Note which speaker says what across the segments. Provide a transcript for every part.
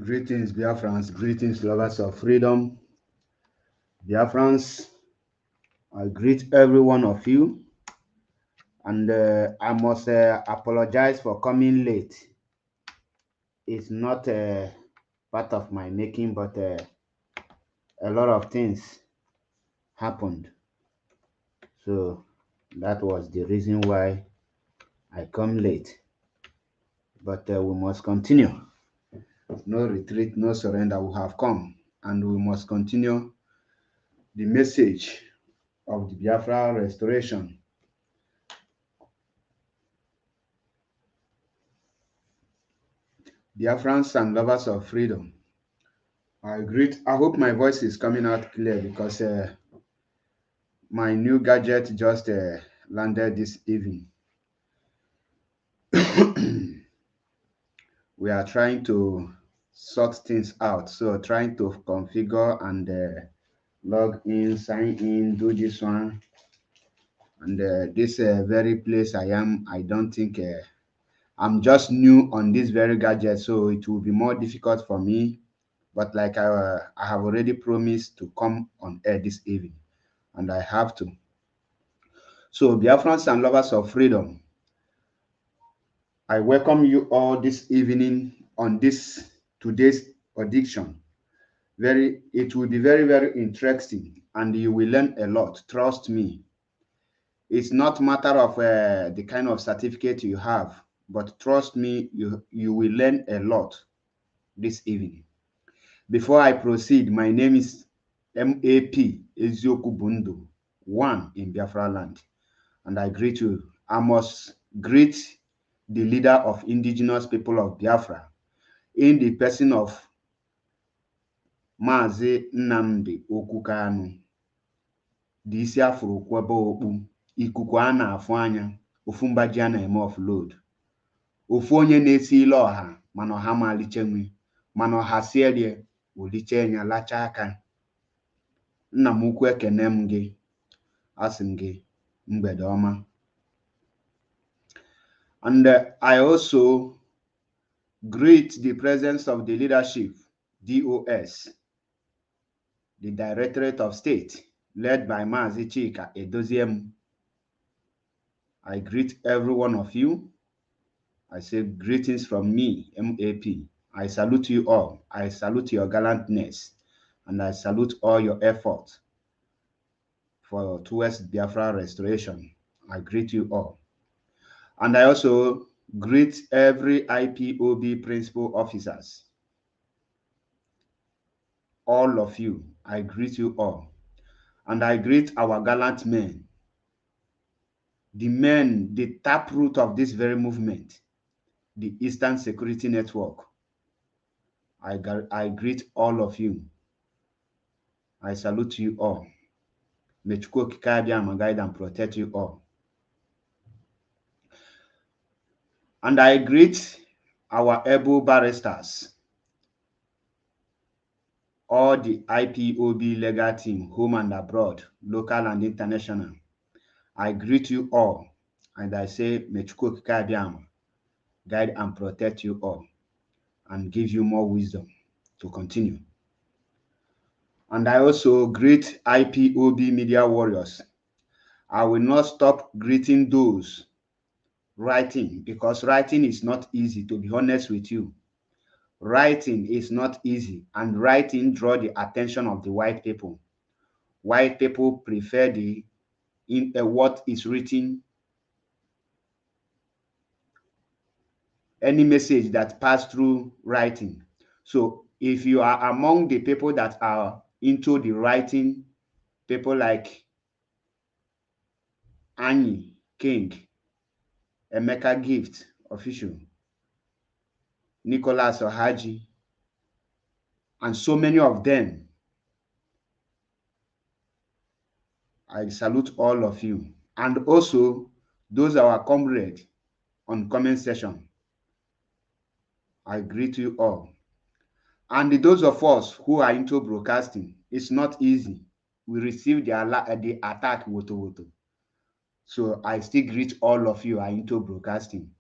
Speaker 1: Greetings, Biafrans. Greetings, lovers of freedom. Biafrans, I greet every one of you. And I must apologize for coming late. It's not part of my making, but a lot of things happened. So that was the reason why I come late. But we must continue. No retreat, no surrender. We have come, and we must continue the message of the Biafra restoration. Biafrans and lovers of freedom, I hope my voice is coming out clear because my new gadget just landed this evening. We are trying to sort things out. So trying to configure and log in, sign in, do this one. And this very place I am, I don't think I'm just new on this very gadget, so it will be more difficult for me. But like I have already promised to come on air this evening, and I have to. So, Biafrans and lovers of freedom, I welcome you all this evening on this today's audition. It will be very, very interesting, and you will learn a lot. Trust me. It's not matter of the kind of certificate you have, but trust me, you will learn a lot this evening. Before I proceed, my name is MAP Ezioku Bundu, one in Biafra land, and I greet you. I must greet the leader of indigenous people of Biafra in the person of mazi Nnamdi Kanu, the isi afụrụ kwebe okpu, ikuku a na-afụ anya, ofu mgbaji a na-eme offload, ofu onye na-esi ile ọha mana ọha ma lichenwe, mana ọha sie rie oliche nya lacha aka. Nna m ukwu ekene m gị, asị m gị mgbede ọma. And I also greet the presence of the leadership, DOS, the Directorate of State, led by Mazi Chika Edoziem. I greet every one of you. I say greetings from me, MAP. I salute you all. I salute your gallantness, and I salute all your effort towards Biafra restoration. I greet you all. And I also greet every IPOB principal officers. All of you, I greet you all. And I greet our gallant men, the taproot of this very movement, the Eastern Security Network. I greet all of you. I salute you all. May Chukwu Okike Abịama guide and protect you all. And I greet our able barristers, all the IPOB legal team, home and abroad, local and international. I greet you all, and I say, may Chukwu Okike Abịama guide and protect you all, and give you more wisdom to continue. And I also greet IPOB media warriors. I will not stop greeting those writing, because writing is not easy, to be honest with you. Writing is not easy, and writing draws the attention of the white people. White people prefer what is written, any message that pass through writing. So if you are among the people that are into the writing, people like Annie King, Emeka Gift, official, Nicholas Ohaji, and so many of them. I salute all of you. And also those our comrades on comment section. I greet you all. And those of us who are into broadcasting, it's not easy. We receive the attack woto woto. So I still greet all of you who are into broadcasting.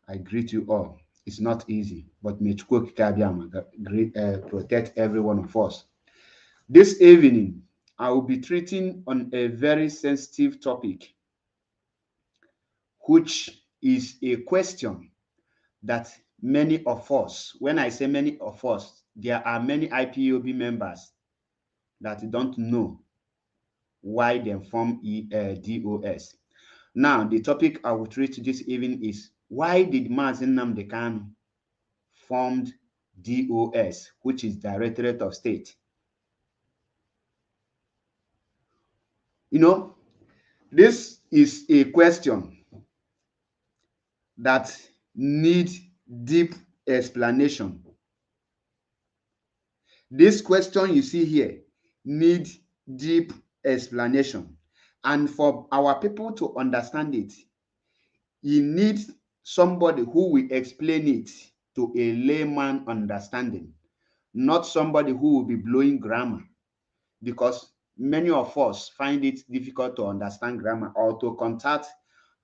Speaker 1: I greet you all. It's not easy, but may Chukwu Okike Abịama protect every one of us. This evening, I will be treating on a very sensitive topic, which is a question that many of us, when I say many of us, there are many IPOB members that don't know why they form DOS. Now, the topic I will treat this evening is, why did mazi Nnamdi Kanu formed DOS, which is Directorate of State? You know, this is a question that needs deep explanation. This question you see here needs deep explanation. And for our people to understand it, you need somebody who will explain it to a layman understanding, not somebody who will be blowing grammar, because many of us find it difficult to understand grammar or to contact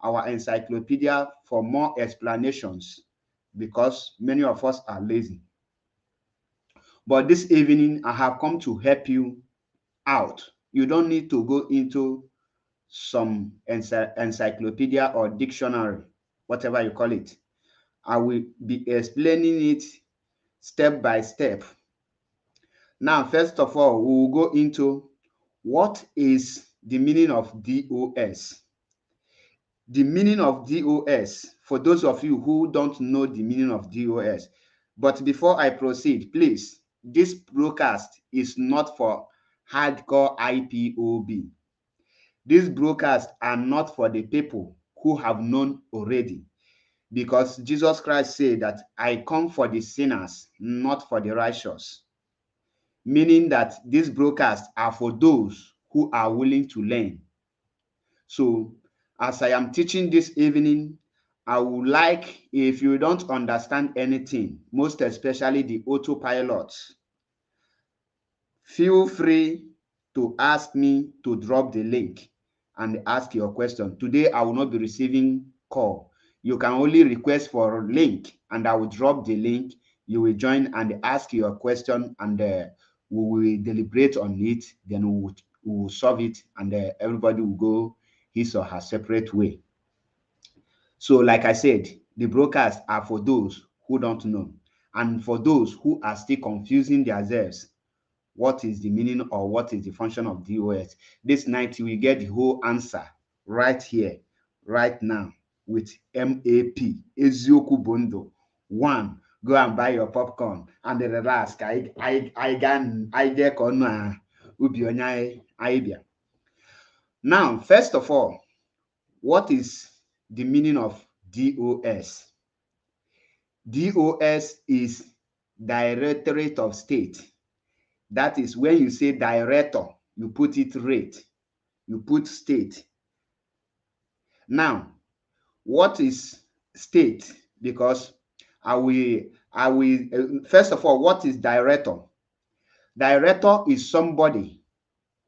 Speaker 1: our encyclopedia for more explanations because many of us are lazy. But this evening, I have come to help you out. You don't need to go into some encyclopedia or dictionary, whatever you call it. I will be explaining it step by step. Now, first of all, we will go into what is the meaning of DOS. The meaning of DOS, for those of you who don't know the meaning of DOS. But before I proceed, please, this broadcast is not for hardcore IPOB. These broadcasts are not for the people who have known already, because Jesus Christ said that I come for the sinners, not for the righteous. Meaning that these broadcasts are for those who are willing to learn. So, as I am teaching this evening, I would like, if you don't understand anything, most especially the autopilots, feel free to ask me to drop the link and ask your question. Today, I will not be receiving call. You can only request for a link, and I will drop the link. You will join and ask your question, and we will deliberate on it. Then we will solve it, and everybody will go his or her separate way. So, like I said, the broadcasts are for those who don't know, and for those who are still confusing themselves. What is the meaning or what is the function of DOS? This night we get the whole answer right here, right now, with MAP, Ezioku Bondo. One, go and buy your popcorn and relax. Now, first of all, what is the meaning of DOS? DOS is Directorate of State. That is, when you say director, you put it rate, you put state. Now, what is state? Because first of all, what is director? Director is somebody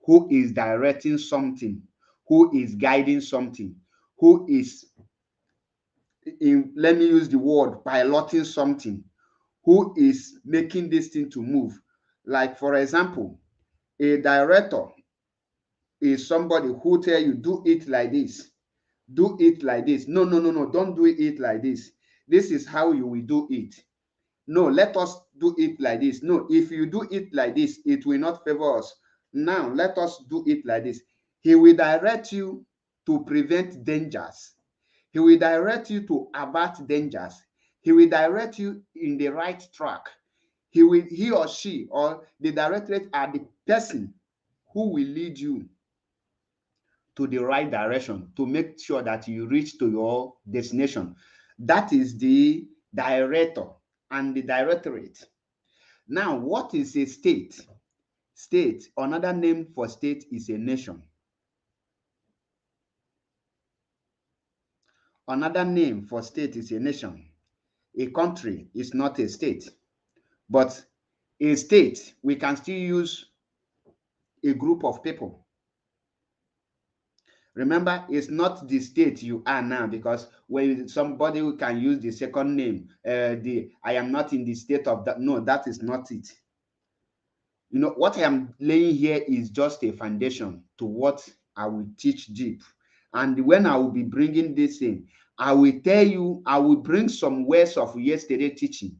Speaker 1: who is directing something, who is guiding something, who is, let me use the word, piloting something, who is making this thing to move. Like, for example, a director is somebody who tell you, do it like this, do it like this. No, don't do it like this. This is how you will do it. No, let us do it like this. No, if you do it like this, it will not favor us. Now, let us do it like this. He will direct you to prevent dangers. He will direct you to avert dangers. He will direct you in the right track. He or she or the directorate are the person who will lead you to the right direction to make sure that you reach to your destination. That is the director, and the directorate. Now, what is a state? State, another name for state is a nation. Another name for state is a nation. A country is not a state, but a state, we can still use a group of people. Remember, it's not the state you are now, because when somebody who can use the second name, I am not in the state of that. No, that is not it. You know, what I am laying here is just a foundation to what I will teach deep. And when I will be bringing this in, I will tell you, I will bring some words of yesterday teaching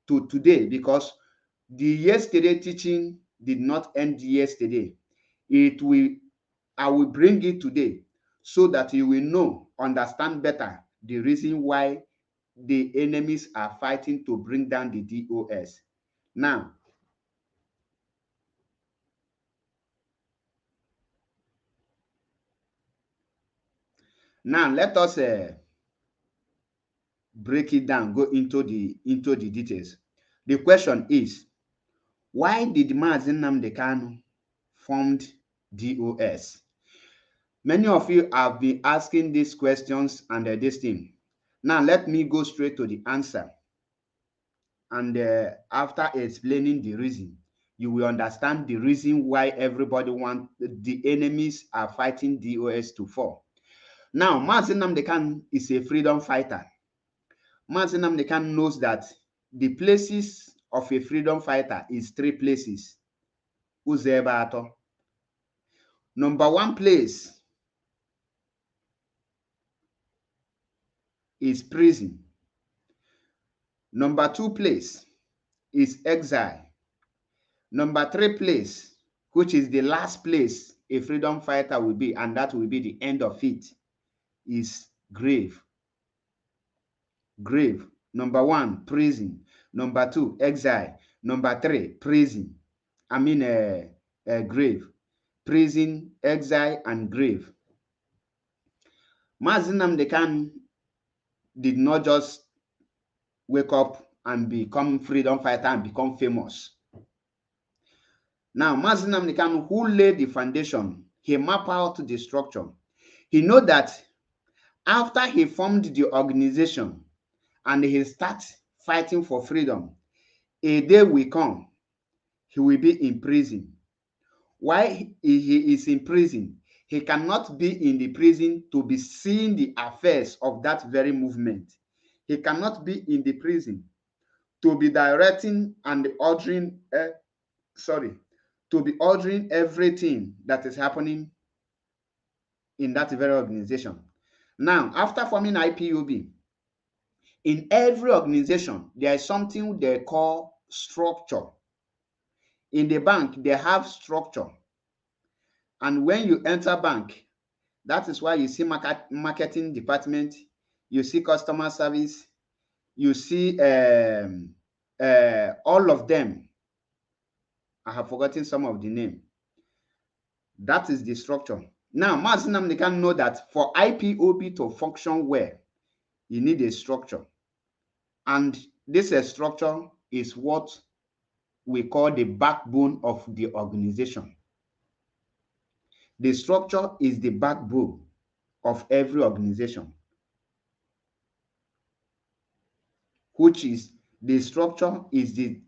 Speaker 1: to today, because the yesterday teaching did not end yesterday. I will bring it today so that you will know, understand better the reason why the enemies are fighting to bring down the DOS. Now let us break it down, go into the details. The question is, why did mazi Nnamdi Kanu formed DOS? Many of you have been asking these questions and this thing. Now let me go straight to the answer. And after explaining the reason, you will understand the reason why everybody wants the enemies are fighting DOS to fall. Now, mazi Nnamdi Kanu is a freedom fighter. mazi Nnamdi Kanu knows that the places of a freedom fighter is 3 places. Number 1 place is prison. Number 2 place is exile. Number 3 place, which is the last place a freedom fighter will be, and that will be the end of it, is grave. Grave. Number 1, prison. Number 2, exile. Number 3, prison. Grave. Prison, exile, and grave. mazi Nnamdi Kanu did not just wake up and become freedom fighter and become famous. Now, mazi Nnamdi Kanu, who laid the foundation, he mapped out the structure. He know that after he formed the organization and he starts fighting for freedom, a day will come, he will be in prison. Why he is in prison? He cannot be in the prison to be seeing the affairs of that very movement. He cannot be in the prison to be directing and ordering, to be ordering everything that is happening in that very organization. Now, after forming IPOB, in every organization, there is something they call structure. In the bank, they have structure. And when you enter bank, that is why you see marketing department, you see customer service, you see all of them. I have forgotten some of the name. That is the structure. Now, mazi Nnamdi Kanu know that for IPOB to function well, you need a structure. And this structure is what we call the backbone of the organization. The structure is the backbone of every organization, which is the structure is the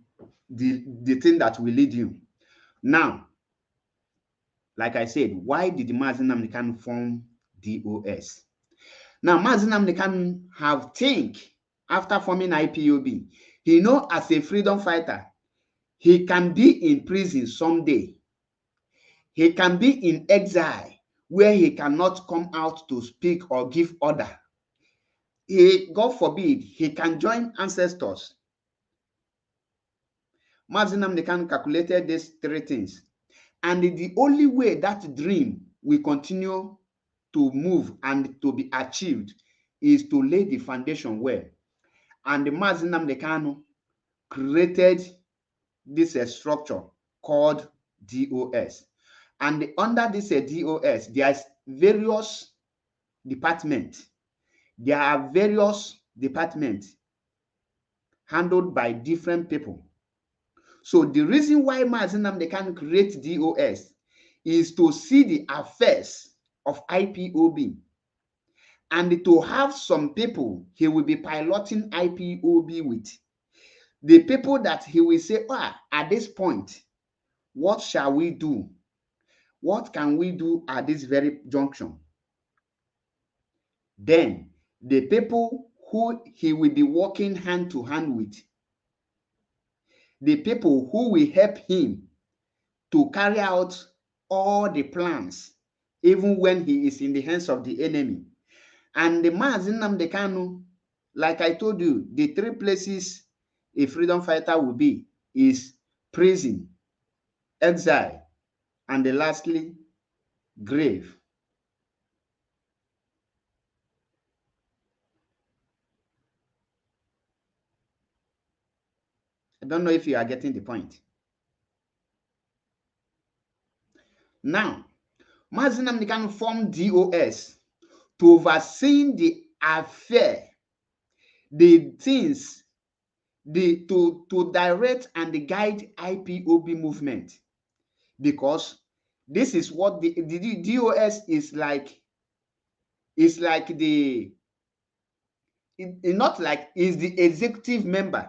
Speaker 1: thing that will lead you. Now, like I said, why did mazi Nnamdi Kanu form DOS? Now, mazi Nnamdi Kanu have think after forming IPOB. He know as a freedom fighter, he can be in prison someday. He can be in exile where he cannot come out to speak or give order. God forbid, he can join ancestors. mazi Nnamdi Kanu calculated these 3 things. And the only way that dream will continue to move and to be achieved is to lay the foundation well. And mazi Nnamdi Kanu created this structure called DOS. And under this DOS, there are various departments. There are various departments. handled by different people. So the reason why Mazi Nnamdi Kanu create DOS is to see the affairs of IPOB and to have some people he will be piloting IPOB with. The people that he will say, at this point, what shall we do? What can we do at this very junction? Then the people who he will be working hand to hand with, the people who will help him to carry out all the plans, even when he is in the hands of the enemy. And the Mazi Nnamdi Kanu, like I told you, the three places a freedom fighter will be is prison, exile, and lastly, grave. I don't know if you are getting the point. Now, Mazi Nnamdi Kanu formed DOS to oversee the affair, the things, to direct and guide IPOB movement, because this is what the DOS is like. It's like not like is the executive member.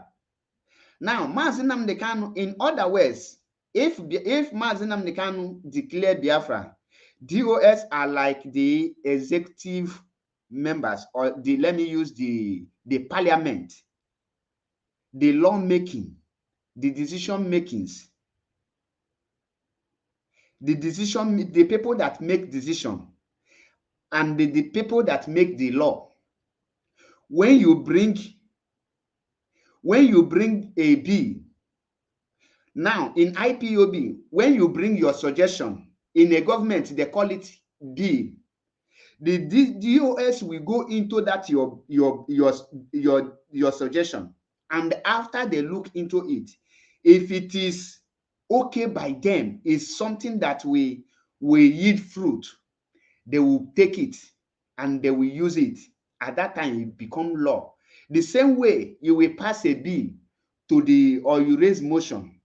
Speaker 1: Now, Mazi Nnamdi Kanu, in other words, if Mazi Nnamdi Kanu declare Biafra, DOS are like the executive members, or let me use the parliament, the law making, the decision makings, the people that make decision, and the people that make the law. When you bring a bill, now in IPOB, when you bring your suggestion in a government, they call it bill. The DOS will go into that your suggestion, and after they look into it, if it is okay by them, is something that will yield fruit, they will take it and they will use it. At that time, it become law. The same way you will pass a bill or you raise motion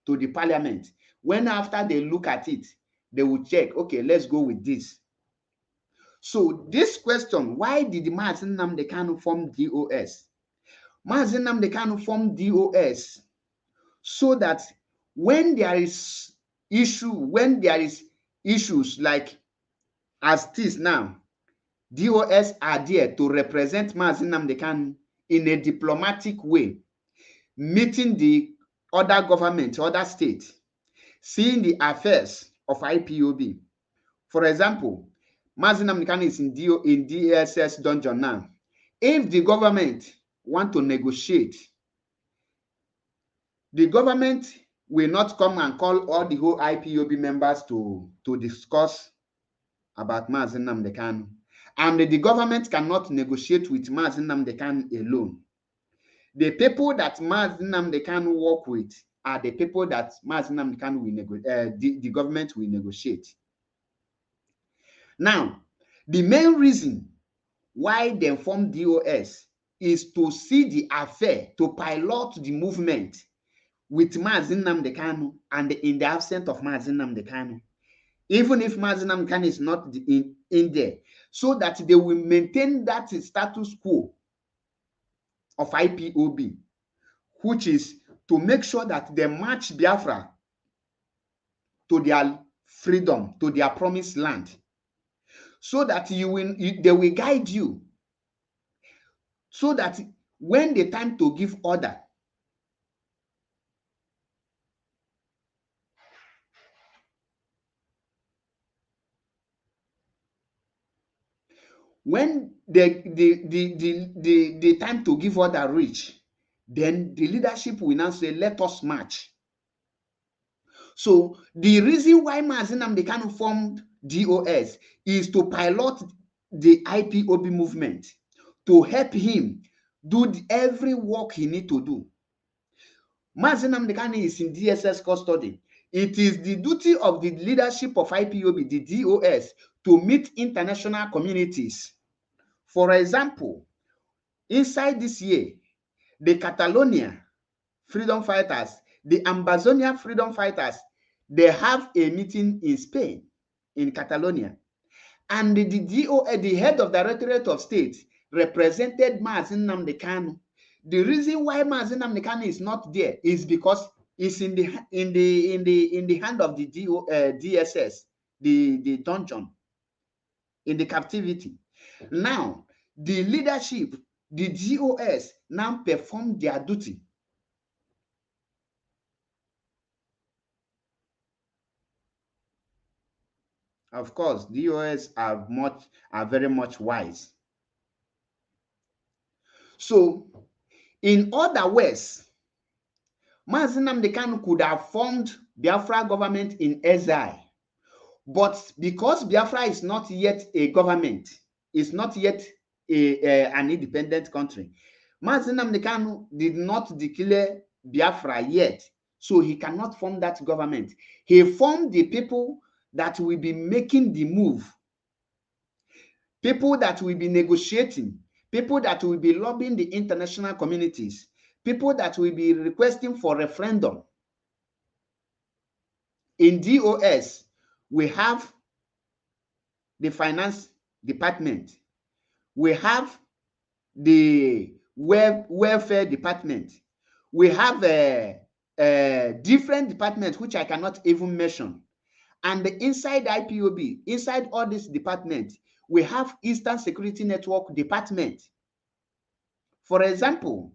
Speaker 1: to the parliament. When after they look at it, they will check, okay, let's go with this. So this question, why did Mazi Nnamdi Kanu form DOS? Mazi Nnamdi Kanu formed DOS so that when there is issues like as this now, DOS are there to represent Mazi Nnamdi Kanu in a diplomatic way, meeting the other government, other states, seeing the affairs of IPOB. For example, Mazi Nnamdi Kanu is in DSS dungeon now. If the government want to negotiate, the government will not come and call all the whole IPOB members to discuss about Mazi Nnamdi Kanu. And the government cannot negotiate with Mazi Nnamdi Kanu alone. The people that Mazi Nnamdi Kanu work with are the people that Mazi Nnamdi Kanu will negotiate. The government will negotiate. Now, the main reason why they form DOS is to see the affair, to pilot the movement with Mazi Nnamdi Kanu and in the absence of Mazi Nnamdi Kanu. Even if Mazi Nnamdi Kanu is not in there, so that they will maintain that status quo of IPOB, which is to make sure that they match Biafra to their freedom, to their promised land, so that they will guide you, so that when the time to give order, when the time to give order reach, then the leadership will now say, let us march. So the reason why Mazi Nnamdi Kanu formed DOS is to pilot the IPOB movement, to help him do every work he need to do. Mazi Nnamdi Kanu is in DSS custody. It is the duty of the leadership of IPOB, the DOS, to meet international communities. For example, inside this year, the Catalonia freedom fighters, the Ambazonia freedom fighters, they have a meeting in Spain, in Catalonia. And the head of Directorate of State, represented Mazi Nnamdi Kanu. The reason why Mazi Nnamdi Kanu is not there is because it's in the hand of the DSS, the dungeon, in the captivity. Now, the leadership, the GOS, now perform their duty. Of course, DOS are very much wise. So, in other words, Mazi Nnamdi Kanu could have formed Biafra government in exile, but because Biafra is not yet a government, is not yet an independent country, Mazi Nnamdi Kanu did not declare Biafra yet, so he cannot form that government. He formed the people that will be making the move, people that will be negotiating, people that will be lobbying the international communities, people that will be requesting for referendum. In DOS, we have the finance department, we have the welfare department, we have different departments which I cannot even mention. And inside IPOB, inside all these departments, we have Eastern Security Network Department. For example,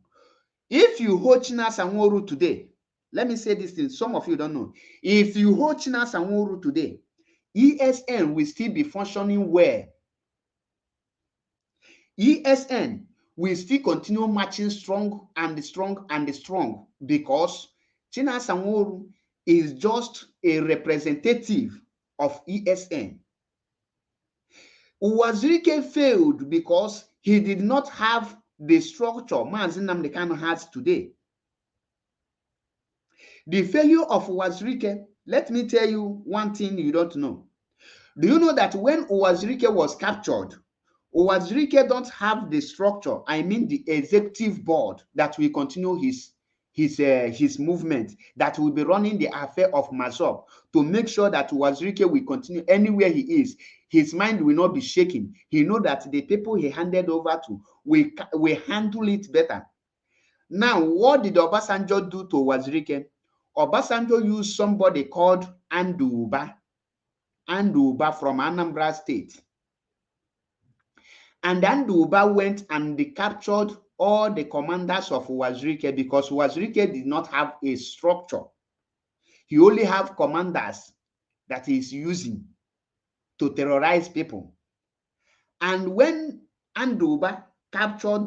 Speaker 1: if you hold China Sanwo-Olu today, let me say this thing, some of you don't know. If you hold China Sanwo-Olu today, ESN will still be functioning well. ESN will still continue marching strong and strong and strong because China Sanwo-Olu is just a representative of ESN. Uwazirike failed because he did not have the structure Mazi Nnamdi Kanu has today. The failure of Uwazirike, let me tell you one thing you don't know. Do you know that when Uwazirike was captured, Uwazirike don't have the structure, I mean the executive board that will continue his movement, that will be running the affair of Mazop to make sure that Uwazirike will continue anywhere he is. His mind will not be shaken. He know that the people he handed over to will handle it better. Now, what did Obasanjo do to Uwazirike? Obasanjo used somebody called Anduba from Anambra State. And Anduba went and they captured all the commanders of Uwazirike because Uwazirike did not have a structure. He only have commanders that he is using to terrorize people. And when Anduba captured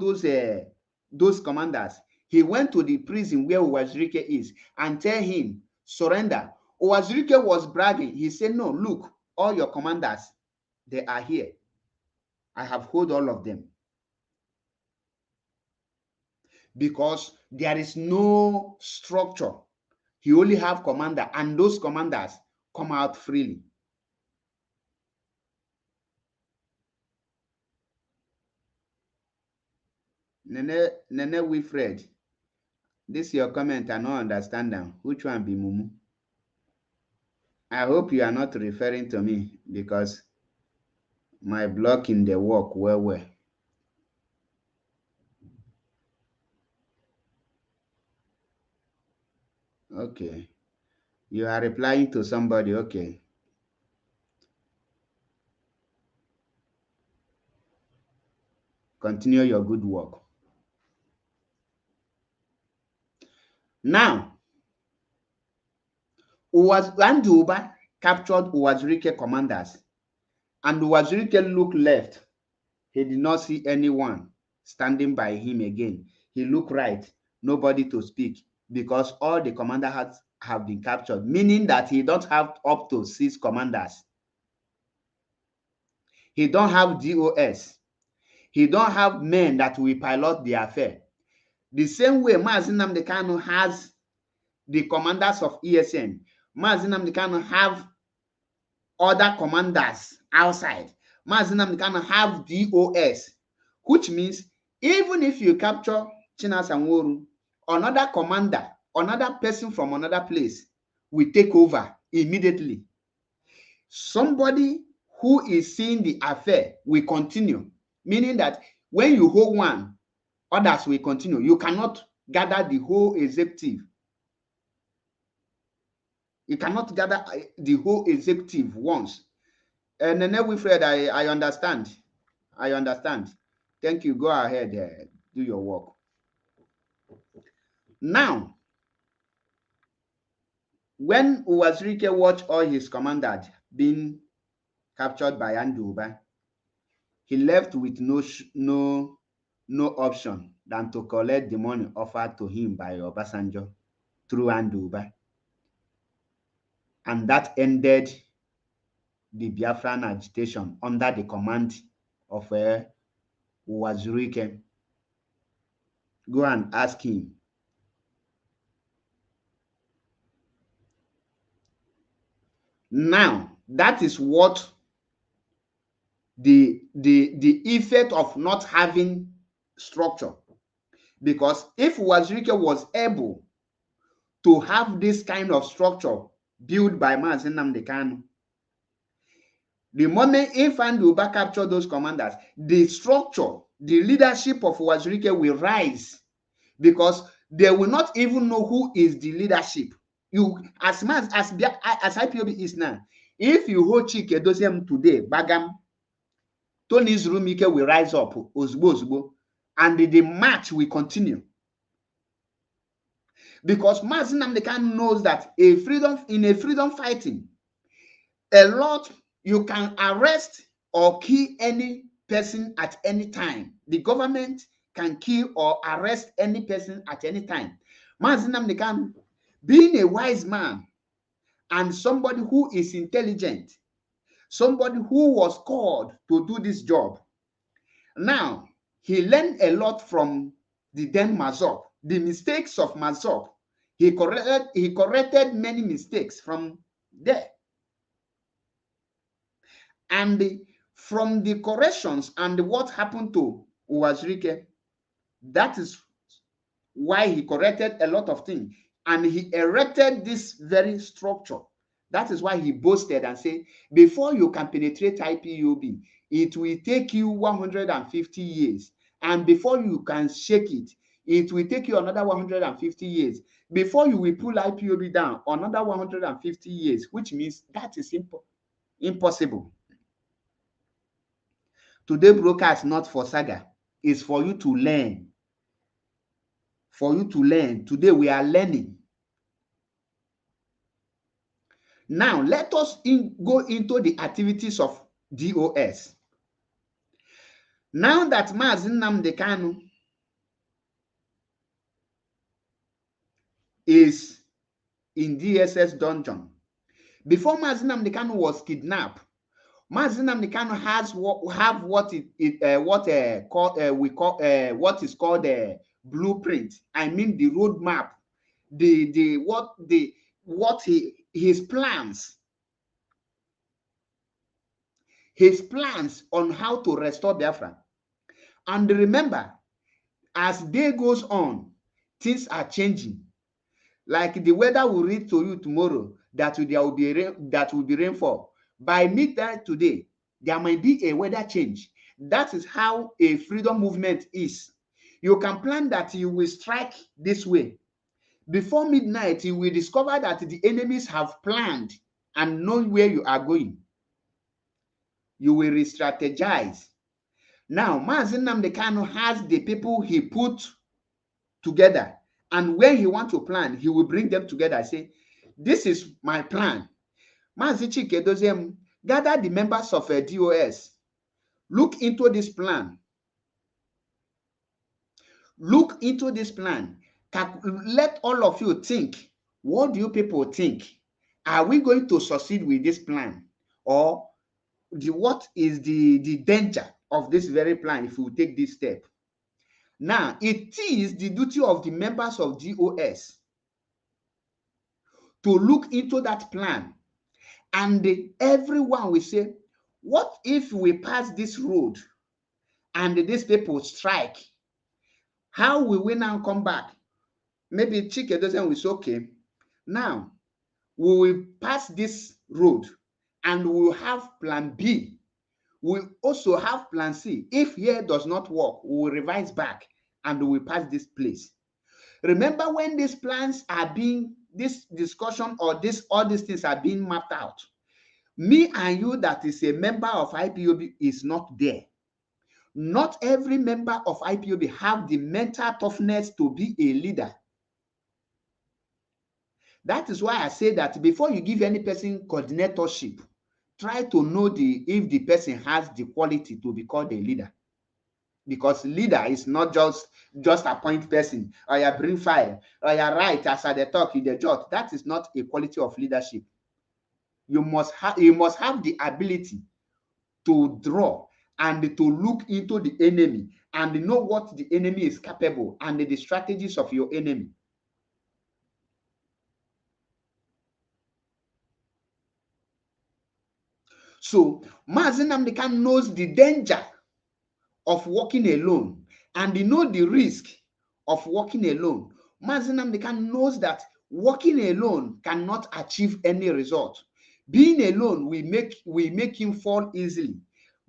Speaker 1: those commanders, he went to the prison where Uwazirike is and tell him, surrender. Uwazirike was bragging. He said, no, look, all your commanders, they are here. I have hold all of them. Because there is no structure. He only have commander, and those commanders come out freely. Nene Wilfred, this is your comment, I don't understand them. Which one be Mumu? I hope you are not referring to me because my blocking the work well. Okay. You are replying to somebody, okay. Continue your good work. Now, Anduba captured Uwazirike commanders, and Uwazirike looked left. He did not see anyone standing by him again. He looked right, nobody to speak, because all the commanders have been captured, meaning that he don't have up to 6 commanders. He don't have DOS. He don't have men that will pilot the affair. The same way Mazi Nnamdi Kanu has the commanders of ESN, Mazi Nnamdi Kanu have other commanders outside. Mazi Nnamdi Kanu have DOS, which means even if you capture Chinasanworu, another commander, another person from another place will take over immediately. Somebody who is seeing the affair will continue, meaning that when you hold one, others will continue. You cannot gather the whole executive. You cannot gather the whole executive once. And Nene Wilfred, I understand. I understand. Thank you. Go ahead, do your work. Now, when Uwazirike watched all his commanders being captured by Anduba, he left with no option than to collect the money offered to him by Obasanjo through Anduba. And that ended the Biafran agitation under the command of Uwazirike. Go and ask him. Now, that is what the effect of not having structure. Because if Uwazirike was able to have this kind of structure built by Mazi Nnamdi Kanu, the moment Uba captured those commanders, the structure, the leadership of Uwazirike will rise, because they will not even know who is the leadership. You, as much as IPOB is now, if you hold Chike Doziem today, Bagam, Tony Zurumike will rise up, Ozugbo, and the march will continue. Because Mazi Nnamdi Kanu knows that in a freedom fighting, a lot, you can arrest or kill any person at any time. The government can kill or arrest any person at any time. Mazi Nnamdi Kanu, being a wise man and somebody who is intelligent, somebody who was called to do this job, now he learned a lot from the then Mazop, the mistakes of Mazop. He corrected many mistakes from there. And from the corrections and what happened to Uwazirike, that is why he corrected a lot of things. And he erected this very structure. That is why he boasted and said, before you can penetrate IPOB, it will take you 150 years. And before you can shake it, it will take you another 150 years. Before you will pull IPOB down, another 150 years, which means that is impossible. Today, broadcast not for saga. It's for you to learn. For you to learn. Today, we are learning. Now, let us go into the activities of DOS. Now that Mazi Nnamdi Kanu is in DSS dungeon, before Mazi Nnamdi Kanu was kidnapped, Mazi Nnamdi Kanu has what is called a blueprint. I mean the roadmap, his plans on how to restore Biafra. And remember, as day goes on, things are changing. Like the weather will read to you tomorrow that will be rainfall. By midnight today, there might be a weather change. That is how a freedom movement is. You can plan that you will strike this way. Before midnight, you will discover that the enemies have planned and know where you are going. You will re-strategize. Now, Mazi Nnamdi Kanu has the people he put together. And when he wants to plan, he will bring them together and say, this is my plan. Mazi Chike Doziem, gather the members of DOS. Look into this plan. Look into this plan. Let all of you think. What do you people think? Are we going to succeed with this plan? Or what is the danger of this very plan if we take this step? Now, it is the duty of the members of DOS to look into that plan. And everyone will say, what if we pass this road and these people strike? How will we now come back? Maybe Chike doesn't will say, okay, now we will pass this road and we will have plan B. We will also have plan C. If here does not work, we will revise back and we will pass this place. Remember when these plans are being, this discussion or this, all these things are being mapped out, me and you that is a member of IPOB is not there. Not every member of IPOB have the mental toughness to be a leader. That is why I say that before you give any person coordinatorship, try to know if the person has the quality to be called a leader. Because leader is not just appoint person, or you bring file, or you write as I dey talk, you dey jot. That is not a quality of leadership. You must have the ability to draw and to look into the enemy and know what the enemy is capable and the strategies of your enemy. So Mazi Nnamdi Kanu knows the danger of walking alone and he knows the risk of walking alone. Mazi Nnamdi Kanu knows that walking alone cannot achieve any result. Being alone will make him fall easily.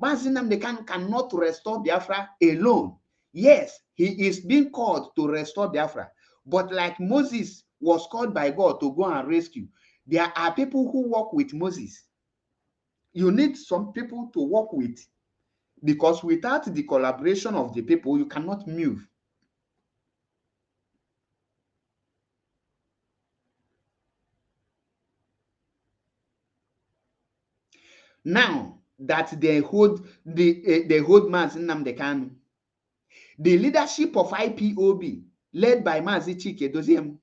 Speaker 1: Mazi Nnamdi Kanu cannot restore Biafra alone. Yes, he is being called to restore Biafra, but like Moses was called by God to go and rescue, there are people who work with Moses. You need some people to work with, because without the collaboration of the people, you cannot move. Now that they hold Mazi Nnamdi Kanu, the leadership of IPOB, led by Mazi Chike Doziem,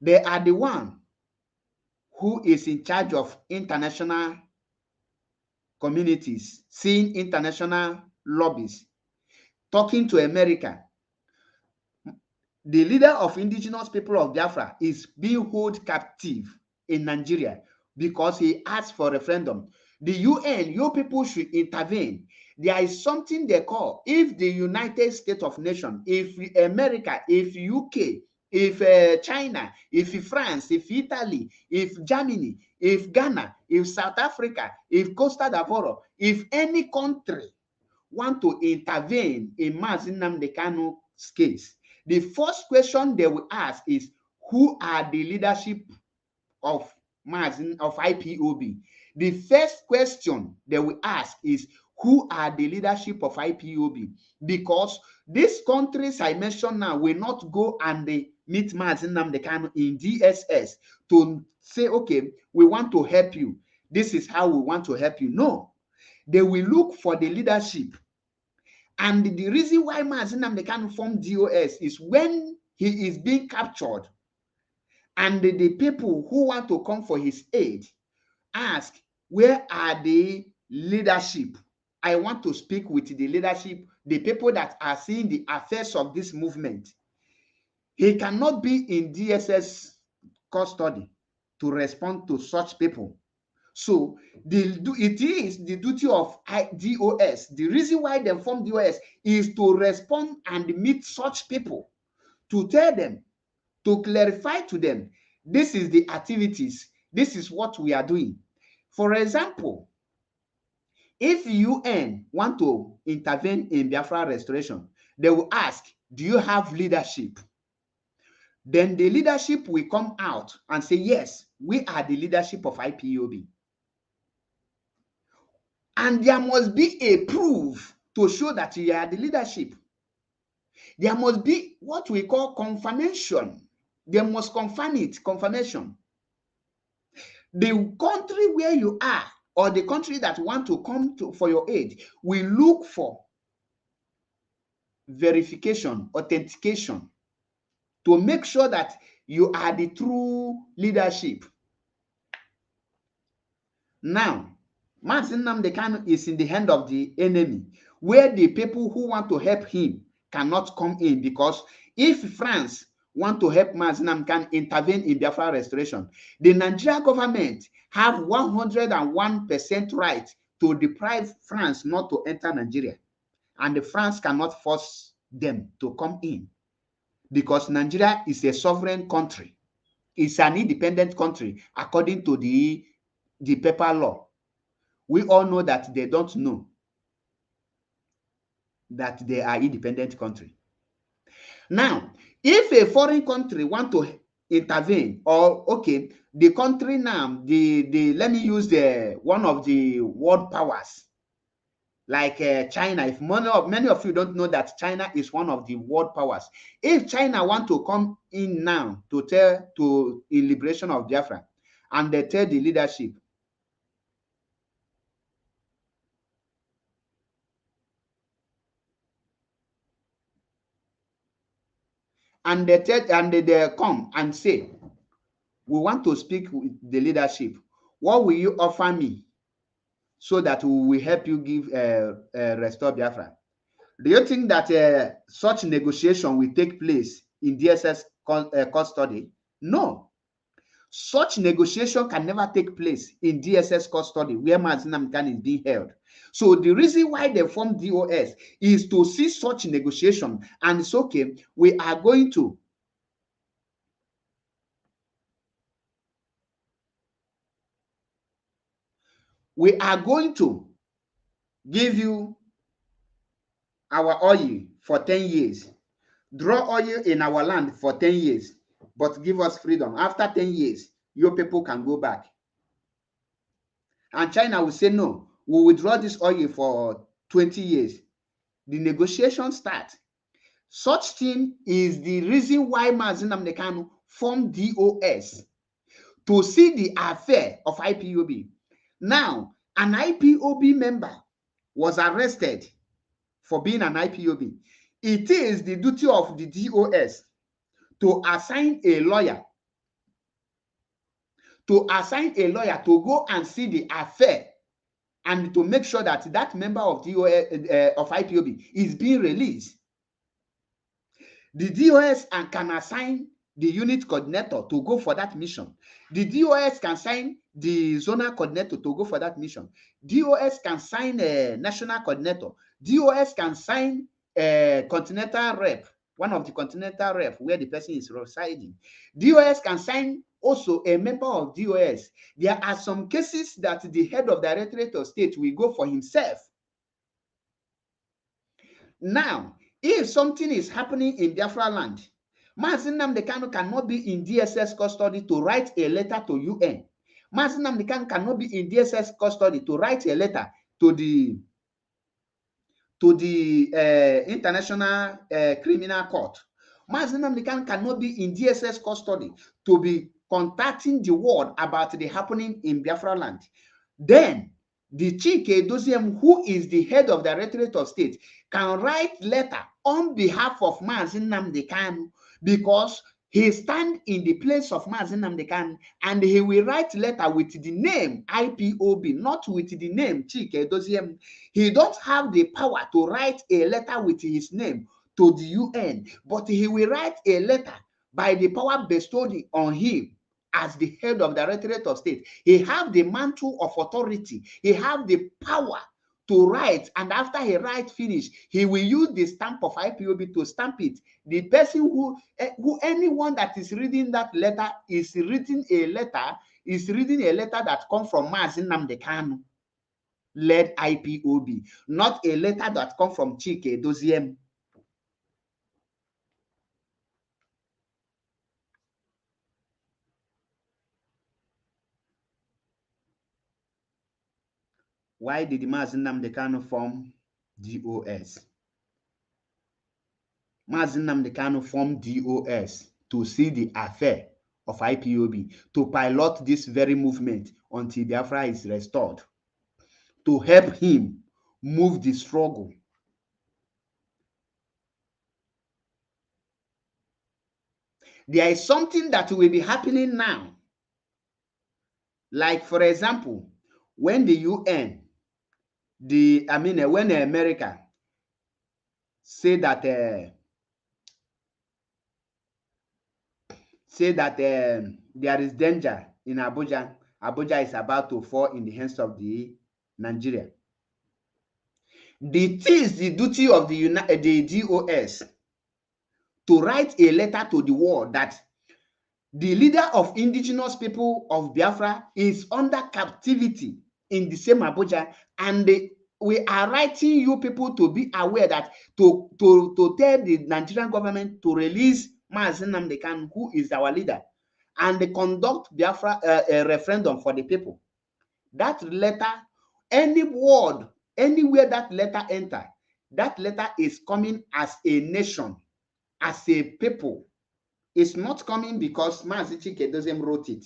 Speaker 1: they are the one who is in charge of international communities, seeing international lobbies, talking to America. The leader of indigenous people of Biafra is being held captive in Nigeria because he asked for referendum. The UN, you people should intervene. There is something they call, if the United States of Nations, if America, if UK, if China, if France, if Italy, if Germany, if Ghana, if South Africa, if Costa d'Ivoire, if any country want to intervene in Mazi Nnamdi Kanu's case, the first question they will ask is, who are the leadership of IPOB? The first question they will ask is, who are the leadership of IPOB? Because these countries I mentioned now will not go and meet Mazi Nnamdi Kanu in DSS to say, okay, we want to help you. This is how we want to help you. No, they will look for the leadership. And the reason why Mazi Nnamdi Kanu formed DOS is when he is being captured and the people who want to come for his aid ask, where are the leadership? I want to speak with the leadership, the people that are seeing the affairs of this movement. He cannot be in DSS custody to respond to such people. So it is the duty of DOS. The reason why they form DOS is to respond and meet such people, to tell them, to clarify to them, this is the activities, this is what we are doing. For example, if UN want to intervene in Biafra restoration, they will ask, do you have leadership? Then the leadership will come out and say, yes, we are the leadership of IPOB. And there must be a proof to show that you are the leadership. There must be what we call confirmation. They must confirm it, confirmation. The country where you are, or the country that want to come to for your aid, will look for verification, authentication, to make sure that you are the true leadership. Now, Mazi Nnamdi Kanu is in the hand of the enemy, where the people who want to help him cannot come in, because if France want to help Mazi Nnamdi Kanu intervene in Biafra restoration, the Nigerian government have 101% right to deprive France not to enter Nigeria, and France cannot force them to come in, because Nigeria is a sovereign country. It's an independent country according to the paper law. We all know that they don't know that they are independent country. Now, if a foreign country want to intervene, or okay, the country now, the let me use the one of the world powers, like China. If many of you don't know that China is one of the world powers. If China want to come in now to tell to the liberation of Biafra, and they tell the leadership, and they come and say, we want to speak with the leadership. What will you offer me so that we will help you give restore Biafra? Do you think that such negotiation will take place in DSS custody? No. Such negotiation can never take place in DSS custody where Mazi Nnamdi Kanu is being held. So the reason why they formed DOS is to see such negotiation, and it's okay, we are going to give you our oil for 10 years, draw oil in our land for 10 years, but give us freedom. After 10 years, your people can go back. And China will say, no, we will withdraw this oil for 20 years. The negotiations start. Such thing is the reason why Mazi Nnamdi Kanu formed DOS, to see the affair of IPOB. Now, an IPOB member was arrested for being an IPOB. It is the duty of the DOS to assign a lawyer to go and see the affair, and to make sure that that member of DOS of IPOB is being released. The DOS can assign the unit coordinator to go for that mission. The DOS can assign the zonal coordinator to go for that mission. DOS can assign a national coordinator. DOS can assign a continental rep, one of the continental rep where the person is residing. DOS can assign also a member of DOS. There are some cases that the head of Directorate of State will go for himself. Now, if something is happening in Biafra land, Mazi Nnamdi Kanu cannot be in DSS custody to write a letter to UN. Mazi Nnamdi Kanu cannot be in DSS custody to write a letter to the International Criminal Court. Mazi Nnamdi Kanu cannot be in DSS custody to be contacting the world about the happening in Biafra land. Then the Chike Doziem, who is the head of the Directorate of State, can write letter on behalf of Mazi Nnamdi Kanu, because he stand in the place of Mazi Nnamdi Kanu, and he will write letter with the name IPOB, not with the name Chike Doziem. He don't have the power to write a letter with his name to the UN, but he will write a letter by the power bestowed on him as the head of the Directorate of State. He have the mantle of authority. He have the power to write, and after he write finish, he will use the stamp of IPOB to stamp it. The person who anyone that is reading that letter is reading a letter that comes from Mazi Nnamdi Kanu led IPOB, not a letter that comes from Chike Doziem. Why did Mazi Nnamdi Kanu form DOS? Mazi Nnamdi Kanu formed DOS to see the affair of IPOB, to pilot this very movement until Biafra is restored, to help him move the struggle. There is something that will be happening now. Like, for example, when the UN, when America say that there is danger in Abuja, Abuja is about to fall in the hands of the Nigeria. It is the duty of the DOS to write a letter to the world that the leader of indigenous people of Biafra is under captivity in the same Abuja, and we are writing you people to be aware that to tell the Nigerian government to release mazi Nnamdi Kanu, who is our leader, and conduct Biafra a referendum for the people. That letter, any word, anywhere that letter enter, that letter is coming as a nation, as a people. It's not coming because Mazi Chike wrote it.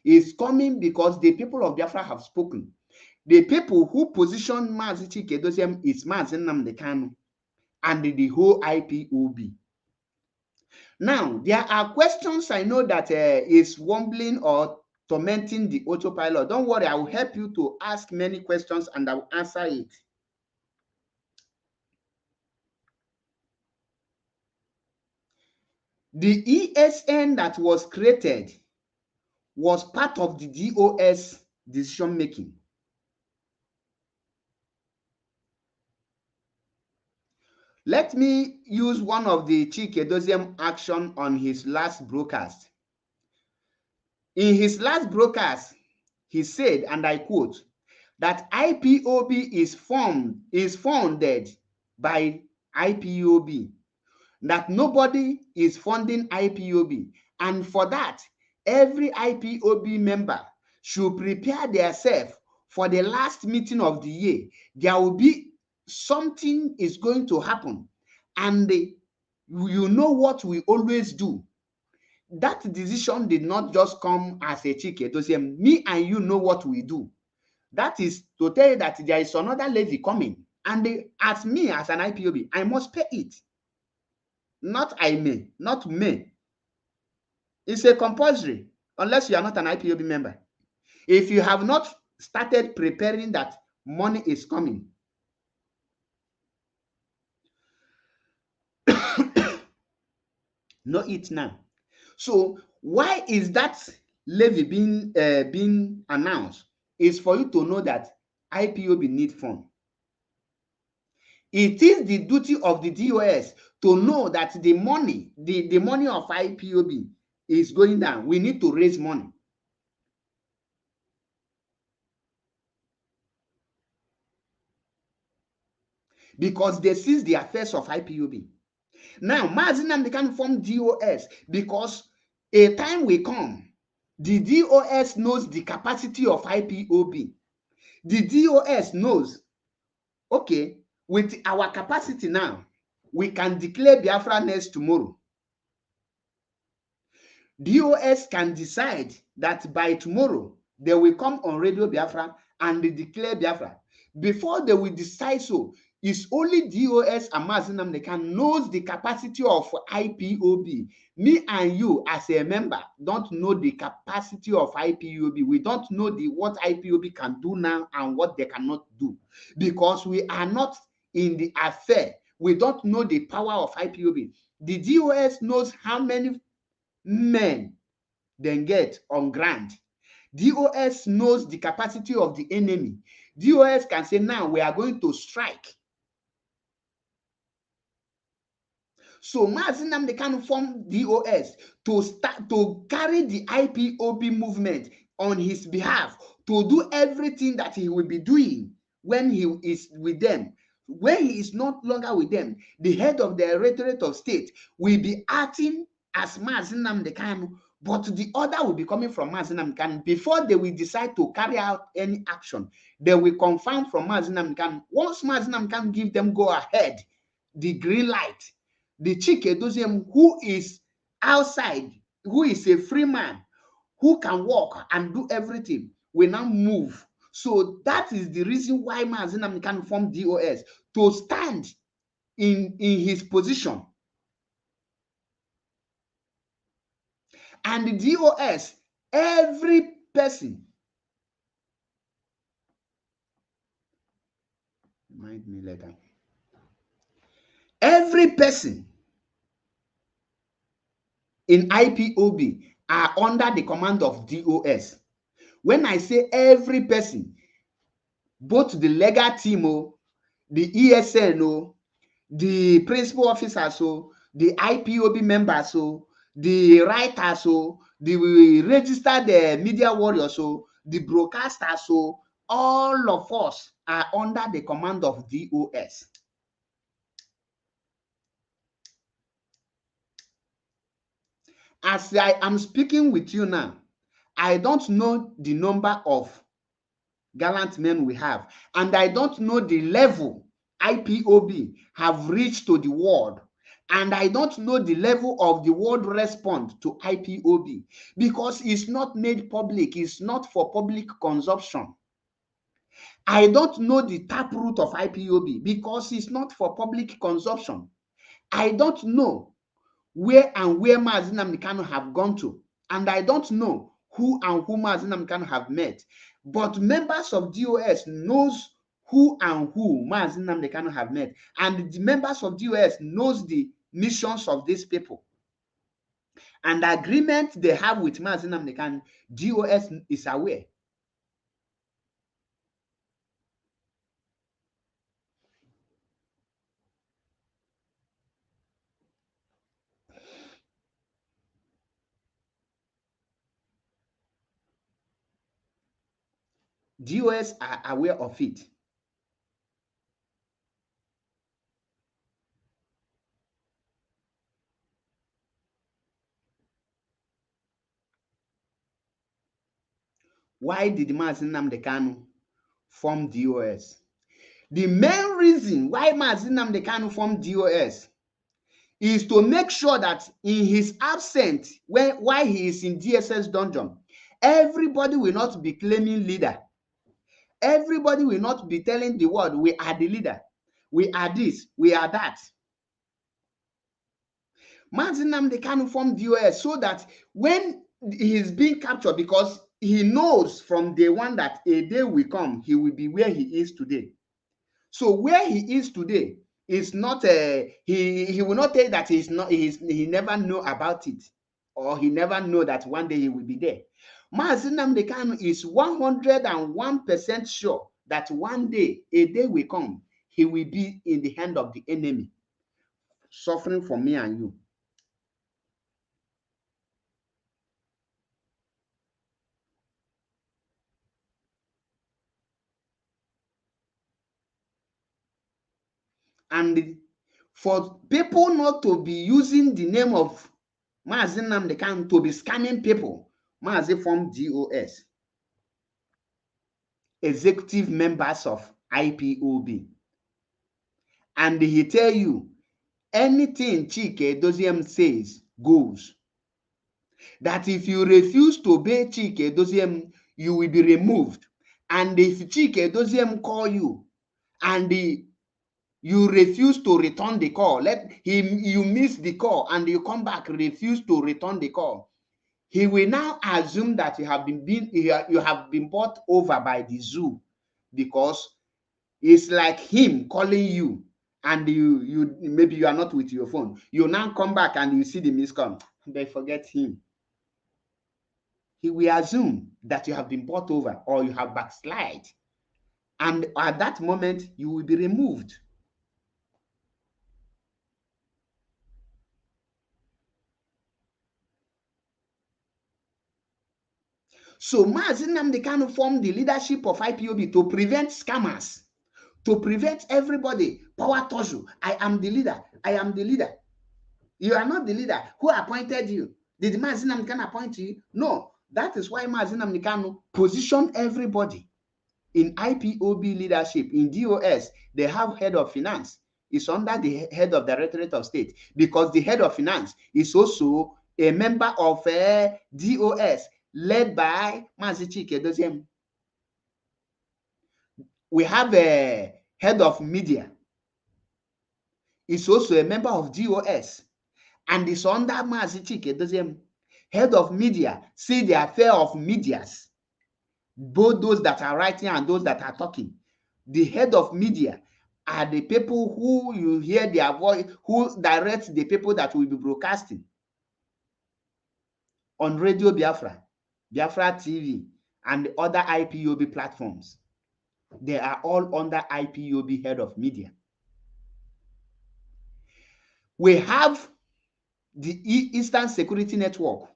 Speaker 1: It's coming because the people of Biafra have spoken. The people who position Mazi Chike is Mazi Nnamdi Kanu and the whole IPOB. Now, there are questions I know that is wobbling or tormenting the autopilot. Don't worry, I will help you to ask many questions and I will answer it. The ESN that was created was part of the DOS decision making. Let me use one of the Chike Doziem action on his last broadcast. In his last broadcast, he said, and I quote, that IPOB is funded by IPOB, that nobody is funding IPOB, and for that, every IPOB member should prepare themselves for the last meeting of the year. There will be something is going to happen, and you know what we always do. That decision did not just come as a Chike to say, me and you know what we do. That is to tell you that there is another levy coming, and as me as an IPOB, I must pay it. Not I may, not may. It's a compulsory unless you are not an IPOB member. If you have not started preparing that money is coming, know it now. So why is that levy being announced? Is for you to know that IPOB need fund. It is the duty of the DOS to know that the money, the money of IPOB is going down. We need to raise money. Because they seize the affairs of IPOB. Now, Mazi Nnamdi Kanu form DOS because a time will come, the DOS knows the capacity of IPOB. The DOS knows, okay, with our capacity now, we can declare Biafra next tomorrow. DOS can decide that by tomorrow, they will come on Radio Biafra and they declare Biafra. Before they will decide so, it's only DOS and Mazi Nnamdi Kanu knows the capacity of IPOB. Me and you as a member don't know the capacity of IPOB. We don't know what IPOB can do now and what they cannot do because we are not in the affair. We don't know the power of IPOB. The DOS knows how many men then get on ground. DOS knows the capacity of the enemy. DOS can say, now we are going to strike. So Mazi Nnamdi Kanu formed DOS to start to carry the IPOB movement on his behalf, to do everything that he will be doing when he is with them. When he is not longer with them, the head of the Directorate of State will be acting as Mazi Nnamdi Kanu, but the order will be coming from Mazi Nnamdi Kanu. Before they will decide to carry out any action, they will confirm from Mazi Nnamdi Kanu. Once Mazi Nnamdi Kanu give them go ahead, the green light, the Chike Doziem, who is outside, who is a free man, who can walk and do everything, will now move. So that is the reason why Mazi Nnamdi Kanu formed DOS, to stand in his position. And the DOS, every person, remind me later, every person in IPOB are under the command of DOS. When I say every person, both the legal team, the ESN, the principal officers, the IPOB members, the writers, the registered media warriors, the broadcasters, all of us are under the command of DOS. As I am speaking with you now, I don't know the number of gallant men we have, and I don't know the level IPOB have reached to the world, and I don't know the level of the world response to IPOB, because it's not made public, it's not for public consumption. I don't know the taproot of IPOB because it's not for public consumption. I don't know where Mazi Nnamdi Kanu have gone to, and I don't know who Mazi Nnamdi Kanu have met. But members of DOS knows who Mazi Nnamdi Kanu have met, and the members of DOS knows the missions of these people. And the agreement they have with Mazi Nnamdi Kanu, DOS is aware. DOS are aware of it. Why did Mazi Nnamdi Kanu form DOS? The main reason why Mazi Nnamdi Kanu formed DOS is to make sure that in his absence, while he is in DSS dungeon, everybody will not be claiming leader. Everybody will not be telling the world, we are the leader, we are this, we are that. Mazi Nnamdi Kanu formed DOS so that when he is being captured, because he knows from day one that a day will come, he will be where he is today. So where he is today is not he will not tell that he never know about it, or he never know that one day he will be there. Mazi Nnamdi Kanu is 101% sure that one day, a day will come, he will be in the hand of the enemy, suffering for me and you. And for people not to be using the name of Mazi Nnamdi Kanu to be scamming people, Mazi formed DOS, executive members of IPOB. And he tell you, anything Chike Doziem says goes. That if you refuse to obey Chike Doziem, you will be removed. And if Chike Doziem call you and you refuse to return the call, you miss the call and you come back, refuse to return the call, he will now assume that you have been bought over by the zoo, because it's like him calling you and you maybe you are not with your phone. You now come back and you see the missed call. They forget him. He will assume that you have been bought over or you have backslide. And at that moment, you will be removed. So Mazi Nnamdi Kanu formed the leadership of IPOB to prevent scammers, to prevent everybody. Power torture. I am the leader. I am the leader. You are not the leader. Who appointed you? Did Mazi Nnamdi Kanu appoint you? No. That is why Mazi Nnamdi Kanu positioned everybody in IPOB leadership. In DOS, they have head of finance. It's under the head of Directorate of State, because the head of finance is also a member of DOS, led by Mazi Chike Doziem. We have a head of media. It's also a member of DOS, and it's under Mazi Chike Doziem. Head of media, see the affair of medias, both those that are writing and those that are talking. The head of media are the people who you hear their voice, who direct the people that will be broadcasting on Radio Biafra, Biafra TV, and other IPOB platforms. They are all under IPOB head of media. We have the Eastern Security Network,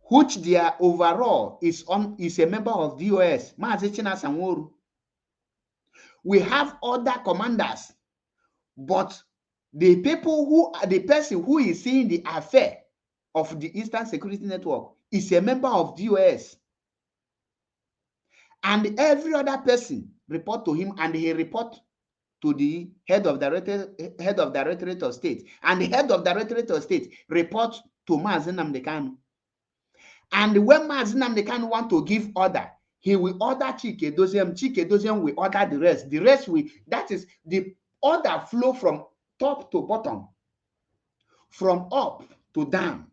Speaker 1: which their overall is a member of DOS, Mazi Chinasa Nworu. We have other commanders, but the person who is seeing the affair of the Eastern Security Network is a member of DOS. And every other person report to him, and he report to the head of Directorate of State, and the head of Directorate of State report to Mazi Nnamdi Kanu. And when Mazi Nnamdi Kanu want to give order, he will order Chike Doziem will order the rest. The rest will, that is, the order flow from top to bottom, from up to down.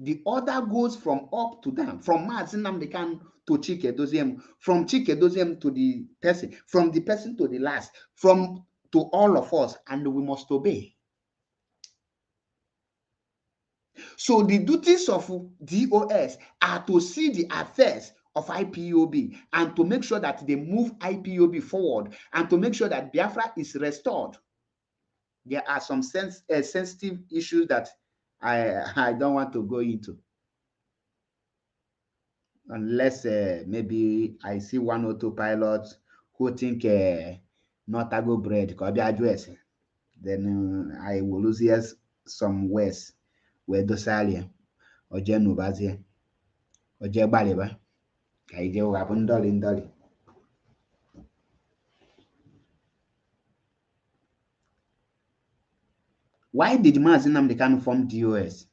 Speaker 1: The order goes from up to down, from Mazi Nnamdi Kanu to Chike Doziem, from Chike Doziem to the person, from the person to the last, from to all of us, and we must obey. So the duties of DOS are to see the affairs of IPOB and to make sure that they move IPOB forward and to make sure that Biafra is restored. There are some sensitive issues that I don't want to go into, unless maybe I see one or two pilots who think not a good bread, then I will lose yes some words where dosalia or Genubazie or Jebaliba. Why did Mazi Nnamdi Kanu form DOS?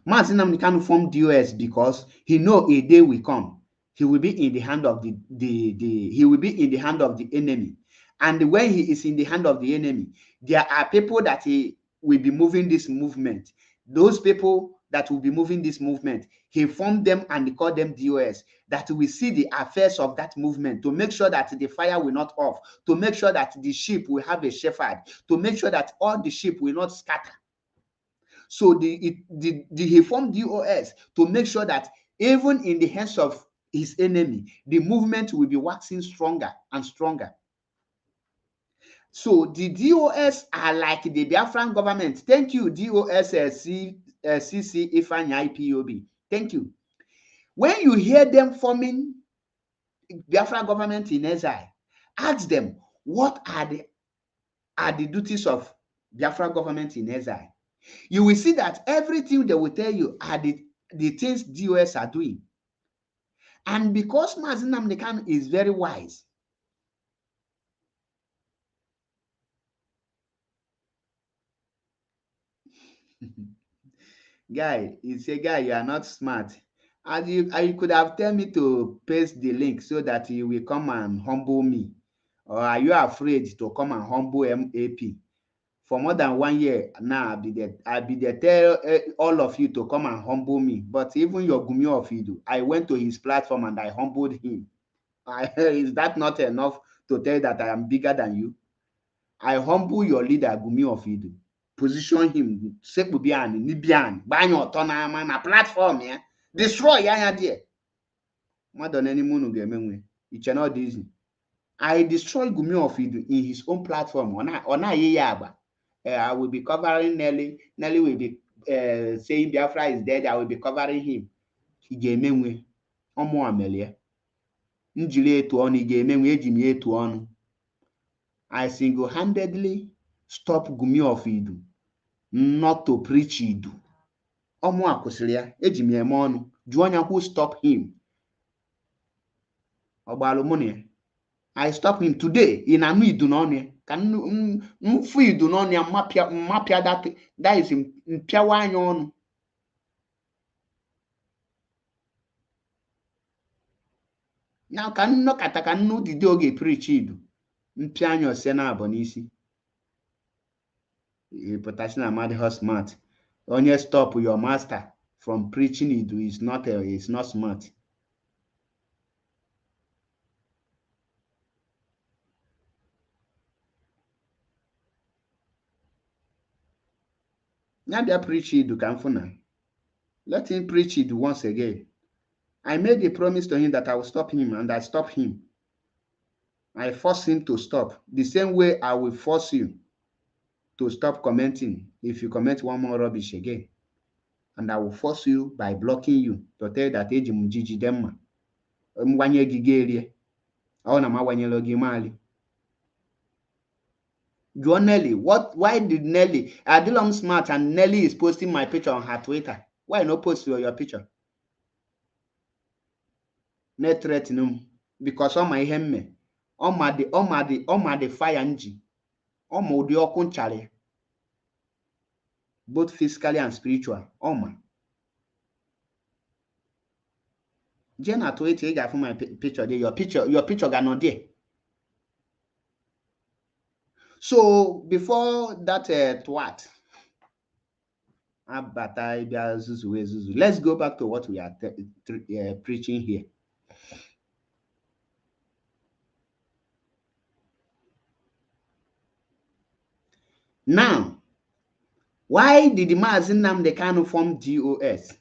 Speaker 1: Mazi Nnamdi Kanu formed DOS because he know a day will come. He will be in the hand of he will be in the hand of the enemy. And when he is in the hand of the enemy, there are people that he will be moving this movement. Those people that will be moving this movement, he formed them and called them DOS, that we see the affairs of that movement, to make sure that the fire will not off, to make sure that the sheep will have a shepherd, to make sure that all the sheep will not scatter. So he formed DOS to make sure that even in the hands of his enemy, the movement will be waxing stronger and stronger. So the DOS are like the Biafran government. Thank you, DOS CC Ifeanyi IPOB. Thank you. When you hear them forming Biafran government in exile, ask them, what are the duties of Biafran government in exile? You will see that everything they will tell you are the things DOS are doing. And because Mazi Nnamdi Kanu is very wise, guy, you say, guy, you are not smart. And you could have told me to paste the link so that you will come and humble me. Or are you afraid to come and humble MAP? For more than 1 year now, I'll be there tell all of you to come and humble me. But even your Gumi of Idu, I went to his platform and I humbled him. Is that not enough to tell you that I am bigger than you? I humble your leader, Gumi of Idu. Position him, Sekbubian, Nibian, Banyo, Tonama, na platform, yeah. Destroy ya there. More than any moon game, it's not easy. I destroy Gumi of Idu in his own platform. I will be covering Nelly. Nelly will be saying Biafra is dead. I will be covering him. He gave me Omo Amelia. Njili etu ọnụ ị ga-emenwe eji m etu ọnụ. I single-handedly stop Gumi of Idu not to preach Idu. Ọmụ a kwụsịrị ya, eji m eme ọnụ. Jụọ onye who stop him. Ọgbalụ mụ na ya. I stop him today. Ị na-anụ Idu n'ọnụ ya. Ka mfu Idu n'ọnụ ya mmapịa that is mpịawa anya ọnụ. Now ka nnọkọta ka nnu dide oge preach Idu. Mpịa anya ose na abụ n'isi. Reputation Amadioha smart. Only stop your master from preaching Idu is not smart. Now they preach Idu Kamfuna. Let him preach Idu once again. I made a promise to him that I will stop him, and I stopped him. I forced him to stop. The same way I will force you to stop commenting if you comment one more rubbish again. And I will force you by blocking you to tell you that eji m jiji demma. Mwanye gị ga-erie. Ọ na m awanyela gị mali. Jụọ Nelly, why did Nelly, Adilom smart and Nelly is posting my picture on her Twitter. Why no post your picture? Net threaten him because ọ ma ihe mme. Ọ ma the fire nji. Ọ ma ụdị ọkụ nchara. Both physically and spiritual. Ọ ma. Jee na Twitter, ị ga-afụ my picture there. Your picture ga not there. So before that twat, let's go back to what we are preaching here. Now, why did Mazi Nnamdi Kanu form GOS?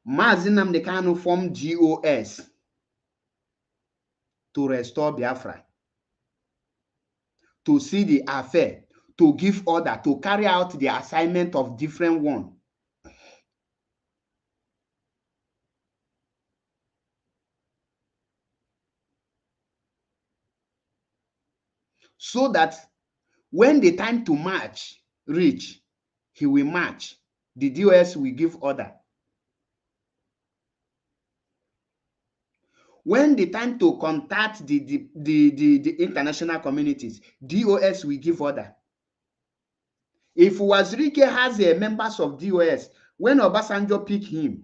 Speaker 1: Mazi Nnamdi Kanu formed GOS to restore Biafra, to see the affair, to give order, to carry out the assignment of different one. So that when the time to march reach, he will march. The DOS will give order. When the time to contact the international communities, DOS will give order. If Wazirike has a members of DOS, when Obasanjo picked him,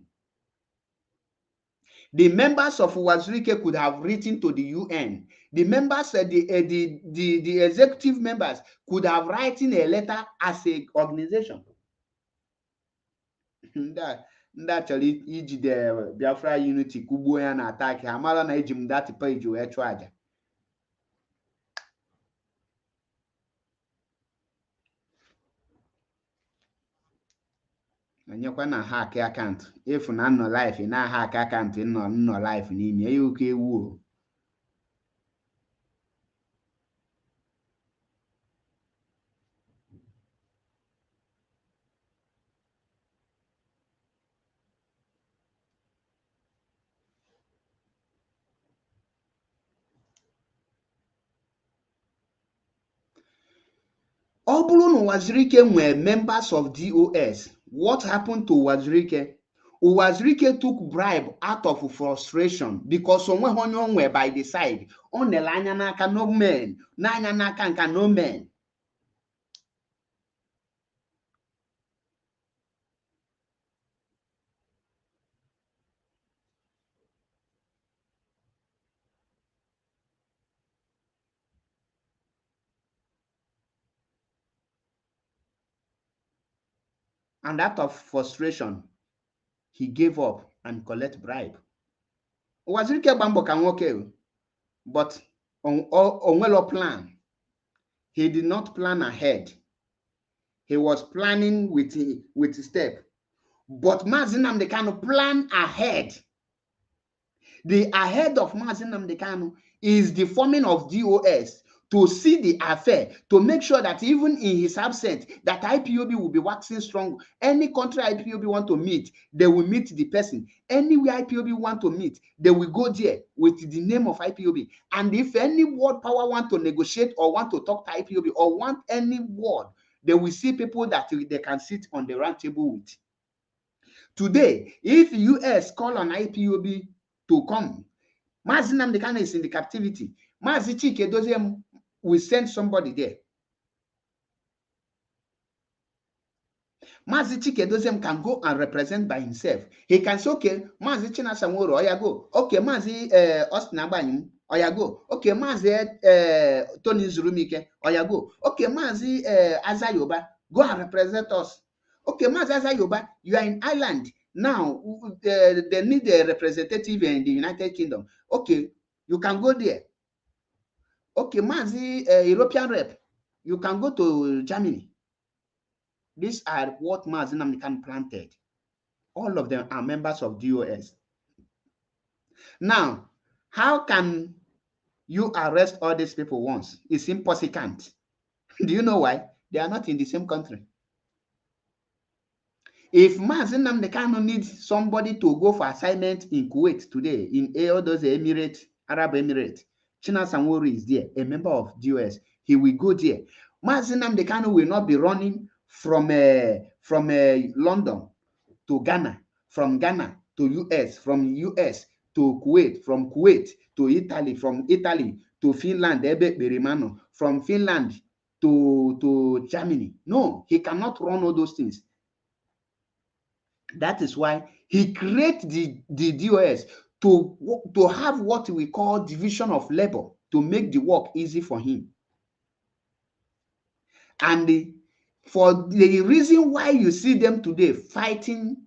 Speaker 1: the members of Wazirike could have written to the UN. The members, the executive members could have written a letter as an organization. That actually the Biafra unity kugbuo ya na attack amara na eji m that page wee chụọ aja. Anyekwa na hack account if na nọ life na hack account nọ life n'ime ya oke ewu. Ọ bụrụ na Wazirike nwere members of DOS, what happened to Wazirike? Wazirike took bribe out of frustration because onweghị onye onwe by the side. Ọ nele anya n'aka no men, n'anya n'aka nka no men. And out of frustration, he gave up and collect bribe. Wazirike gba mbọ ka nwoke, but onwelo plan. He did not plan ahead. He was planning with step. But Mazi Nnamdi Kanu planned ahead. The ahead of Mazi Nnamdi Kanu is the forming of DOS to see the affair, to make sure that even in his absence, that IPOB will be waxing strong. Any country IPOB want to meet, they will meet the person. Anywhere IPOB want to meet, they will go there with the name of IPOB. And if any world power want to negotiate or want to talk to IPOB or want any word, they will see people that they can sit on the round table with. Today, if US call on IPOB to come, Mazi Nnamdi Kanu is in the captivity. Mazi Chike Doziem will send somebody there. Mazi Chike Doziem can go and represent by himself. He can say, okay, Mazi Chinasa Nworo, oya go. Okay, Mazi Austin Abanyim, oya go. Okay, Mazi Tony Zurumike, oya go. Okay, Mazi Azayoba, go and represent us. Okay, Mazi Azayoba, you are in Ireland. Now, they need a representative in the United Kingdom. Okay, you can go there. Okay, Mazi, European rep, you can go to Germany. These are what Mazi Nnamdi Kanu planted. All of them are members of DOS. Now, how can you arrest all these people once? It's impossible. Do you know why? They are not in the same country. If Mazi Nnamdi Kanu needs somebody to go for assignment in Kuwait today, in all those Emirates, Arab Emirates, China Sanwo-Olu is there, a member of DOS. He will go there. Mazi Nnamdi Kanu will not be running from London to Ghana, from Ghana to US, from US to Kuwait, from Kuwait to Italy, from Italy to Finland, from Finland to Germany. No, he cannot run all those things. That is why he created the DOS to have what we call division of labor, to make the work easy for him. And for the reason why you see them today fighting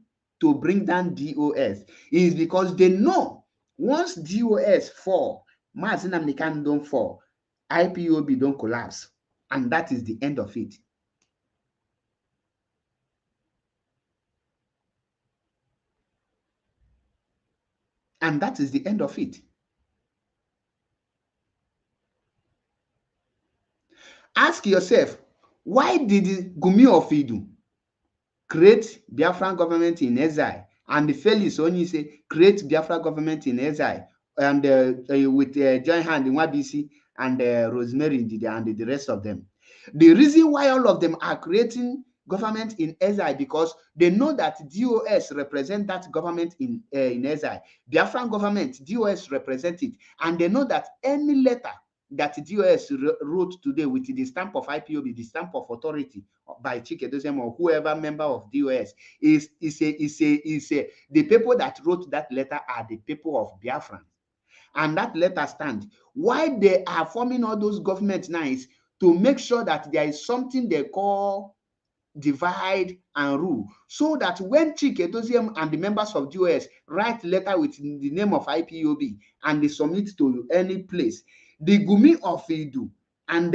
Speaker 1: to bring down DOS is because they know once DOS fall, Mazi Nnamdi Kanu don't fall, IPOB don't collapse, and that is the end of it. And that is the end of it. Ask yourself, why did Gumi of Idu create Biafran government in exile, and Felix Onyeisi create Biafra government in exile, and with joint hand in Wabisi and Rosemary Ndidi and the rest of them? The reason why all of them are creating government in exile because they know that DOS represent that government in exile. Biafran government, DOS represent it, and they know that any letter that DOS wrote today with the stamp of IPOB, the stamp of authority by Chike Dozem or whoever member of DOS is the people that wrote that letter are the people of Biafran. And that letter stand. Why they are forming all those governments now is to make sure that there is something they call divide and rule, so that when Chike Doziem and the members of DOS write letter with the name of IPOB and they submit to any place, the Gumi of Idu and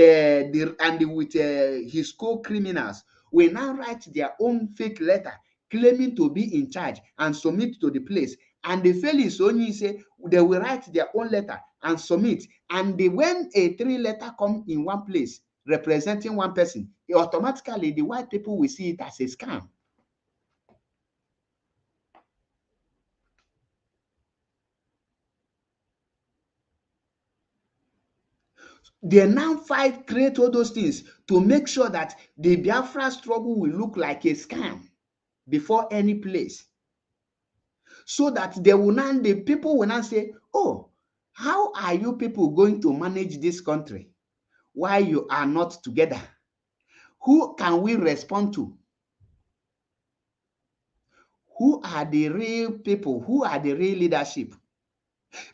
Speaker 1: with his co-criminals will now write their own fake letter claiming to be in charge and submit to the place. And the Felix Onyeisi, they will write their own letter and submit. And when a 3-letter come in one place representing one person, automatically the white people will see it as a scam. They now create all those things to make sure that the Biafra struggle will look like a scam before any place. So that the people will now say, oh, how are you people going to manage this country while you are not together? Who can we respond to? Who are the real people? Who are the real leadership?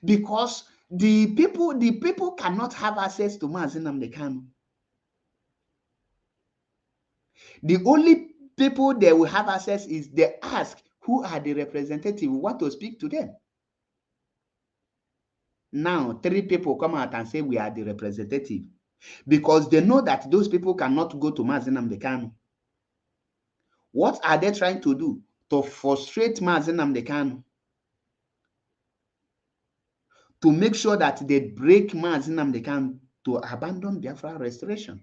Speaker 1: Because the people cannot have access to Mazi Nnamdi Kanu. The only people they will have access is they ask who are the representatives who want to speak to them. Now, 3 people come out and say we are the representative because they know that those people cannot go to Mazi Nnamdi Kanu. What are they trying to do? To frustrate Mazi Nnamdi Kanu, to make sure that they break Mazi Nnamdi Kanu to abandon Biafra restoration.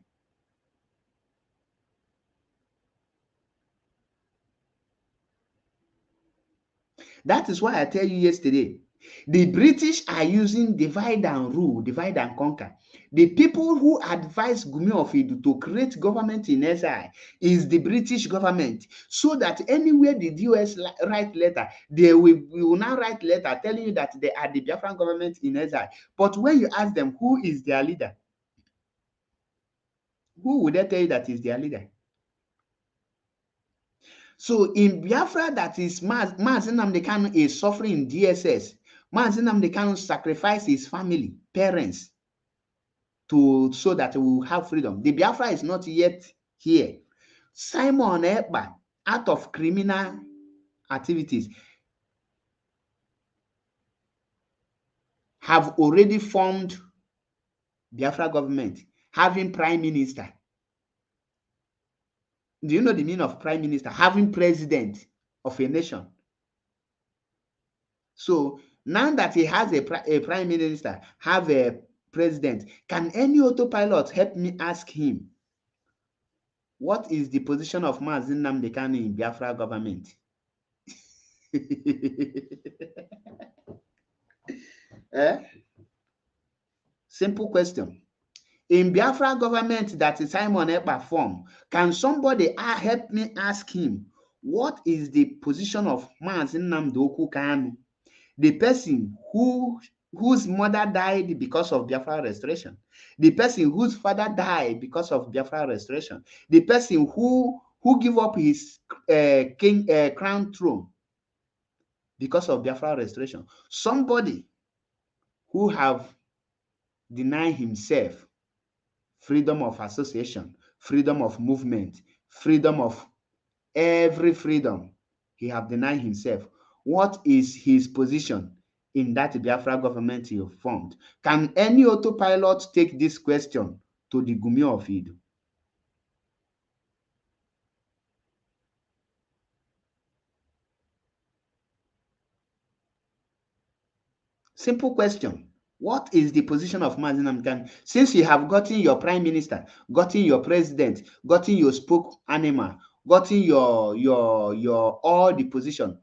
Speaker 1: That is why I tell you yesterday, the British are using divide and rule, divide and conquer. The people who advised Gumi of Idu to create government in exile is the British government, so that anywhere the US write letter, they will now write letter telling you that they are the Biafran government in exile. But when you ask them who is their leader, who would they tell you that is their leader? So in Biafra, that is Mazi Nnamdi Kanu is suffering in DSS. Mazi Nnamdi Kanu sacrificed his family, parents, so that we will have freedom. The Biafra is not yet here. Simon Ekpa, out of criminal activities, have already formed Biafra government, having prime minister. Do you know the meaning of prime minister? Having president of a nation. So now that he has a prime minister, have a president, can any autopilot help me ask him, what is the position of Mazi Nnamdi Kanu in Biafra government? Eh? Simple question. In Biafra government that Simon Ekpa formed, can somebody help me ask him, what is the position of Mazi Nnamdi Kanu, the person whose mother died because of Biafra restoration, the person whose father died because of Biafra restoration, the person who gave up his crown throne because of Biafra restoration, somebody who have denied himself freedom of association, freedom of movement, freedom of every freedom. He have denied himself. What is his position in that Biafra government he formed? Can any autopilot take this question to the Gumi of Idu? Simple question. What is the position of Mazi Nnamdi Kanu? Since you have gotten your prime minister, gotten your president, gotten your spoke animal, gotten your all the position,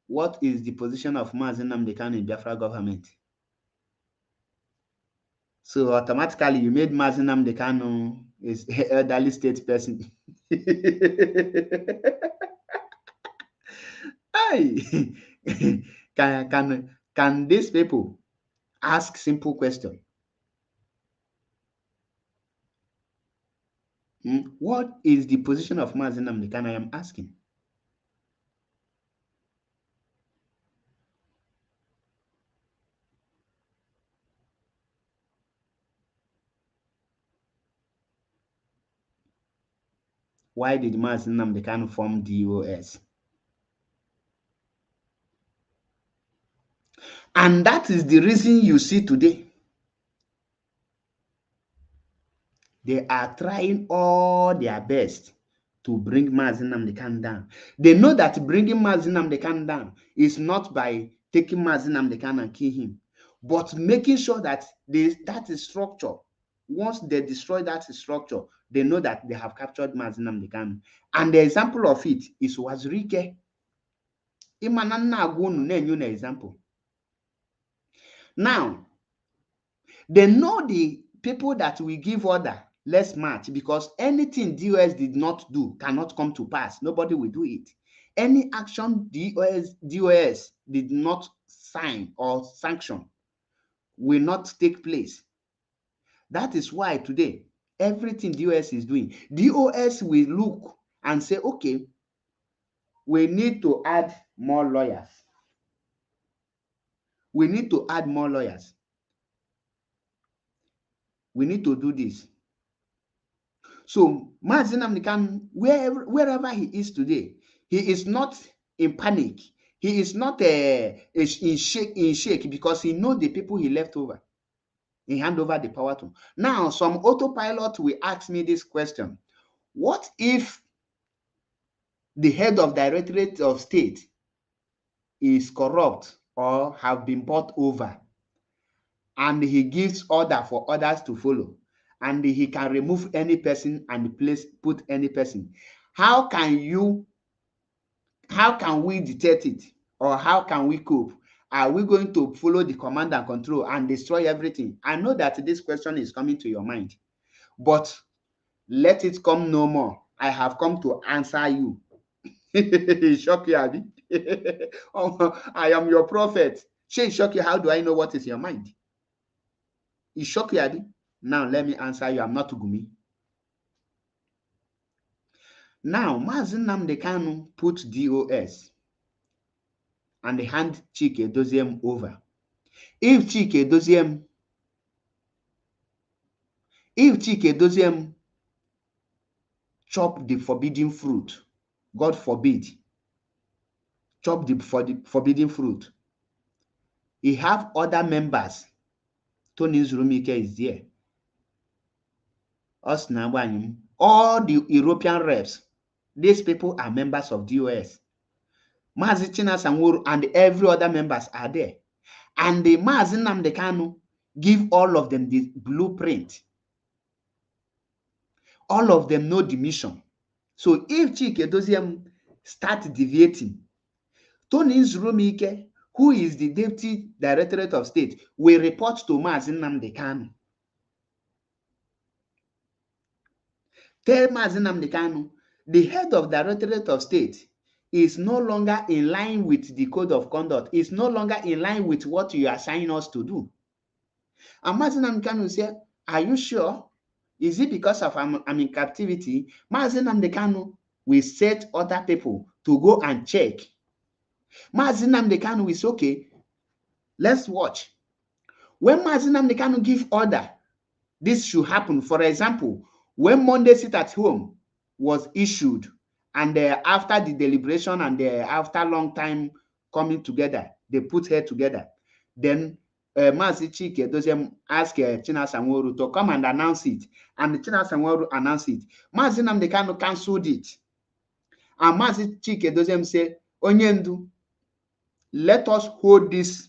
Speaker 1: what is the position of Mazi Nnamdi Kanu in Biafra government? So automatically you made Mazi Nnamdi Kanu is elderly state person. Hey, can these people ask simple question? What is the position of Mazi Nnamdi Kanu? I am asking. Why did Mazi Nnamdi Kanu form DOS? And that is the reason you see today. They are trying all their best to bring Mazi Nnamdi Kanu down. They know that bringing Mazi Nnamdi Kanu down is not by taking Mazi Nnamdi Kanu and kill him, but making sure that that is structure. Once they destroy that structure, they know that they have captured Mazi Nnamdi Kanu. And the example of it is Wazirike. Imanana Agunu na example. Now, they know the people that will give order, let's march, because anything DOS did not do cannot come to pass. Nobody will do it. Any action DOS did not sign or sanction will not take place. That is why today, everything DOS is doing, DOS will look and say, okay, we need to add more lawyers. We need to add more lawyers. We need to do this. So Mazi Nnamdi Kanu, wherever he is today, he is not in panic. He is not in shake because he knows the people he left over. He hand over the power to. Now, some autopilot will ask me this question. What if the head of Directorate of State is corrupt or have been bought over, and he gives order for others to follow, and he can remove any person and put any person? How can we detect it, or how can we cope? Are we going to follow the command and control and destroy everything? I know that this question is coming to your mind, but let it come no more. I have come to answer you. Shock you, Abi. Oh, I am your prophet. Shock you. How do I know what is your mind? It shock you, Abi. Now let me answer you. I'm not Gumi. Now, Mazi Nnamdi Kanu put DOS and hand Chike Doziem over. If Chike Doziem chop the forbidden fruit, God forbid, chop the forbidden fruit, he have other members. Tony Zurumike is there. All the European reps, these people are members of DOS. Mazi Chinasa Nworu and every other members are there. And the Mazi Nnamdi Kanu give all of them the blueprint. All of them know the mission. So if Chike Doziem start deviating, Tony Nzurumike, who is the Deputy Directorate of State, will report to Mazi Nnamdi Kanu. Tell Mazi Nnamdi Kanu, the head of Directorate of State is no longer in line with the code of conduct, is no longer in line with what you are assigning us to do. And Mazi Nnamdi Kanu said, are you sure? Is it because of I'm in captivity? Mazi Nnamdi Kanu will set other people to go and check. Mazi Nnamdi Kanu is okay. Let's watch. When Mazi Nnamdi Kanu give order, this should happen. For example, when Monday sit at home was issued, and after the deliberation and after long time coming together, they put her together. Then Mazi Chike Doziem ask Chinasa Nworu to come and announce it, and Chinasa Nworu announced it. Mazi Nnamdi Kanu cancelled it, and Mazi Chike Doziem say, Onyendu, let us hold this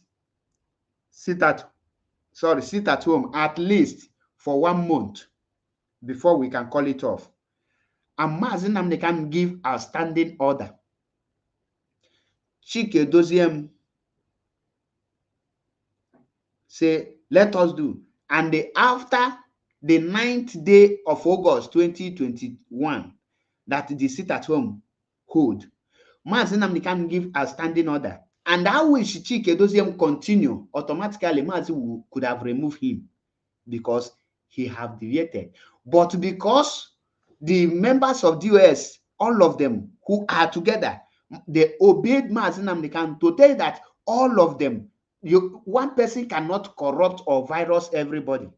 Speaker 1: sit at home at least for 1 month before we can call it off. And Mazi Nnamdi Kanu give a standing order. Chike Doziem say, let us do. And after the 9th day of August 2021, that the sit at home hold, Mazi Nnamdi Kanu give a standing order. And how will Chike Doziem continue? Automatically, Mazi could have removed him because he have deviated. But because the members of DOS, all of them who are together, they obeyed Mazi Nnamdi Kanu to tell that all of them, one person cannot corrupt or virus everybody.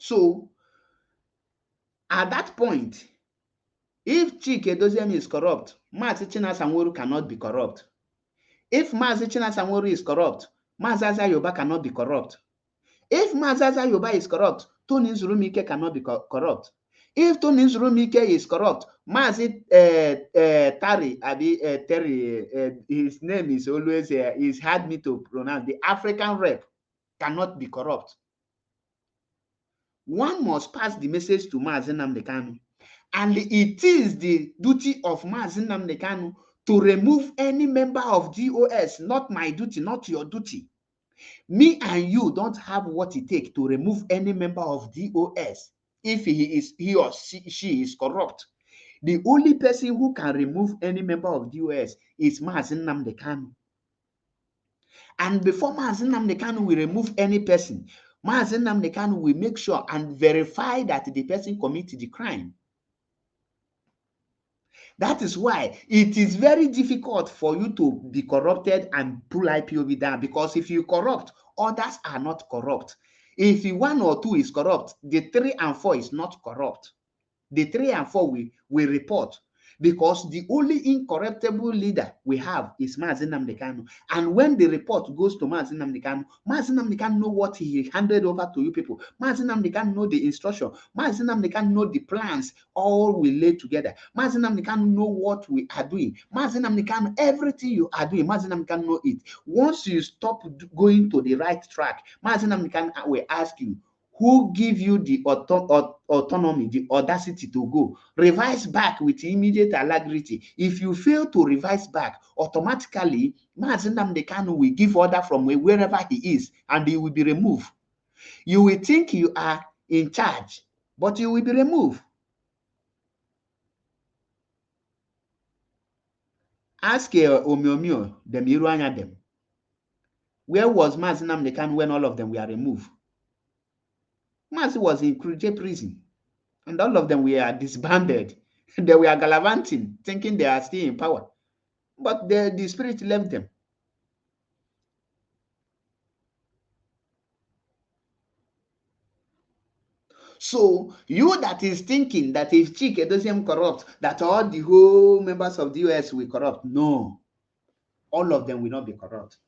Speaker 1: So at that point, if Chike Doziem is corrupt, Mazi Chinasa Nworu cannot be corrupt. If Mazi Chinasa Nworu is corrupt, Mazi Aza Yoruba cannot be corrupt. If Mazi Aza Yoruba is corrupt, Tony Nzurumike cannot be corrupt. If Tony Nzurumike is corrupt, Mazi Terry, his name is always, is hard me to pronounce, the African rep cannot be corrupt. One must pass the message to Mazi Nnamdi Kanu. And it is the duty of Mazi Nnamdi Kanu to remove any member of DOS, not my duty, not your duty. Me and you don't have what it takes to remove any member of DOS if he or she is corrupt. The only person who can remove any member of DOS is Mazi Nnamdi Kanu. And before Mazi Nnamdi Kanu will remove any person, Mazi Nnamdi Kanu will make sure and verify that the person committed the crime. That is why it is very difficult for you to be corrupted and pull IPOB down, because if you corrupt, others are not corrupt. If 1 or 2 is corrupt, the 3 and 4 is not corrupt. The 3 and 4 will report, because the only incorruptible leader we have is Mazi Nnamdi Kanu. And when the report goes to Mazi Nnamdi Kanu know what he handed over to you people. Mazi Nnamdi Kanu know the instruction. Mazi Nnamdi Kanu know the plans, all we lay together. Mazi Nnamdi Kanu know what we are doing. Mazi Nnamdi Kanu, everything you are doing, Mazi Nnamdi Kanu know it. Once you stop going to the right track, Mazi Nnamdi Kanu will ask you, who give you the autonomy, the audacity to go? Revise back with immediate alacrity. If you fail to revise back, automatically, Mazi Nnamdi Kanu will give order from wherever he is, and he will be removed. You will think you are in charge, but you will be removed. Ask Omiomio, them Iruanya them. Where was Mazi Nnamdi Kanu when all of them were removed? Mazi was in Kuje prison, and all of them were disbanded. They were gallivanting, thinking they are still in power. But the spirit left them. So you that is thinking that if Chike doesn't corrupt, that all the whole members of the US will corrupt. No, all of them will not be corrupt.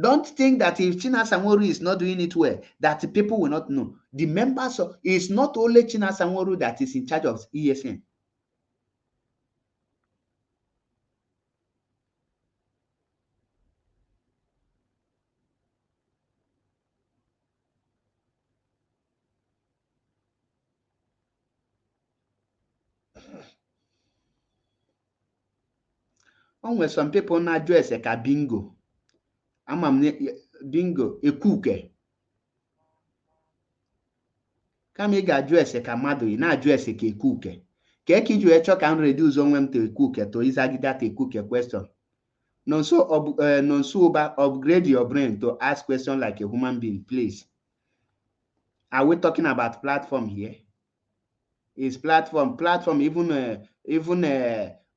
Speaker 1: Don't think that if China Sanwo-Olu is not doing it well, that people will not know. The members of, it's not only China Sanwo-Olu that is in charge of ESN. Onwe some people na-ajụ ese ka bingo. Ama m bingo ekuke. Kama ị ga-ajụ ese ka mmadụ, ị na-ajụ ese ka ekuke. Ka eke iji wee chọọ ka m reduce onwe m to ekuke to ịzagide that ekuke question. Nonso Uba, upgrade your brain to ask questions like a human being, please. Are we talking about platform here? Is platform even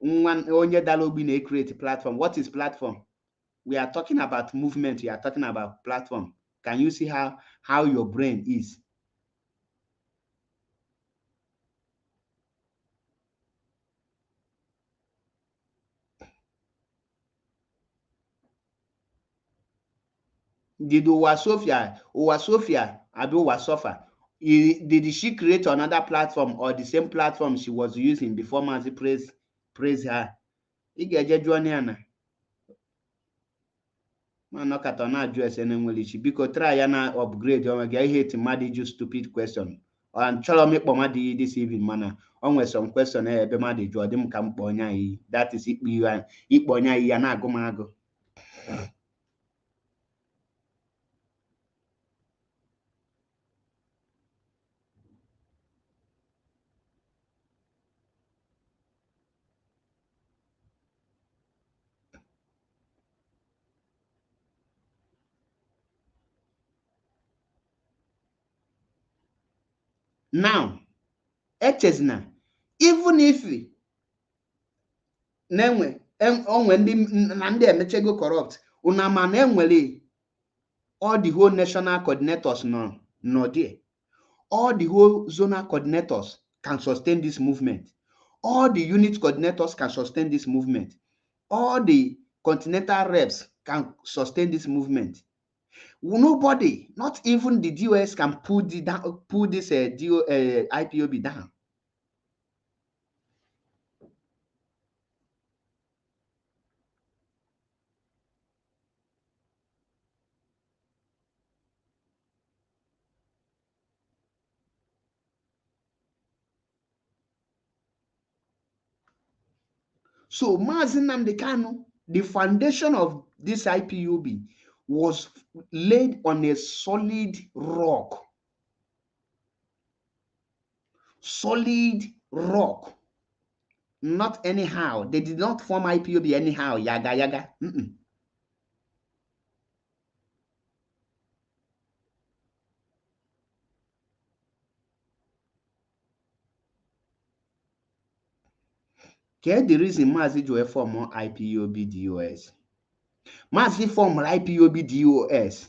Speaker 1: one onye dalobi na create platform? What is platform? We are talking about movement. We are talking about platform. Can you see how your brain is? Did Uwa Sophia Abi Uwa Sofa, did she create another platform or the same platform she was using before Mazi praise her? Ị ga-eje jụọ ya na manọkata na-ajụ ese na-enwere ichi, biko try ya na upgrade onwe gị. Ihe eti mmadụ iju stupid question. Chọrọ m ịkpọ mmadụ iyi this evening, mana o nwere some question ebe mmadụ jụọ dị m ka m kpọọ onye iyi. That is ikpe onye iyi ya na-agụ m agụ. Now, echezina, even if na-enwe onwe ndị emechego corrupt, una ma na enwere all the whole national coordinators no there. All the whole zonal coordinators can sustain this movement. All the unit coordinators can sustain this movement. All the continental reps can sustain this movement. Nobody, not even the DOS, can pull this IPOB down. So Mazi Nnamdi Kanu, the foundation of this IPOB was laid on a solid rock. Solid rock. Not anyhow. They did not form IPOB anyhow. Yaga yaga. Here's the reason Mazi Joe formed IPOB DOS. Mazi formed IPOB DOS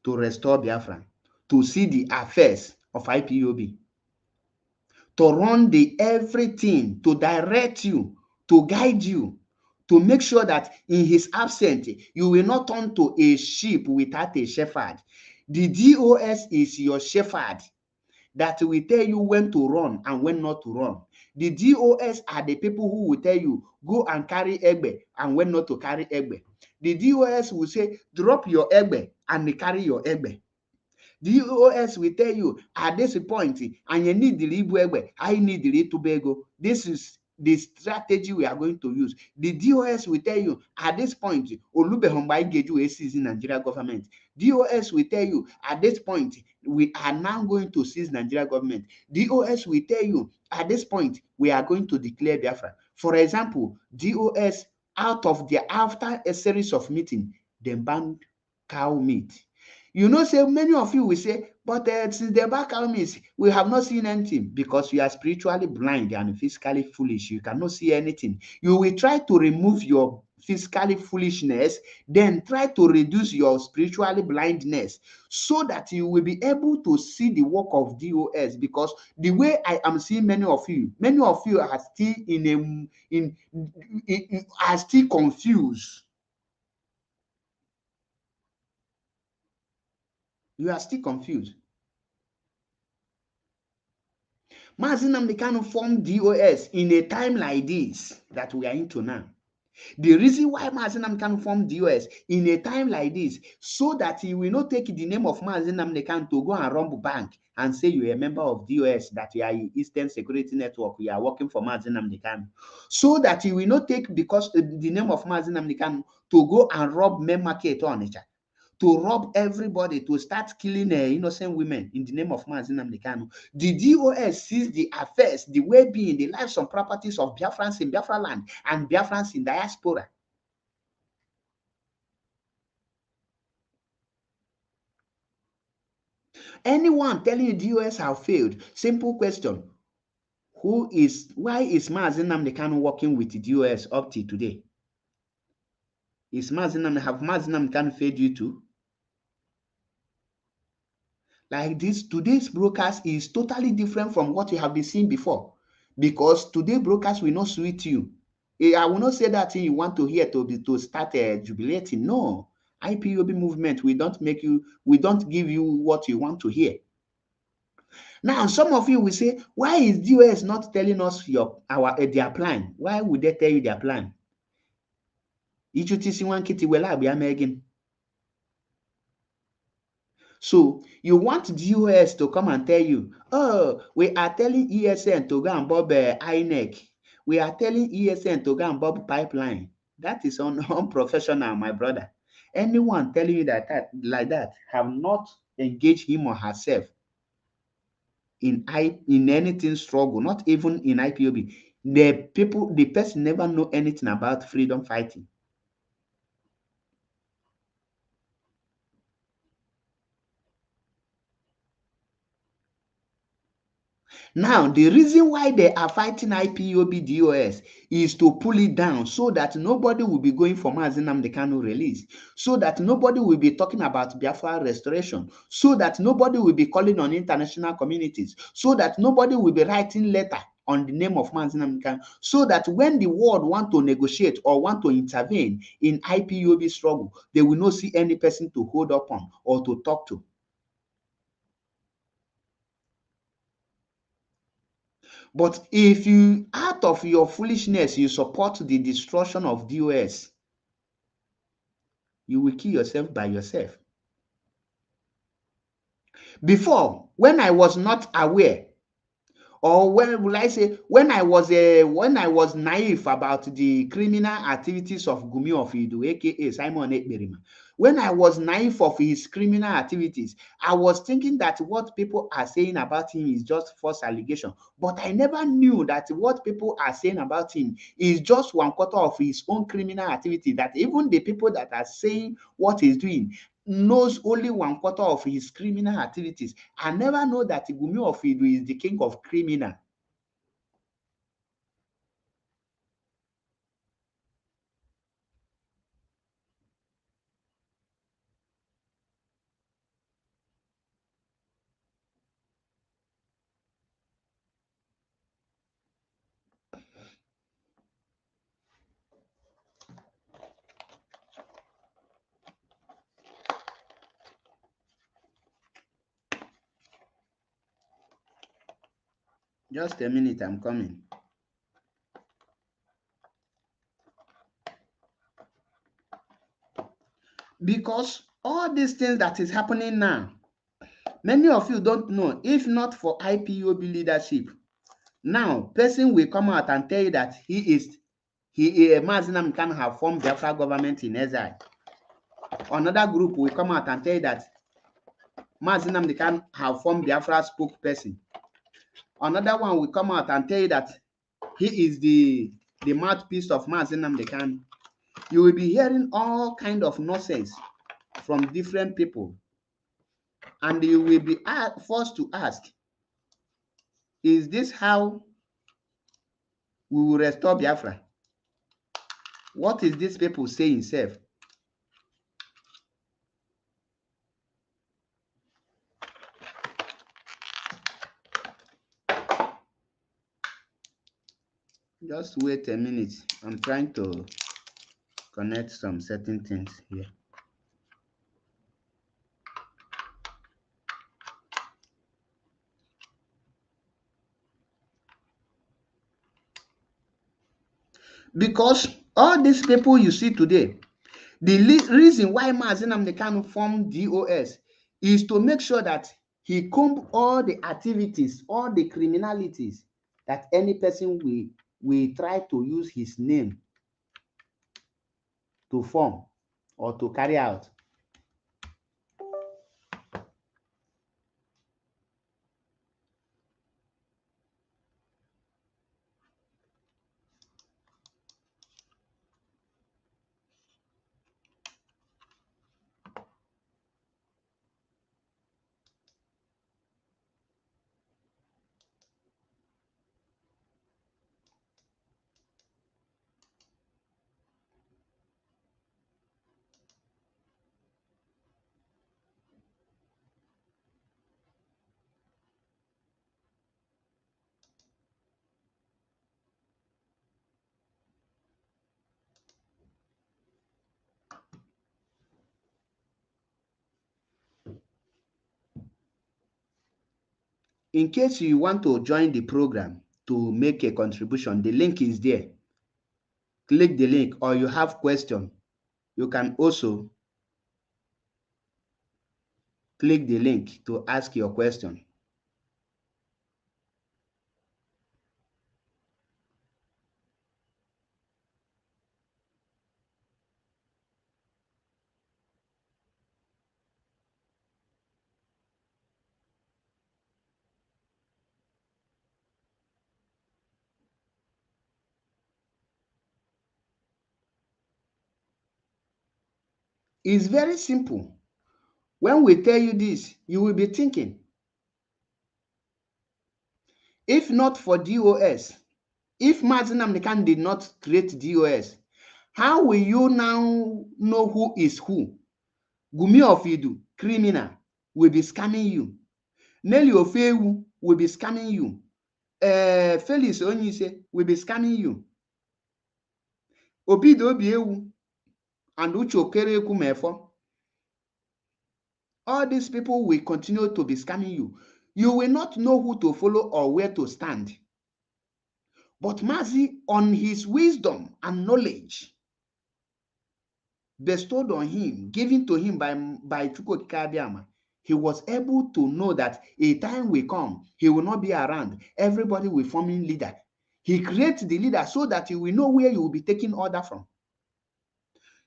Speaker 1: to restore Biafra, to see the affairs of IPOB, to run the everything, to direct you, to guide you, to make sure that in his absence, you will not turn to a sheep without a shepherd. The DOS is your shepherd that will tell you when to run and when not to run. The DOS are the people who will tell you, go and carry egbe and when not to carry egbe. The DOS will say, drop your egbe and carry your egbe. The DOS will tell you, at this point, and you need the libu egbe, I need the little. This is the strategy we are going to use. The DOS will tell you, at this point, Olubehomba Igeju is in Nigeria government. DOS will tell you, at this point, we are now going to seize Nigeria government. DOS will tell you, at this point, we are going to declare Biafra. For example, DOS, after a series of meetings, they banned cow meat. You know, say many of you will say, but since the back armies, we have not seen anything, because you are spiritually blind and physically foolish. You cannot see anything. You will try to remove your physically foolishness, then try to reduce your spiritually blindness so that you will be able to see the work of DOS. Because the way I am seeing many of you are still are still confused. You are still confused. Mazi Nnamdi Kanu formed DOS in a time like this that we are into now. The reason why Mazi Nnamdi Kanu formed DOS in a time like this, so that he will not take the name of Mazi Nnamdi Kanu to go and rob bank and say you are a member of DOS, that you are in Eastern Security Network, you are working for Mazi Nnamdi Kanu. So that he will not take because the name of Mazi Nnamdi Kanu to go and rob main market on nature, to rob everybody, to start killing innocent women in the name of Mazi Nnamdi Kanu. The DOS sees the affairs, the well-being, the lives and properties of Biafrans in Biafra land and Biafrans in diaspora. Anyone telling you DOS have failed, simple question. Why is Mazi Nnamdi Kanu working with the DOS up to today? Have Mazi Nnamdi Kanu failed you too? Like this, today's broadcast is totally different from what you have been seeing before. Because today broadcast will not suit you. I will not say that thing you want to hear to start jubilating. No. IPOB movement, we don't give you what you want to hear. Now, some of you will say, why is DOS not telling us their plan? Why would they tell you their plan? So you want DOS to come and tell you, oh, we are telling ESN to go and bob INEC. We are telling ESN to go and bob pipeline. That is unprofessional, my brother. Anyone telling you like that have not engaged him or herself in anything struggle, not even in IPOB. The person never know anything about freedom fighting. Now, the reason why they are fighting IPOB DOS is to pull it down so that nobody will be going for Mazi Nnamdi Kanu release, so that nobody will be talking about Biafra restoration, so that nobody will be calling on international communities, so that nobody will be writing letter on the name of Mazi Nnamdi Kanu, so that when the world want to negotiate or want to intervene in IPOB struggle, they will not see any person to hold up on or to talk to. But if you, out of your foolishness, you support the destruction of DOS, you will kill yourself by yourself. Before, when I was not aware, or when will I say, when I was naive about the criminal activities of Gumi of Idu, aka Simon Ekberima, when I was naive of his criminal activities, I was thinking that what people are saying about him is just false allegation. But I never knew that what people are saying about him is just 1/4 of his own criminal activity, that even the people that are saying what he's doing knows only 1/4 of his criminal activities. I never know that Gumi of Idu is the king of criminal. Just a minute, I'm coming. Because all these things that is happening now, many of you don't know. If not for IPOB leadership, now person will come out and tell you that Mazi Nnamdi Kanu have formed Biafra government in exile. Another group will come out and tell you that Mazi Nnamdi Kanu have formed Biafra spokesperson. Another one will come out and tell you that he is the mouthpiece of Mazi Nnamdi Kanu. You will be hearing all kind of nonsense from different people. And you will be forced to ask, is this how we will restore Biafra? What is these people saying, self? Just wait a minute. I'm trying to connect some certain things here. Because all these people you see today, the reason why mazi Nnamdi Kanu formed DOS is to make sure that he comb all the activities, all the criminalities that any person will try to use his name to form or to carry out. In case you want to join the program to make a contribution, the link is there. Click the link, or you have question, you can also click the link to ask your question. It's very simple. When we tell you this, you will be thinking, if not for DOS, if mazi Nnamdi Kanu did not create DOS, how will you now know who is who? Gumi of Idu, criminal, will be scamming you. Nelly Ofewu will be scamming you. Felix Onyise will be scamming you. Obido Obiewu and Uche Okerekwu Mefo. All these people will continue to be scamming you. You will not know who to follow or where to stand. But Mazi, on his wisdom and knowledge bestowed on him, given to him by Chukwu Kabiama, he was able to know that a time will come, he will not be around. Everybody will form in leader. He creates the leader so that you will know where you will be taking order from.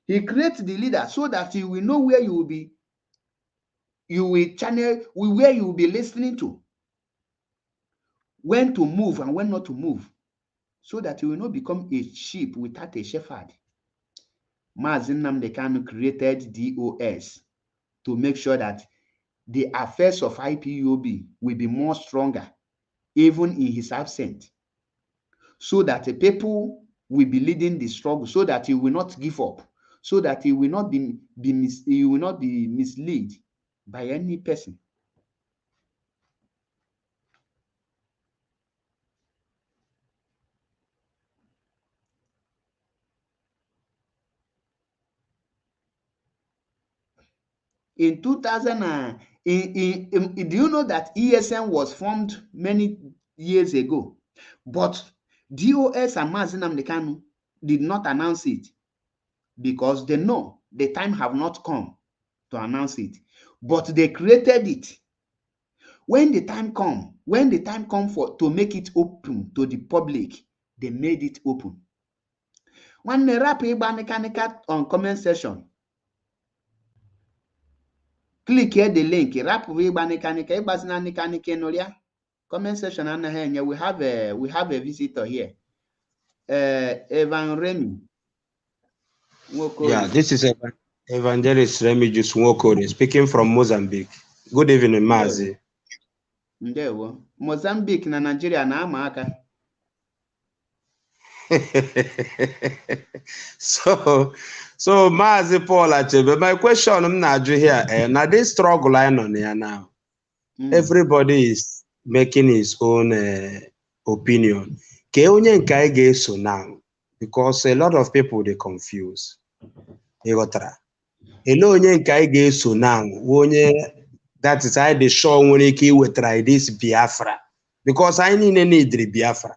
Speaker 1: He creates the leader so that you will know where you will be, you will channel, where you will be listening to, when to move and when not to move, so that you will not become a sheep without a shepherd. Mazi Nnamdi Kanu created DOS to make sure that the affairs of IPOB will be more stronger, even in his absence, so that the people will be leading the struggle, so that he will not give up, so that he will not be misled by any person. In 2000, do you know that ESN was formed many years ago? But DOS and mazi Nnamdi Kanu did not announce it because they know the time have not come to announce it. But they created it. When the time come for to make it open to the public, they made it open. When they rap on comment section, click here the link. Rap comment section. We have a visitor here. Evan Remy.
Speaker 2: Yeah, this is Evangelist Remy Juswokore speaking from Mozambique. Good evening, Mazi.
Speaker 1: Ndewo. Mozambique na Nigeria na ama aka.
Speaker 2: so Mazi Paul Achebe, my question I'm not here. Now this struggle I on here now. Everybody is making his own opinion. Ke onye nke anyị ga-eso now, because a lot of people they confuse. Ịghọtara? Ele onye nke anyị ga-eso now, onye that is I dey show nwere ike iwetara this Biafra, because I need Biafra.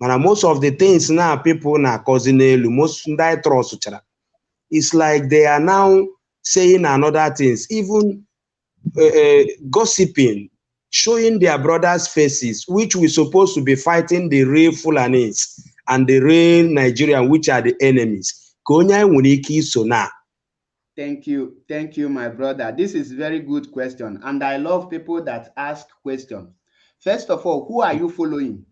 Speaker 2: Mana most of the things now people na causing elu, most ndị trust chara. It's like they are now saying another things, even gossiping, showing their brothers' faces, which we supposed to be fighting the real Fulanis and the real Nigerian, which are the enemies.
Speaker 1: Thank you, my brother. This is very good question, and I love people that ask questions. First of all, who are you following?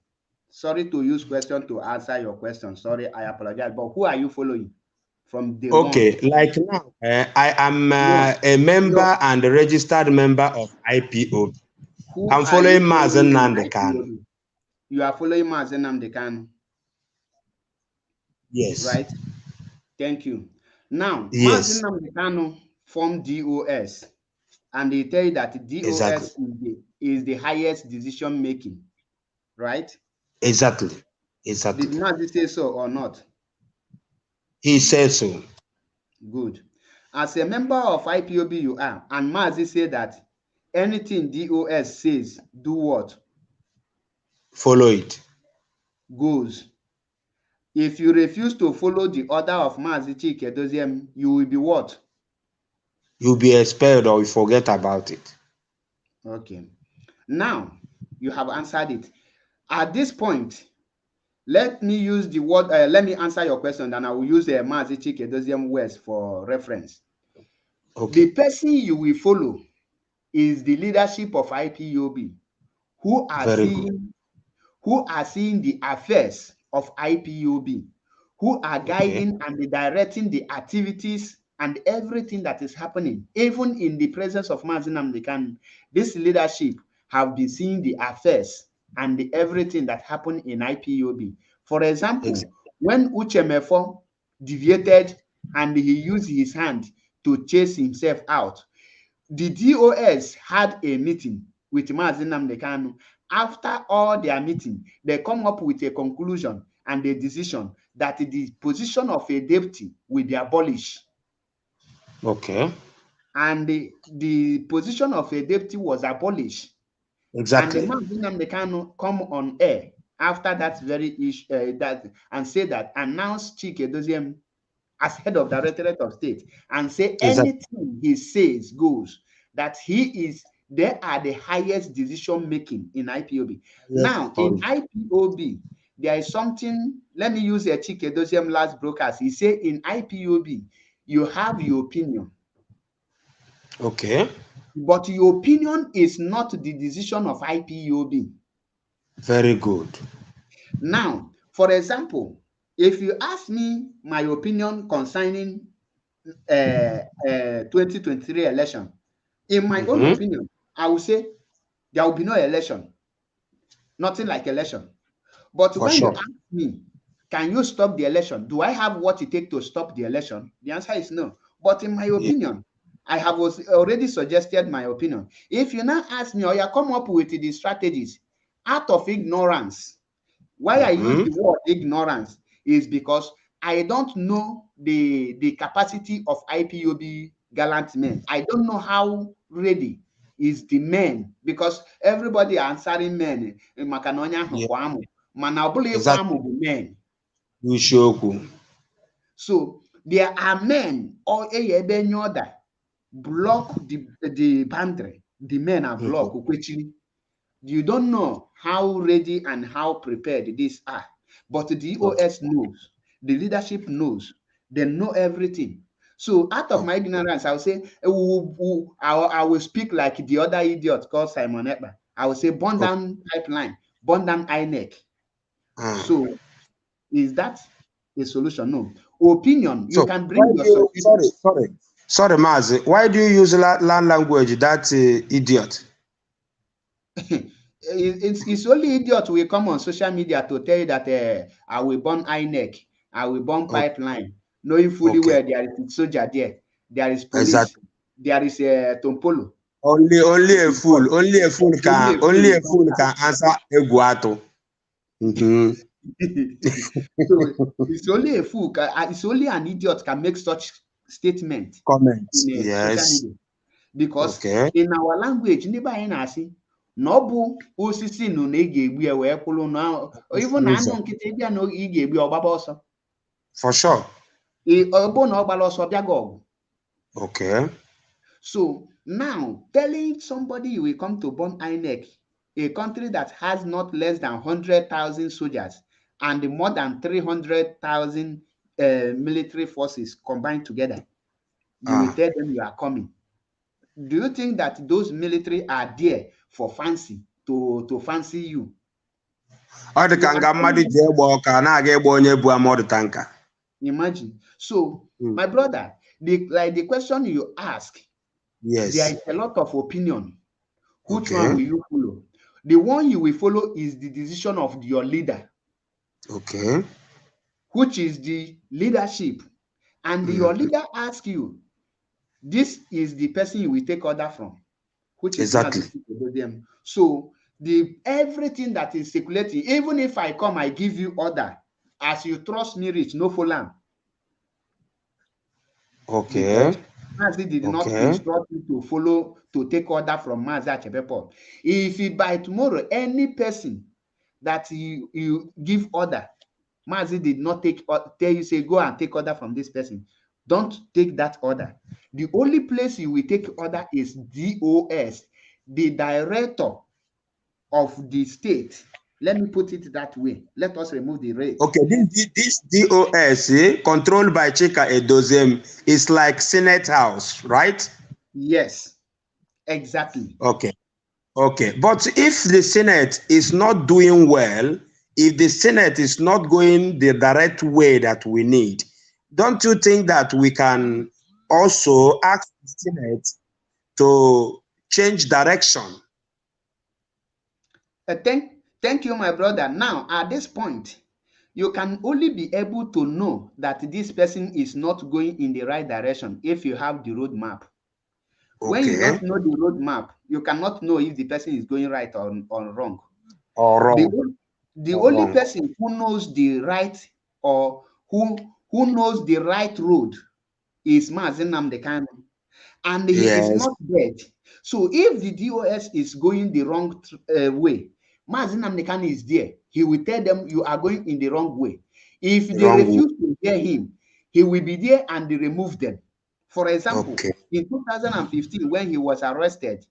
Speaker 1: Sorry to use question to answer your question. Sorry, I apologize, but who are you following? From the
Speaker 2: okay, like now, I am a member and a registered member of IPOB. I'm following Mazi Nnamdi Kanu.
Speaker 1: You are following Mazi Nnamdi Kanu?
Speaker 2: Yes.
Speaker 1: Right? Thank you. Now, yes. Mazi Nnamdi Kanu formed DOS, and they tell you that DOS exactly. is the highest decision making, right?
Speaker 2: Exactly.
Speaker 1: Did Mazi say so or not?
Speaker 2: He says so.
Speaker 1: Good. As a member of IPOB you are, and Mazi said that anything DOS says, do what?
Speaker 2: Follow it.
Speaker 1: Goes. If you refuse to follow the order of Mazi Chike Doziem, you will be what?
Speaker 2: You'll be expelled or you forget about it.
Speaker 1: Okay. Now, you have answered it. At this point, let me use the word, let me answer your question, and I will use Mazi Chike Doziem words for reference. Okay. The person you will follow is the leadership of IPOB, who are seeing the affairs of IPOB, who are guiding and directing the activities and everything that is happening, even in the presence of Mazi Nnamdi Kanu. This leadership have been seeing the affairs and everything that happened in IPOB. For example, when Uchemefo deviated and he used his hand to chase himself out, the DOS had a meeting with Mazi Nnamdi Kanu. After all their meeting, they come up with a conclusion and a decision that the position of a deputy will be abolished.
Speaker 2: Okay.
Speaker 1: And the position of a deputy was abolished.
Speaker 2: Exactly.
Speaker 1: And the Mazi Nnamdi Kanu come on air after that very issue and say that, announce Chike Doziem as head of Directorate of State, and say anything he says goes, that they are the highest decision making in IPOB. Yes. Now, in IPOB, there is something, let me use a Chike Doziem last broadcast. He said in IPOB, you have your opinion.
Speaker 2: Okay.
Speaker 1: But your opinion is not the decision of IPOB.
Speaker 2: Very good.
Speaker 1: Now, for example, if you ask me my opinion concerning 2023 election, in my own opinion, I will say there will be no election. Nothing like election. But when you ask me, can you stop the election? Do I have what it takes to stop the election? The answer is no. But in my opinion, I have already suggested my opinion. If you now ask me, or you come up with the strategies out of ignorance, why I use the word ignorance is because I don't know the capacity of IPOB gallant men. I don't know how ready is the men, because everybody answering men. Men. So there are men or any other block the boundary. The men are blocked. You don't know how ready and how prepared these are, but the DOS knows, the leadership knows, they know everything. So out of my ignorance, I will say, I will speak like the other idiot called Simon Ekpa. I will say, burn down pipeline, burn down INEC. So is that a solution? No. Opinion, you can bring your
Speaker 2: Sorry, Mazi. Why do you use land language, that idiot?
Speaker 1: It's only idiots will come on social media to tell you that I will burn INEC, I will burn
Speaker 2: Okay.
Speaker 1: pipeline, knowing fully
Speaker 2: Okay.
Speaker 1: well there is soldier there is police,
Speaker 2: Exactly.
Speaker 1: there is a Tompolo.
Speaker 2: Only a
Speaker 1: God,
Speaker 2: fool. Only a fool can answer Eguato. Mm-hmm.
Speaker 1: So it's only a fool, it's only an idiot can make such statement
Speaker 2: Comments.
Speaker 1: in a social
Speaker 2: Yes.
Speaker 1: media. Because
Speaker 2: Okay.
Speaker 1: in our language, ndị be anyị na-asị na ọ bụ osisi nụ na ị ga-egbu ya wee kwụrụ na even na anụ nkịtị bịa na ị ga-egbu ya ọgbaba ọsọ.
Speaker 2: For sure.
Speaker 1: Ọ bụ na ọ gbara ọsọ bịa gị ọgụ.
Speaker 2: Okay.
Speaker 1: So now telling somebody you will come to burn INEC, a country that has not less than 100,000 soldiers and more than 300,000 military forces combined together, you will tell them you are coming. Do you think that those military are there for fancy, to fancy you? Imagine. So, my brother, the question you ask,
Speaker 2: yes,
Speaker 1: there is a lot of opinion. Which one will you follow? The one you will follow is the decision of your leader.
Speaker 2: Okay.
Speaker 1: Which is the leadership. And your leader asks you, this is the person you will take order from. Which is
Speaker 2: exactly.
Speaker 1: So everything that is circulating, even if I come, I give you order. As you trust me, rich, no follow.
Speaker 2: Okay.
Speaker 1: Mazi did not instruct you to follow, to take order from Mazi Achebepo. If by tomorrow, any person that you give order, Mazi did not tell you, say, go and take order from this person. Don't take that order. The only place you will take order is DOS, the director of the state. Let me put it that way. Let us remove the rate.
Speaker 2: Okay, this DOS, controlled by Chika Edozem, is like Senate House, right?
Speaker 1: Yes, exactly.
Speaker 2: Okay. Okay, but if the Senate is not doing well, if the Senate is not going the direct way that we need, don't you think that we can also ask the Senate to change direction?
Speaker 1: Thank you, my brother. Now, at this point, you can only be able to know that this person is not going in the right direction if you have the roadmap. When you don't know the roadmap, you cannot know if the person is going right or wrong.
Speaker 2: Or wrong.
Speaker 1: The only person who knows the right, or who knows the right road, is Mazi Nnamdi Kanu. And he is not dead. So if the DOS is going the wrong way, Mazi Nnamdi Kanu is there. He will tell them you are going in the wrong way. If they refuse to hear him, he will be there and remove them. For example, in 2015, when he was arrested,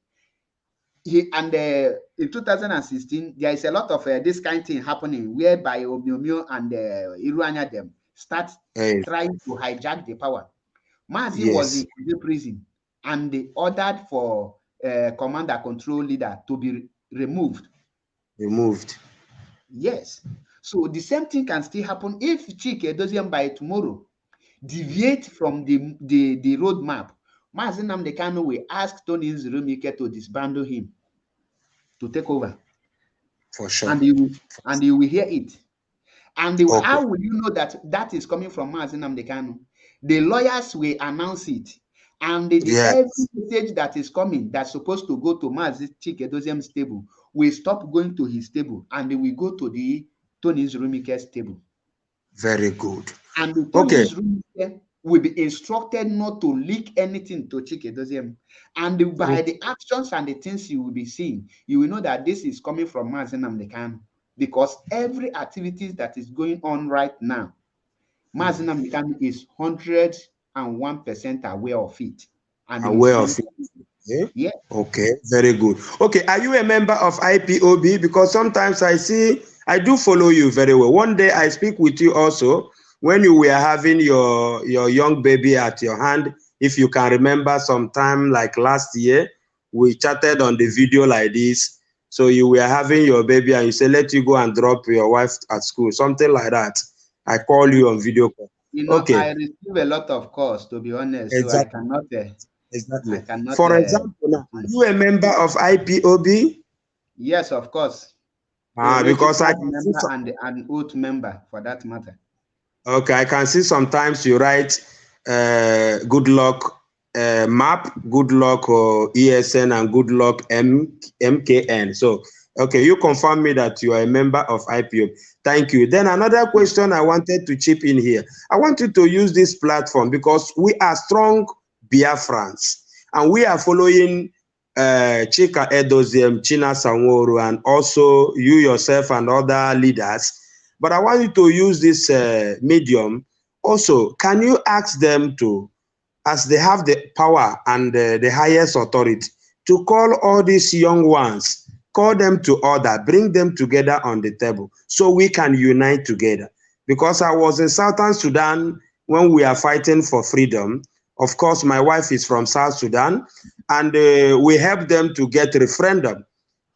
Speaker 1: in 2016, there is a lot of this kind of thing happening, whereby Omiomio and Iruanya them start trying to hijack the power. Mazi was in the prison, and they ordered for commander control leader to be removed. Yes. So the same thing can still happen if Chike Edoziem by tomorrow deviate from the roadmap. Mazi Nnamdi Kanu will ask Tony Nzurumike to disbandle him, to take over.
Speaker 2: For sure.
Speaker 1: And you will hear it. And how will you know that is coming from Mazi Nnamdi Kanu? The lawyers will announce it. And every message that is coming that's supposed to go to Mazi Chike Edoziem's table will stop going to his table, and they will go to the Tony Nzurumike's table.
Speaker 2: Very good.
Speaker 1: And the Tony Nzurumike will be instructed not to leak anything to Chike Edoziem. And by the actions and the things you will be seeing, you will know that this is coming from Mazi Nnamdi Kanu. Because every activity that is going on right now, Mazi Nnamdi Kanu is 101% aware of it. And
Speaker 2: aware of it.
Speaker 1: Yeah.
Speaker 2: Okay, very good. Okay, are you a member of IPOB? Because sometimes I do follow you very well. One day I speak with you also when you were having your young baby at your hand. If you can remember, sometime like last year, we chatted on the video like this. So you were having your baby and you said, let you go and drop your wife at school, something like that. I call you on video call.
Speaker 1: You know, I receive a lot of calls, to be honest, so I cannot.
Speaker 2: Exactly. For example, now, are you a member of IPOB?
Speaker 1: Yes, of course. A
Speaker 2: Because I
Speaker 1: registered
Speaker 2: can see
Speaker 1: member and an oath member, for that matter.
Speaker 2: okay, I can see sometimes you write good luck map, good luck ESN, and good luck MKN. So, okay, you confirm me that you are a member of IPO. Thank you. Then another question I wanted to chip in here. I want you to use this platform because we are strong Biafrans and we are following Chika Edoziem, China Sanworu, and also you yourself and other leaders. But I want you to use this medium. Also, can you ask them to, as they have the power and the highest authority, to call all these young ones, call them to order, bring them together on the table so we can unite together? Because I was in Southern Sudan when we are fighting for freedom. Of course, my wife is from South Sudan, and we helped them to get referendum.